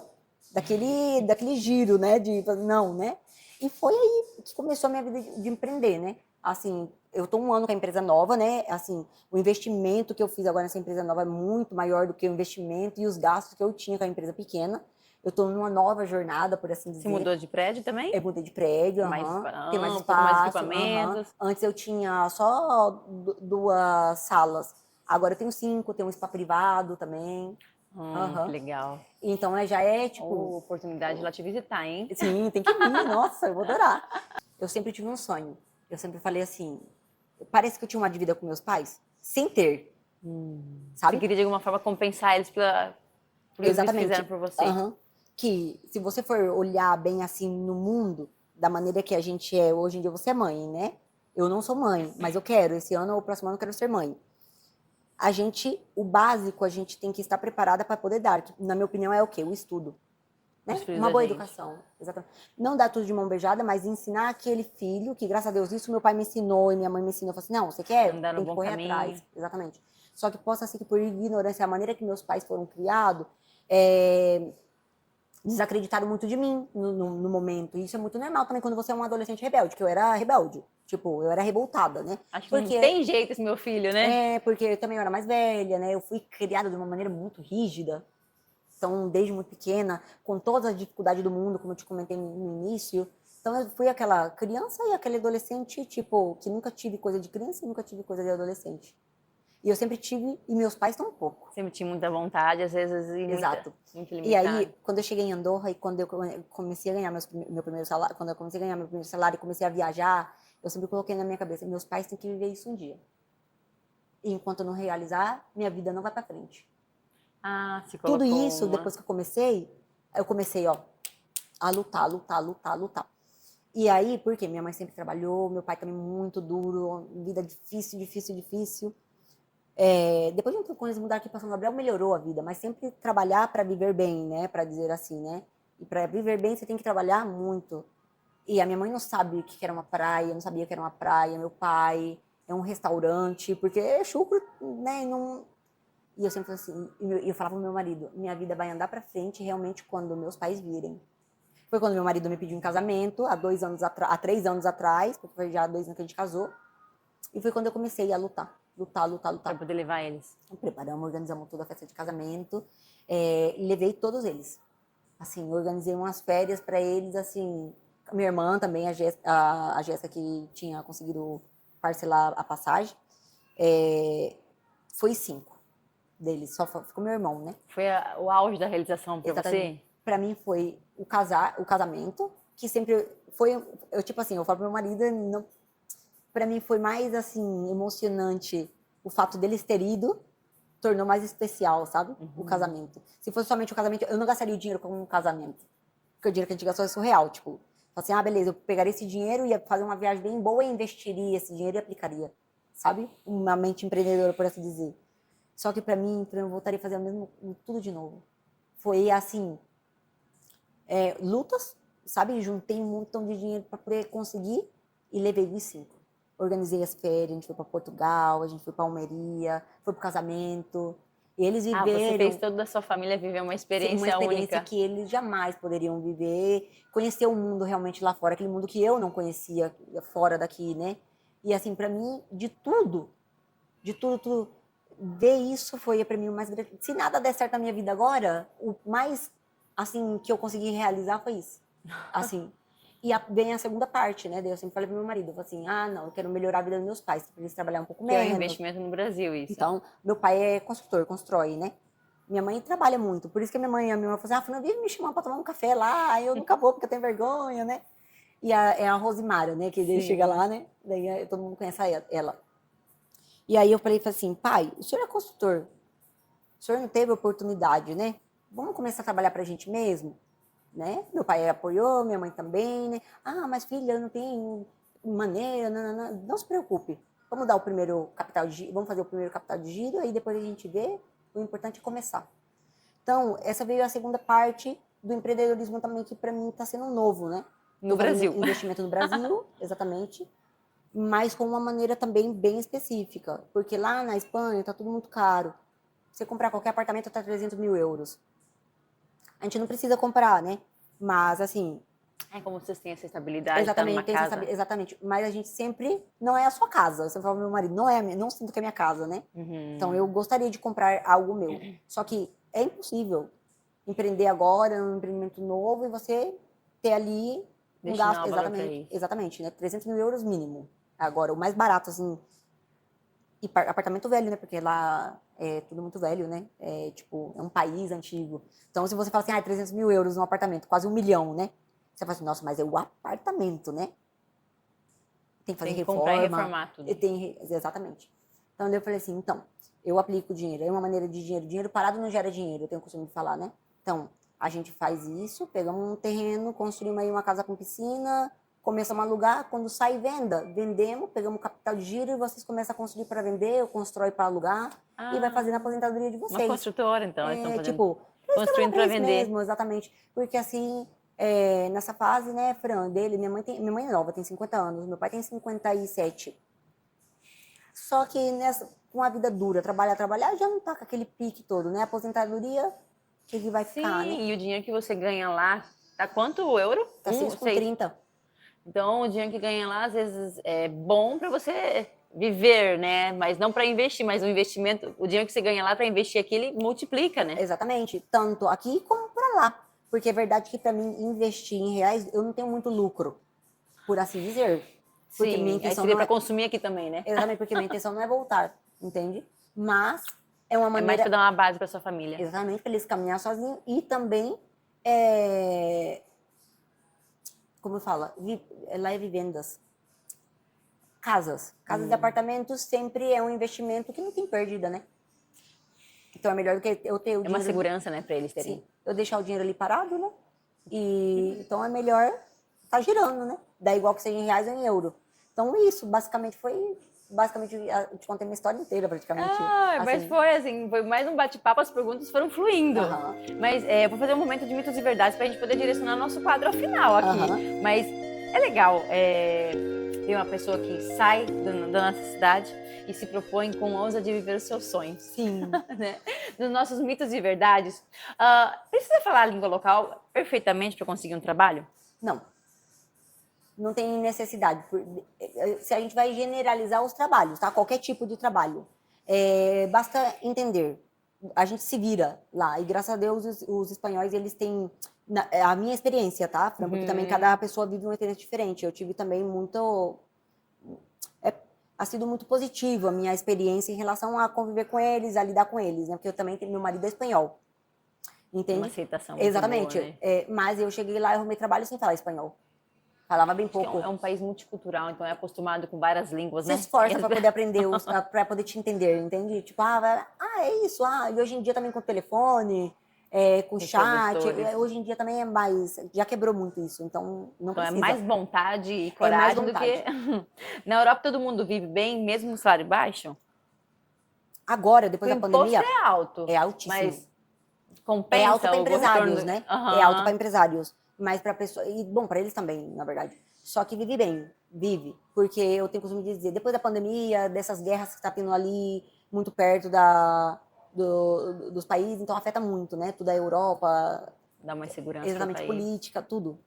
daquele giro, né? Não, né? E foi aí que começou a minha vida de empreender, né? Assim, eu tô um ano com a empresa nova, né? Assim, o investimento que eu fiz agora nessa empresa nova é muito maior do que o investimento e os gastos que eu tinha com a empresa pequena. Eu tô numa nova jornada, por assim Você dizer. mudou de prédio também? Eu mudei de prédio, Mais, tem mais um pouco mais espaço. equipamentos. Antes eu tinha só duas salas. Agora eu tenho 5, tenho um spa privado também. Que legal. Então já é tipo. Oportunidade de lá te visitar, hein? Sim, tem que vir, nossa, eu vou adorar. Eu sempre tive um sonho. Eu sempre falei assim, parece que eu tinha uma dívida com meus pais, sem ter, Você sabe? queria de alguma forma compensar eles por tudo que eles Exatamente. fizeram por você. Que se você for olhar bem assim no mundo, da maneira que a gente é, hoje em dia você é mãe, né? Eu não sou mãe, mas eu quero, esse ano ou próximo ano eu quero ser mãe. O básico, a gente tem que estar preparada para poder dar, que, na minha opinião, é o quê? O estudo. Né? Os filhos Uma da boa gente. educação, exatamente. Não dar tudo de mão beijada, mas ensinar aquele filho, que graças a Deus isso meu pai me ensinou e minha mãe me ensinou. Eu falei assim, não, você quer? Andar no Tem que bom correr caminho. atrás. Exatamente. Só que possa ser que por ignorância, a maneira que meus pais foram criados, desacreditaram muito de mim no momento. E isso é muito normal também quando você é um adolescente rebelde, que eu era rebelde. Tipo, eu era revoltada, né? Acho que Porque, não tem jeito esse meu filho, né? porque eu também era mais velha, né? Eu fui criada de uma maneira muito rígida. Então, desde muito pequena, com todas as dificuldades do mundo, como eu te comentei no início. Então, eu fui aquela criança e aquele adolescente, tipo, que nunca tive coisa de criança e nunca tive coisa de adolescente. E eu sempre tive, e meus pais tão pouco. Sempre tinha muita vontade, às vezes, e Exato. muito E limitado. aí, quando eu cheguei em Andorra e quando eu comecei a ganhar meu primeiro salário, quando eu comecei a ganhar meu primeiro salário e comecei a viajar, eu sempre coloquei na minha cabeça, meus pais têm que viver isso um dia. E enquanto eu não realizar, minha vida não vai para frente. Se Tudo colocou isso, depois que eu comecei, ó, a lutar, lutar, lutar, lutar. E aí, porque minha mãe sempre trabalhou, meu pai também muito duro, vida difícil, difícil, difícil. Depois de um tempo, quando eles mudaram aqui para São Gabriel, melhorou a vida, mas sempre trabalhar para viver bem, né? Para dizer assim, né? E para viver bem, você tem que trabalhar muito. E a minha mãe não sabe o que era uma praia, não sabia o que era uma praia. Meu pai é um restaurante, porque é chucro, né? E eu sempre assim, eu falava pro meu marido, minha vida vai andar para frente realmente quando meus pais virem. Foi quando meu marido me pediu em casamento, há 3 anos atrás, porque foi já 2 anos que a gente casou. E foi quando eu comecei a lutar, lutar, lutar, lutar. Para poder levar eles. Preparamos, organizamos toda a festa de casamento, e levei todos eles. Assim, organizei umas férias para eles, assim, minha irmã também, a Jéssica que tinha conseguido parcelar a passagem, foi 5 deles, só ficou meu irmão, né? Foi o auge da realização para você? Para mim foi o casamento, que sempre foi, eu tipo assim, eu falo pro meu marido, não, para mim foi mais assim emocionante o fato deles terem ido, tornou mais especial, sabe? O casamento. Se fosse somente o casamento, eu não gastaria o dinheiro com um casamento. Porque o dinheiro que a gente gastou é surreal, tipo, assim, beleza, eu pegaria esse dinheiro, ia fazer uma viagem bem boa e investiria esse dinheiro e aplicaria, sabe? Uma mente empreendedora, por assim dizer. Só que para mim, eu voltaria a fazer o mesmo, tudo de novo. Foi assim, lutas, sabe? Juntei um montão de dinheiro para poder conseguir e levei os 5. Organizei as férias, a gente foi para Portugal, a gente foi para Almeria, foi pro casamento. E eles viveram. Você fez toda a sua família viver uma experiência única. Que eles jamais poderiam viver, conhecer o mundo realmente lá fora, aquele mundo que eu não conhecia fora daqui, né? E assim, para mim, de tudo, tudo, ver isso foi para mim o mais grande. Se nada der certo na minha vida agora, o mais assim que eu consegui realizar foi isso. Assim, e vem a segunda parte, né? Daí eu sempre falei pro meu marido, eu falei assim, não, eu quero melhorar a vida dos meus pais, para eles trabalhar um pouco Que é menos. um investimento no Brasil, isso. Então, meu pai é construtor, constrói, né? Minha mãe trabalha muito, por isso que a minha mãe falou assim, Fernanda, vive me chamando para tomar um café lá, eu nunca vou porque eu tenho vergonha, né? E é a Rosimara, né? Que ele chega lá, né? Daí todo mundo conhece ela. E aí eu falei assim, pai, o senhor é construtor, o senhor não teve oportunidade, né? Vamos começar a trabalhar pra gente mesmo? Né? Meu pai apoiou, minha mãe também, né? Mas filha, eu não tenho maneira, não se preocupe. Vamos dar o primeiro capital de giro, vamos fazer o primeiro capital de giro, aí depois a gente vê, o importante é começar. Então, essa veio a segunda parte do empreendedorismo também, que para mim está sendo novo, né? No Brasil. Investimento no Brasil, exatamente, mas com uma maneira também bem específica, porque lá na Espanha está tudo muito caro. Você comprar qualquer apartamento está 300 mil euros. A gente não precisa comprar, né? Mas, assim... como vocês têm essa estabilidade, exatamente, tá numa casa. Exatamente. Mas a gente sempre... Não é a sua casa. Você fala pro meu marido, não sinto que é minha casa, né? Então, eu gostaria de comprar algo meu. Só que é impossível. empreender agora, um empreendimento novo, e você ter ali um Destinar gasto, o valor pra exatamente, isso. exatamente, né? 300 mil euros mínimo. Agora, o mais barato, assim, e apartamento velho, né? Porque lá é tudo muito velho, né? É, tipo, é um país antigo. Então, se você fala assim, 300 mil euros num apartamento, quase 1 milhão, né? Você fala assim, nossa, mas é o apartamento, né? Tem que fazer Tem que comprar e reforma, reformar tudo. exatamente. Então, eu falei assim, então, eu aplico dinheiro, é uma maneira de dinheiro. Dinheiro parado não gera dinheiro, eu tenho o costume de falar, né? Então, a gente faz isso, pegamos um terreno, construímos aí uma casa com piscina, começamos a alugar, quando sai venda, vendemos, pegamos o capital de giro e vocês começam a construir para vender, ou constrói para alugar e vai fazendo a Ah, aposentadoria de uma vocês. construtora, então, eles estão É, fazendo, tipo, para esquema construindo para raiz vender. mesmo, exatamente. Porque assim, nessa fase, né, Fran, dele, minha mãe é nova, tem 50 anos, meu pai tem 57. Só que com a vida dura, trabalhar, já não tá com aquele pique todo, né? Aposentadoria, o que vai ficar, né? Sim, e o dinheiro que você ganha lá, tá quanto o euro? Tá 6 com Seis. 30. Então, o dinheiro que ganha lá, às vezes, é bom para você viver, né? Mas não para investir, mas o investimento, o dinheiro que você ganha lá para investir aqui, ele multiplica, né? Exatamente. Tanto aqui como pra lá. Porque é verdade que pra mim, investir em reais, eu não tenho muito lucro, por assim dizer. Porque minha Sim, aí intenção seria não para é. consumir aqui também, né? Exatamente, porque minha intenção não é voltar, entende? Mas é uma É mais para maneira, dar uma base para sua família. exatamente, pra eles caminhar sozinhos e também, é, como fala, lá é vivendas. Casas e apartamentos sempre é um investimento que não tem perdida, né? Então é melhor do que eu ter o É uma dinheiro, segurança, né, para eles terem. sim, eu deixar o dinheiro ali parado, né? E então é melhor tá girando, né? Dá igual que seja em reais ou em euro. Então isso, basicamente eu te contei minha história inteira praticamente, Ah, mas assim. foi assim, foi mais um bate-papo, as perguntas foram fluindo. Aham, Mas eu vou fazer um momento de mitos e verdades para a gente poder direcionar nosso quadro ao final aqui. aham, Mas é legal ver uma pessoa que sai da nossa cidade e se propõe com ousa de viver os seus sonhos. sim. Né? Nos nossos mitos e verdades, precisa falar a língua local perfeitamente para conseguir um trabalho? Não, não tem necessidade. Se a gente vai generalizar os trabalhos, tá? Qualquer tipo de trabalho. Basta entender. A gente se vira lá. E graças a Deus os espanhóis, eles têm... a minha experiência, tá, Fran? Porque também cada pessoa vive uma experiência diferente. Eu tive também muito... Ha sido muito positivo a minha experiência em relação a conviver com eles, a lidar com eles, né? Porque eu também tenho... Meu marido é espanhol. Uma Entende? aceitação muito boa, Exatamente. né? Mas eu cheguei lá e arrumei trabalho sem falar espanhol. Falava bem Acho que pouco. é um país multicultural, então é acostumado com várias línguas, Se né? esforça para poder aprender, para poder te entender, entende? Tipo, é isso, e hoje em dia também com o telefone, com o Os chat, tradutores. hoje em dia também é mais, já quebrou muito isso, então não Então é precisa. mais vontade e É mais coragem do que. vontade. Na Europa todo mundo vive bem, mesmo no salário baixo? Agora, depois O da imposto pandemia, é alto, é altíssimo. mas É alto compensa para o retorno. empresários, né? É alto para Aham. empresários, mas para pessoas, e bom, para eles também, na verdade. Só que vive bem, vive, porque eu tenho costume de dizer, depois da pandemia, dessas guerras que está tendo ali, muito perto dos países, então afeta muito, né? Tudo a Europa, Dá uma segurança para o exatamente país. política, tudo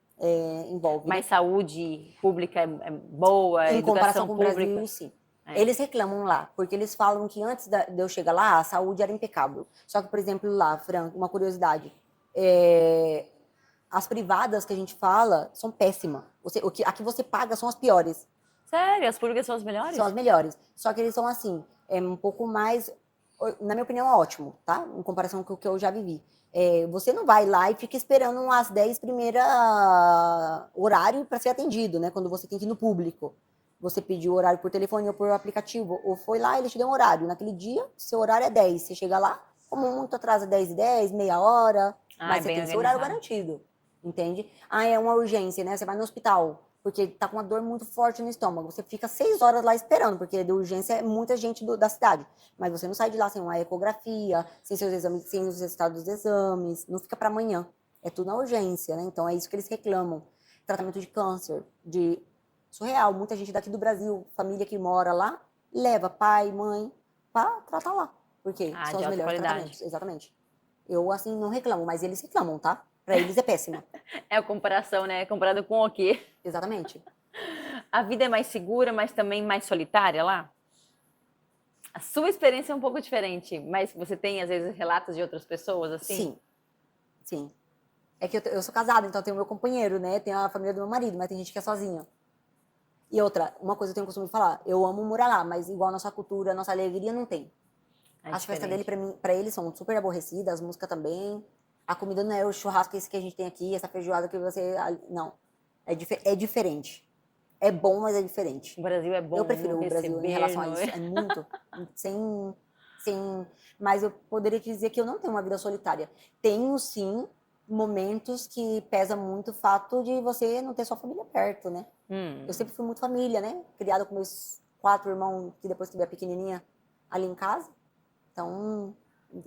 envolve, né? Mas saúde pública é boa, Em comparação educação com o Brasil, pública. sim. É. Eles reclamam lá, porque eles falam que antes de eu chegar lá, a saúde era impecável. Só que, por exemplo, lá, Franco, uma curiosidade, as privadas que a gente fala são péssimas. A que você paga são as piores, Sério, as públicas são as são melhores? as melhores. Só que eles são assim, um pouco mais, na minha opinião, é ótimo, tá? Em comparação com o que eu já vivi. Você não vai lá e fica esperando as 10 primeiras horário para ser atendido, né? Quando você tem que ir no público. Você pediu o horário por telefone ou por aplicativo, ou foi lá e ele te deu um horário. Naquele dia, seu horário é 10. Você chega lá, como muito atrasa 10h10, meia hora, Ah, é mas você bem tem seu horário organizado. garantido, entende? É uma urgência, né? Você vai no hospital, porque tá com uma dor muito forte no estômago. Você fica 6 horas lá esperando, porque de urgência é muita gente da cidade. Mas você não sai de lá sem uma ecografia, sem seus exames, sem os resultados dos exames, não fica para amanhã. É tudo na urgência, né? Então é isso que eles reclamam. Tratamento de câncer, de surreal. Muita gente daqui do Brasil, família que mora lá, leva pai, mãe, para tratar lá. Porque Ah, são de os alta melhores qualidade. tratamentos, exatamente. Eu, assim, não reclamo, mas eles reclamam, tá? Para eles é péssima. É a comparação, né? Comparado com o quê? Exatamente. A vida é mais segura, mas também mais solitária lá? A sua experiência é um pouco diferente, mas você tem, às vezes, relatos de outras pessoas assim? Sim. Sim. É que eu sou casada, então eu tenho meu companheiro, né? Tenho a família do meu marido, mas tem gente que é sozinha. E outra, uma coisa eu tenho o costume de falar, eu amo morar lá, mas igual a nossa cultura, a nossa alegria não tem. É As festas dele, diferente. pra eles, são super aborrecidas, as músicas também. A comida não é o churrasco esse que a gente tem aqui, essa feijoada que você... Não, é diferente. É bom, mas é diferente. O Brasil é Eu bom no prefiro o Brasil em receber, relação a no... isso, é muito, sem, sem... Mas eu poderia te dizer que eu não tenho uma vida solitária. Tenho, sim, momentos que pesa muito o fato de você não ter sua família perto, né? Eu sempre fui muito família, né? Criada com meus 4 irmãos, que depois tive a pequenininha ali em casa. Então,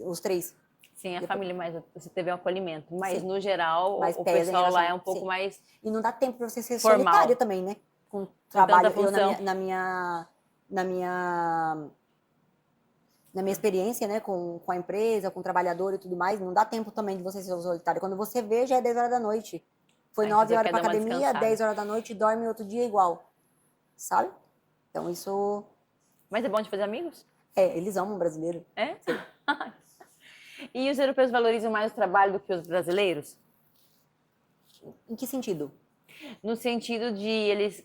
os 3. Sim, a Depois, família, mas você teve um acolhimento. Mas, sim, no geral, mas o pesa em pessoal lá é relação... um pouco Sim. mais E não dá tempo para você ser solitária formal, também, né? Com com tanta trabalho, eu função. na minha experiência, né, com a empresa, com o trabalhador e tudo mais, não dá tempo também de você ser solitário. Quando você vê, já é 10 horas da noite. Foi Aí você 9 já horas quer para dar uma academia, descansada. 10 horas da noite, dorme outro dia igual, sabe? Então isso, Mas é bom de fazer amigos? eles amam o brasileiro. É? Sim. E os europeus valorizam mais o trabalho do que os brasileiros? Em que sentido? No sentido de eles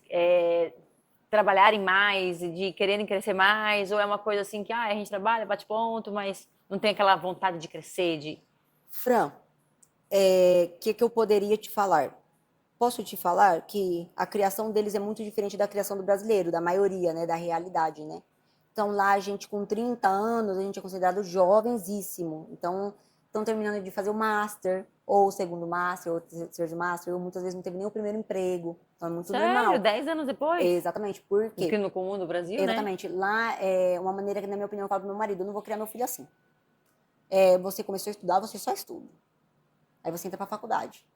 trabalharem mais, de quererem crescer mais, ou é uma coisa assim que a gente trabalha, bate ponto, mas não tem aquela vontade de crescer, de... Fran, que eu poderia te falar? Posso te falar que a criação deles é muito diferente da criação do brasileiro, da maioria, né, da realidade, né? Então lá a gente com 30 anos, a gente é considerado jovenzíssimo. Então estão terminando de fazer o master, ou o segundo master, ou o terceiro master, ou muitas vezes não teve nem o primeiro emprego. Então é muito Sério? normal. 10 anos depois? Exatamente. Por Que quê? no comum do Brasil, né? Exatamente. Lá é uma maneira que, na minha opinião, eu falo pro meu marido, eu não vou criar meu filho assim. Você começou a estudar, você só estuda. Aí você entra pra faculdade.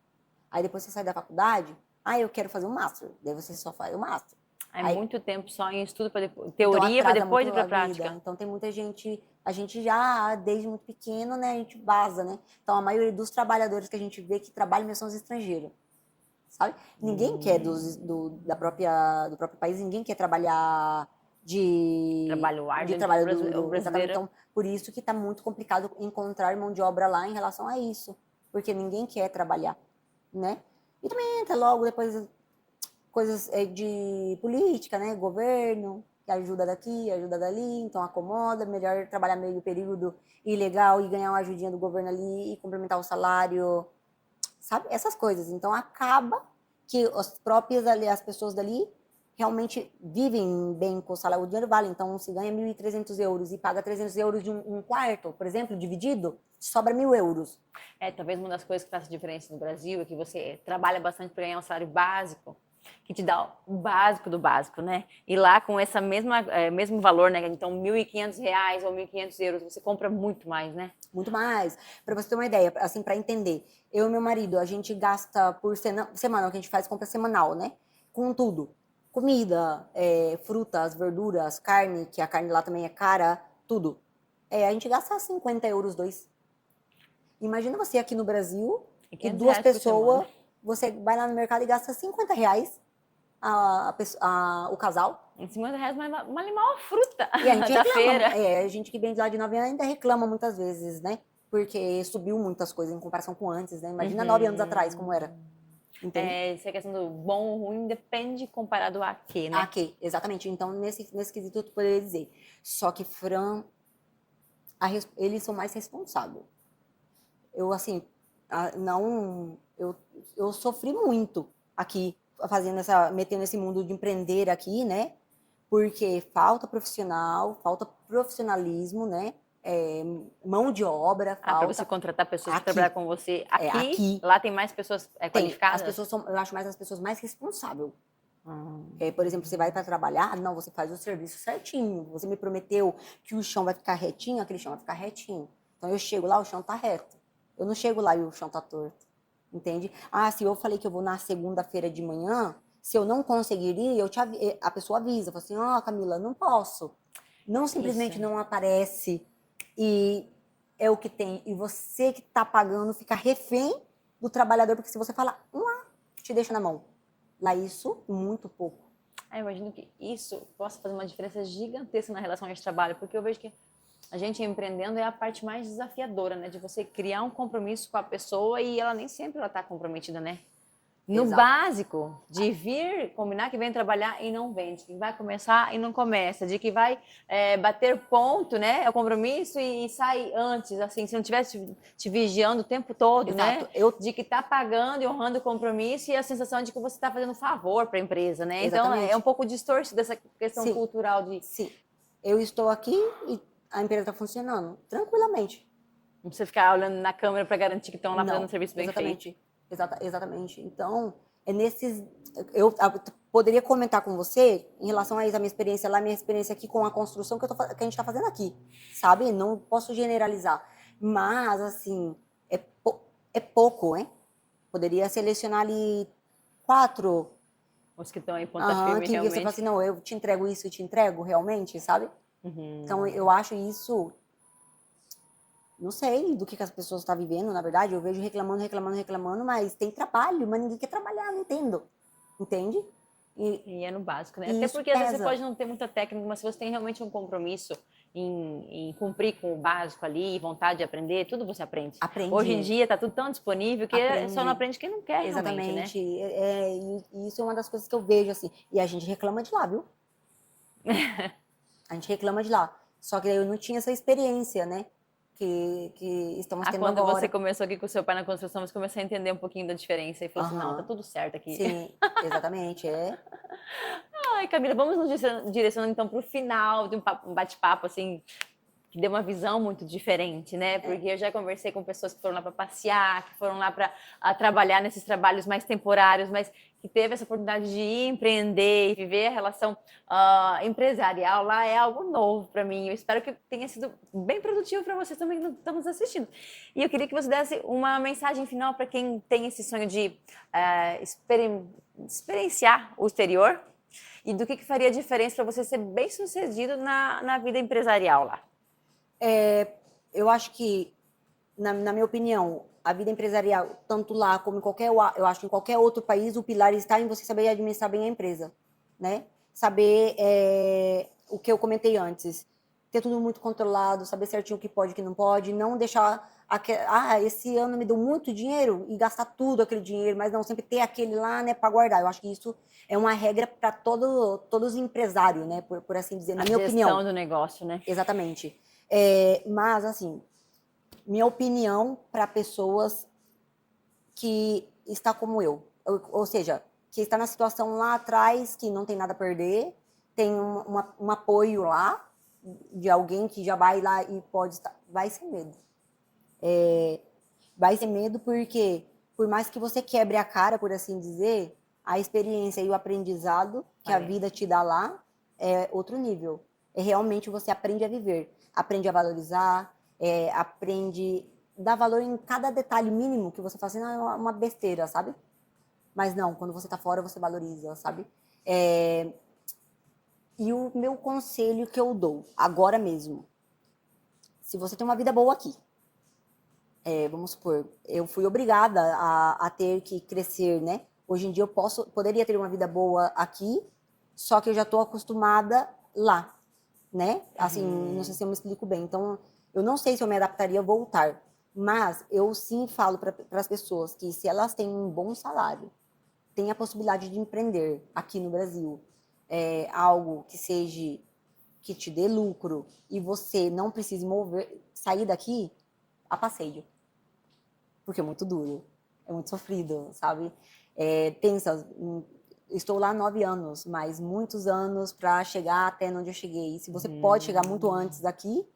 Aí depois você sai da faculdade, eu quero fazer um master. Daí você só faz o master. É Aí, muito tempo só em estudo para então teoria para atrasa depois muito ir para a vida. prática. Então tem muita gente, a gente já, desde muito pequeno, né, a gente vaza, né? Então a maioria dos trabalhadores que a gente vê que trabalham mesmo são os estrangeiros, sabe? Ninguém quer do próprio país, ninguém quer trabalhar Trabalho de árduo, trabalho o duro. Exatamente. brasileiro Então, por isso que está muito complicado encontrar mão de obra lá em relação a isso. Porque ninguém quer trabalhar, né? E também entra logo depois coisas de política, né? Governo, que ajuda daqui, ajuda dali, então acomoda, melhor trabalhar meio período ilegal e ganhar uma ajudinha do governo ali e complementar o salário, sabe? Essas coisas. Então acaba que as pessoas dali realmente vivem bem com o salário, o dinheiro vale. Então, se ganha 1.300 euros e paga 300 euros de um quarto, por exemplo, dividido, sobra 1.000 euros. talvez uma das coisas que faz a diferença no Brasil é que você trabalha bastante para ganhar um salário básico, que te dá o básico do básico, né? E lá com essa mesmo valor, né? Então, R$ 1.500 ou 1.500 euros, você compra muito mais, né? Muito mais. Para você ter uma ideia, assim, para entender. Eu e meu marido, a gente gasta por semana, o que a gente faz compra semanal, né? Com tudo. Comida, frutas, verduras, carne, que a carne lá também é cara, tudo. A gente gasta 50 euros dois. Imagina você aqui no Brasil, E que 500 duas reais por semana. pessoas, você vai lá no mercado e gasta 50 reais o casal. Em R$ 50 vale mal a fruta E a gente da reclama, feira. a gente que vem de lá de 9 anos ainda reclama muitas vezes, né? Porque subiu muitas coisas em comparação com antes, né? Imagina 9 anos atrás como era, entende? Essa questão do bom ou ruim depende comparado a quê, né? Aqui, exatamente. Então, nesse quesito, eu poderia dizer. Só que Fran, eles são mais responsáveis. Eu, assim, não... Eu sofri muito aqui, metendo esse mundo de empreender aqui, né? Porque falta profissional, falta profissionalismo, né? Mão de obra, Para você falta contratar pessoas para trabalhar aqui. com você aqui, Aqui lá tem mais pessoas tem. As qualificadas? pessoas são, eu acho mais as pessoas mais responsáveis. Por exemplo, você vai para trabalhar, não, você faz o serviço certinho. Você me prometeu que o chão vai ficar retinho, aquele chão vai ficar retinho. Então eu chego lá, o chão tá reto. Eu não chego lá e o chão tá torto. Entende? Se eu falei que eu vou na segunda-feira de manhã, se eu não conseguir ir, a pessoa avisa, fala assim, Camila, não posso. Não Isso. simplesmente não aparece e é o que tem. E você que tá pagando fica refém do trabalhador, porque se você falar, te deixa na mão. Lá isso, muito pouco. Eu imagino que isso possa fazer uma diferença gigantesca na relação a esse trabalho, porque eu vejo que a gente empreendendo é a parte mais desafiadora, né? De você criar um compromisso com a pessoa e ela nem sempre ela está comprometida, né? No Exato. básico, de vir, combinar que vem trabalhar e não vem, de que vai começar e não começa, de que vai bater ponto, né? É o compromisso e sai antes, assim, se não tivesse te vigiando o tempo todo, Exato. né? De que tá pagando e honrando o compromisso e a sensação de que você está fazendo favor para a empresa, né? Então é Exatamente. um pouco distorcido essa questão Sim. cultural de. Sim. Eu estou aqui e a empresa está funcionando tranquilamente. Não precisa ficar olhando na câmera para garantir que estão lá fazendo um serviço bem feito. Exatamente. Então, é nesses. Eu poderia comentar com você em relação a isso, a minha experiência lá, minha experiência aqui com a construção que a gente está fazendo aqui, sabe? Não posso generalizar. Mas, assim, é pouco, hein? Poderia selecionar ali 4. Os que estão em ponta firme, Que realmente. você fala assim, não, eu te entrego isso e te entrego realmente, sabe? Então, eu acho isso. Não sei do que as pessoas estão vivendo, na verdade. Eu vejo reclamando, mas tem trabalho, mas ninguém quer trabalhar, não entendo. Entende? E é no básico, né? E Até isso porque às vezes você pesa. pode não ter muita técnica, mas se você tem realmente um compromisso em cumprir com o básico ali, vontade de aprender, tudo você aprende. Aprende. Hoje em dia tá tudo tão disponível que Aprende. só não aprende quem não quer realmente, né? Exatamente. E isso é uma das coisas que eu vejo, assim. E a gente reclama de lá, viu? A gente reclama de lá. Só que eu não tinha essa experiência, né? Que estamos tendo Quando agora. você começou aqui com o seu pai na construção, você começou a entender um pouquinho da diferença e falou assim, não, tá tudo certo aqui. Sim, exatamente, Ai, Camila, vamos nos direcionando então para o final de um bate-papo, assim, que deu uma visão muito diferente, né? Porque eu já conversei com pessoas que foram lá para passear, que foram lá para trabalhar nesses trabalhos mais temporários, mas que teve essa oportunidade de ir empreender e viver a relação empresarial lá é algo novo para mim. Eu espero que tenha sido bem produtivo para vocês também que estão nos assistindo. E eu queria que você desse uma mensagem final para quem tem esse sonho de experienciar o exterior e do que faria diferença para você ser bem sucedido na vida empresarial lá. Eu acho que, na minha opinião, a vida empresarial, tanto lá como eu acho que em qualquer outro país, o pilar está em você saber administrar bem a empresa, né? Saber o que eu comentei antes, ter tudo muito controlado, saber certinho o que pode e o que não pode, não deixar esse ano me deu muito dinheiro e gastar tudo aquele dinheiro, mas não sempre ter aquele lá, né, para guardar. Eu acho que isso é uma regra para todos os empresários, né, por assim dizer, na minha opinião. A gestão do negócio, né? Exatamente. Mas, assim, minha opinião para pessoas que está como eu, ou seja, que está na situação lá atrás, que não tem nada a perder, tem um apoio lá de alguém que já vai lá e pode estar, vai sem medo. Vai sem medo porque, por mais que você quebre a cara, por assim dizer, a experiência e o aprendizado que a vida te dá lá é outro nível. Realmente você aprende a viver, aprende a valorizar, aprende a dar valor em cada detalhe mínimo que você faz assim, é uma besteira, sabe? Mas não, quando você tá fora, você valoriza, sabe? E o meu conselho que eu dou, agora mesmo, se você tem uma vida boa aqui, vamos supor, eu fui obrigada a ter que crescer, né? Hoje em dia eu poderia ter uma vida boa aqui, só que eu já estou acostumada lá, né? Assim, não sei se eu me explico bem. Então, eu não sei se eu me adaptaria a voltar, mas eu sim falo para as pessoas que se elas têm um bom salário, têm a possibilidade de empreender aqui no Brasil, algo que te dê lucro e você não precise sair daqui, a passeio. Porque é muito duro, é muito sofrido, sabe? Pensa, estou lá há 9 anos, mas muitos anos para chegar até onde eu cheguei. E se você pode chegar muito antes daqui,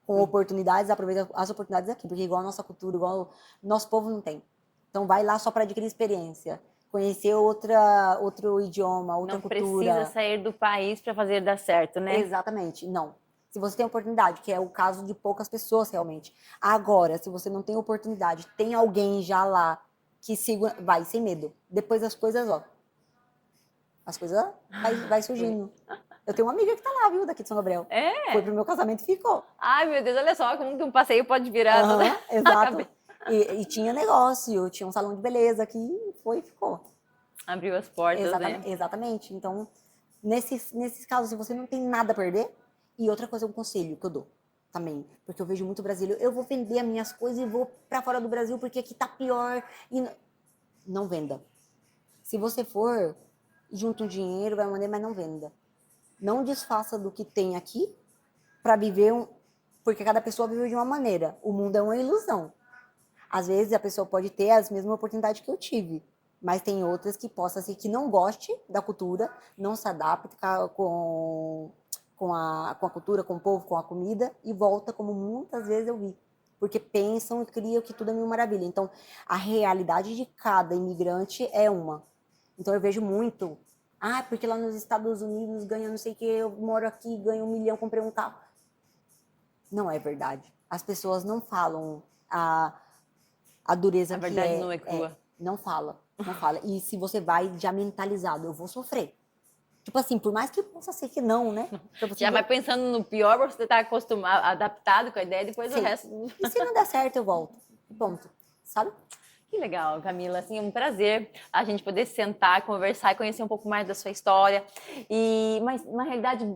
com oportunidades, aproveita as oportunidades aqui, porque igual a nossa cultura, igual o nosso povo não tem. Então vai lá só para adquirir experiência, conhecer outro idioma, outra cultura. Não precisa sair do país para fazer dar certo, né? Exatamente, não. Se você tem oportunidade, que é o caso de poucas pessoas realmente. Agora, se você não tem oportunidade, tem alguém já lá que segura, vai sem medo. Depois as coisas, as coisas vai surgindo. Eu tenho uma amiga que tá lá, viu, daqui de São Gabriel. Foi pro meu casamento e ficou. Ai, meu Deus, olha só como que um passeio pode virar exato. E tinha negócio, tinha um salão de beleza aqui, foi e ficou. Abriu as portas, né? Exatamente. Então, nesses casos, se você não tem nada a perder, e outra coisa, um conselho que eu dou, também, porque eu vejo muito brasileiro, eu vou vender as minhas coisas e vou para fora do Brasil porque aqui tá pior. E não venda. Se você for, junta um dinheiro, vai mandar, mas não venda. Não desfaça do que tem aqui para viver porque cada pessoa vive de uma maneira. O mundo é uma ilusão. Às vezes a pessoa pode ter as mesmas oportunidades que eu tive, mas tem outras que possa ser que não goste da cultura, não se adapte com a cultura, com o povo, com a comida e volta como muitas vezes eu vi. Porque pensam e criam que tudo é mil maravilha. Então, a realidade de cada imigrante é uma. Então, eu vejo muito. Porque lá nos Estados Unidos ganha não sei o que, eu moro aqui, ganho 1 milhão, comprei um carro. Não é verdade. As pessoas não falam a dureza A que verdade não é crua. não fala, não fala. E se você vai já mentalizado, eu vou sofrer. Tipo assim, por mais que possa ser que não, né? Já vai pensando no pior, você tá acostumado, adaptado com a ideia, depois o resto... E se não der certo, eu volto. Ponto. Sabe? Que legal, Camila. Assim, é um prazer a gente poder sentar, conversar e conhecer um pouco mais da sua história. Mas, na realidade,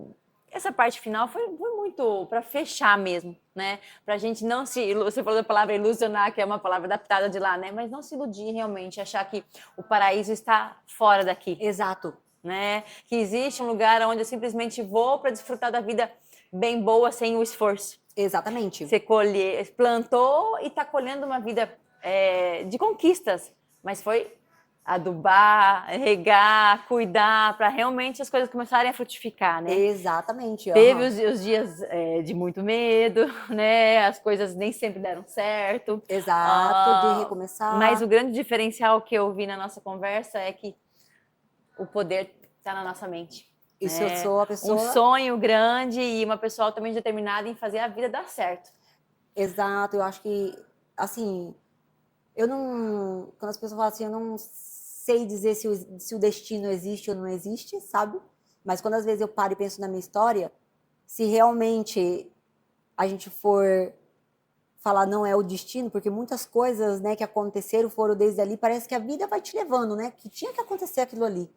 essa parte final foi muito para fechar mesmo, né? Para a gente não se... Você falou da palavra ilusionar, que é uma palavra adaptada de lá, né? Mas não se iludir realmente, achar que o paraíso está fora daqui. Exato. Né? Que existe um lugar onde eu simplesmente vou para desfrutar da vida bem boa, sem o esforço. Exatamente. Você plantou e está colhendo uma vida de conquistas, mas foi adubar, regar, cuidar, para realmente as coisas começarem a frutificar, né? Exatamente. Teve os dias de muito medo, né? As coisas nem sempre deram certo. Exato, de recomeçar. Mas o grande diferencial que eu vi na nossa conversa é que o poder está na nossa mente. Isso, eu sou a pessoa... Um sonho grande e uma pessoa altamente determinada em fazer a vida dar certo. Exato, eu acho que, assim, eu não... Quando as pessoas falam assim, eu não sei dizer se o destino existe ou não existe, sabe? Mas quando às vezes eu paro e penso na minha história, se realmente a gente for falar não é o destino, porque muitas coisas, né, que aconteceram foram desde ali, parece que a vida vai te levando, né? Que tinha que acontecer aquilo ali.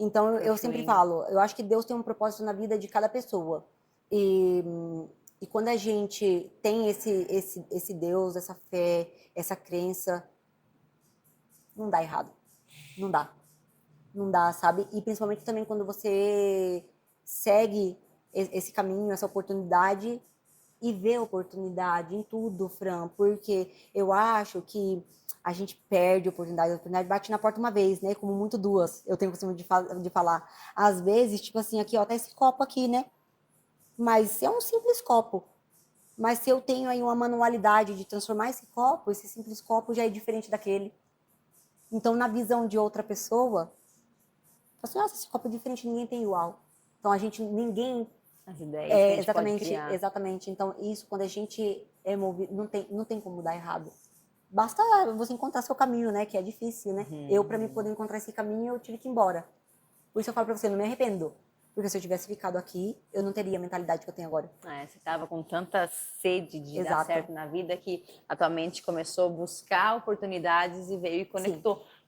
Então, eu sempre falo, eu acho que Deus tem um propósito na vida de cada pessoa. E quando a gente tem esse Deus, essa fé, essa crença, não dá errado. Não dá. Não dá, sabe? E principalmente também quando você segue esse caminho, essa oportunidade e vê oportunidade em tudo, Fran, porque eu acho que a gente perde a oportunidade bate na porta uma vez, né? Como muito duas, eu tenho o costume de falar. Às vezes, tipo assim, aqui, ó, tá esse copo aqui, né? Mas é um simples copo. Mas se eu tenho aí uma manualidade de transformar esse copo, esse simples copo já é diferente daquele. Então, na visão de outra pessoa, assim, nossa, esse copo é diferente, ninguém tem igual. Então, ninguém... As ideias que a gente exatamente, pode criar. Exatamente. Então, isso, quando a gente é movido, não tem como dar errado. Basta você encontrar seu caminho, né? Que é difícil, né? Eu, para mim poder encontrar esse caminho, eu tive que ir embora. Por isso eu falo para você, não me arrependo. Porque se eu tivesse ficado aqui, eu não teria a mentalidade que eu tenho agora. Você estava com tanta sede de Exato. dar certo na vida que a tua mente começou a buscar oportunidades e veio e conectou. Sim.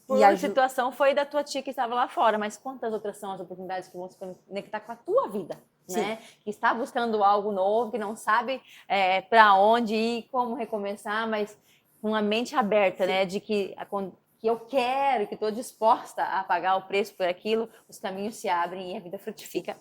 Por a situação foi da tua tia que estava lá fora, mas quantas outras são as oportunidades que vão se conectar com a tua vida? Né? Que está buscando algo novo, que não sabe para onde ir, como recomeçar, mas com a mente aberta, né? De que eu quero, que estou disposta a pagar o preço por aquilo, os caminhos se abrem e a vida frutifica.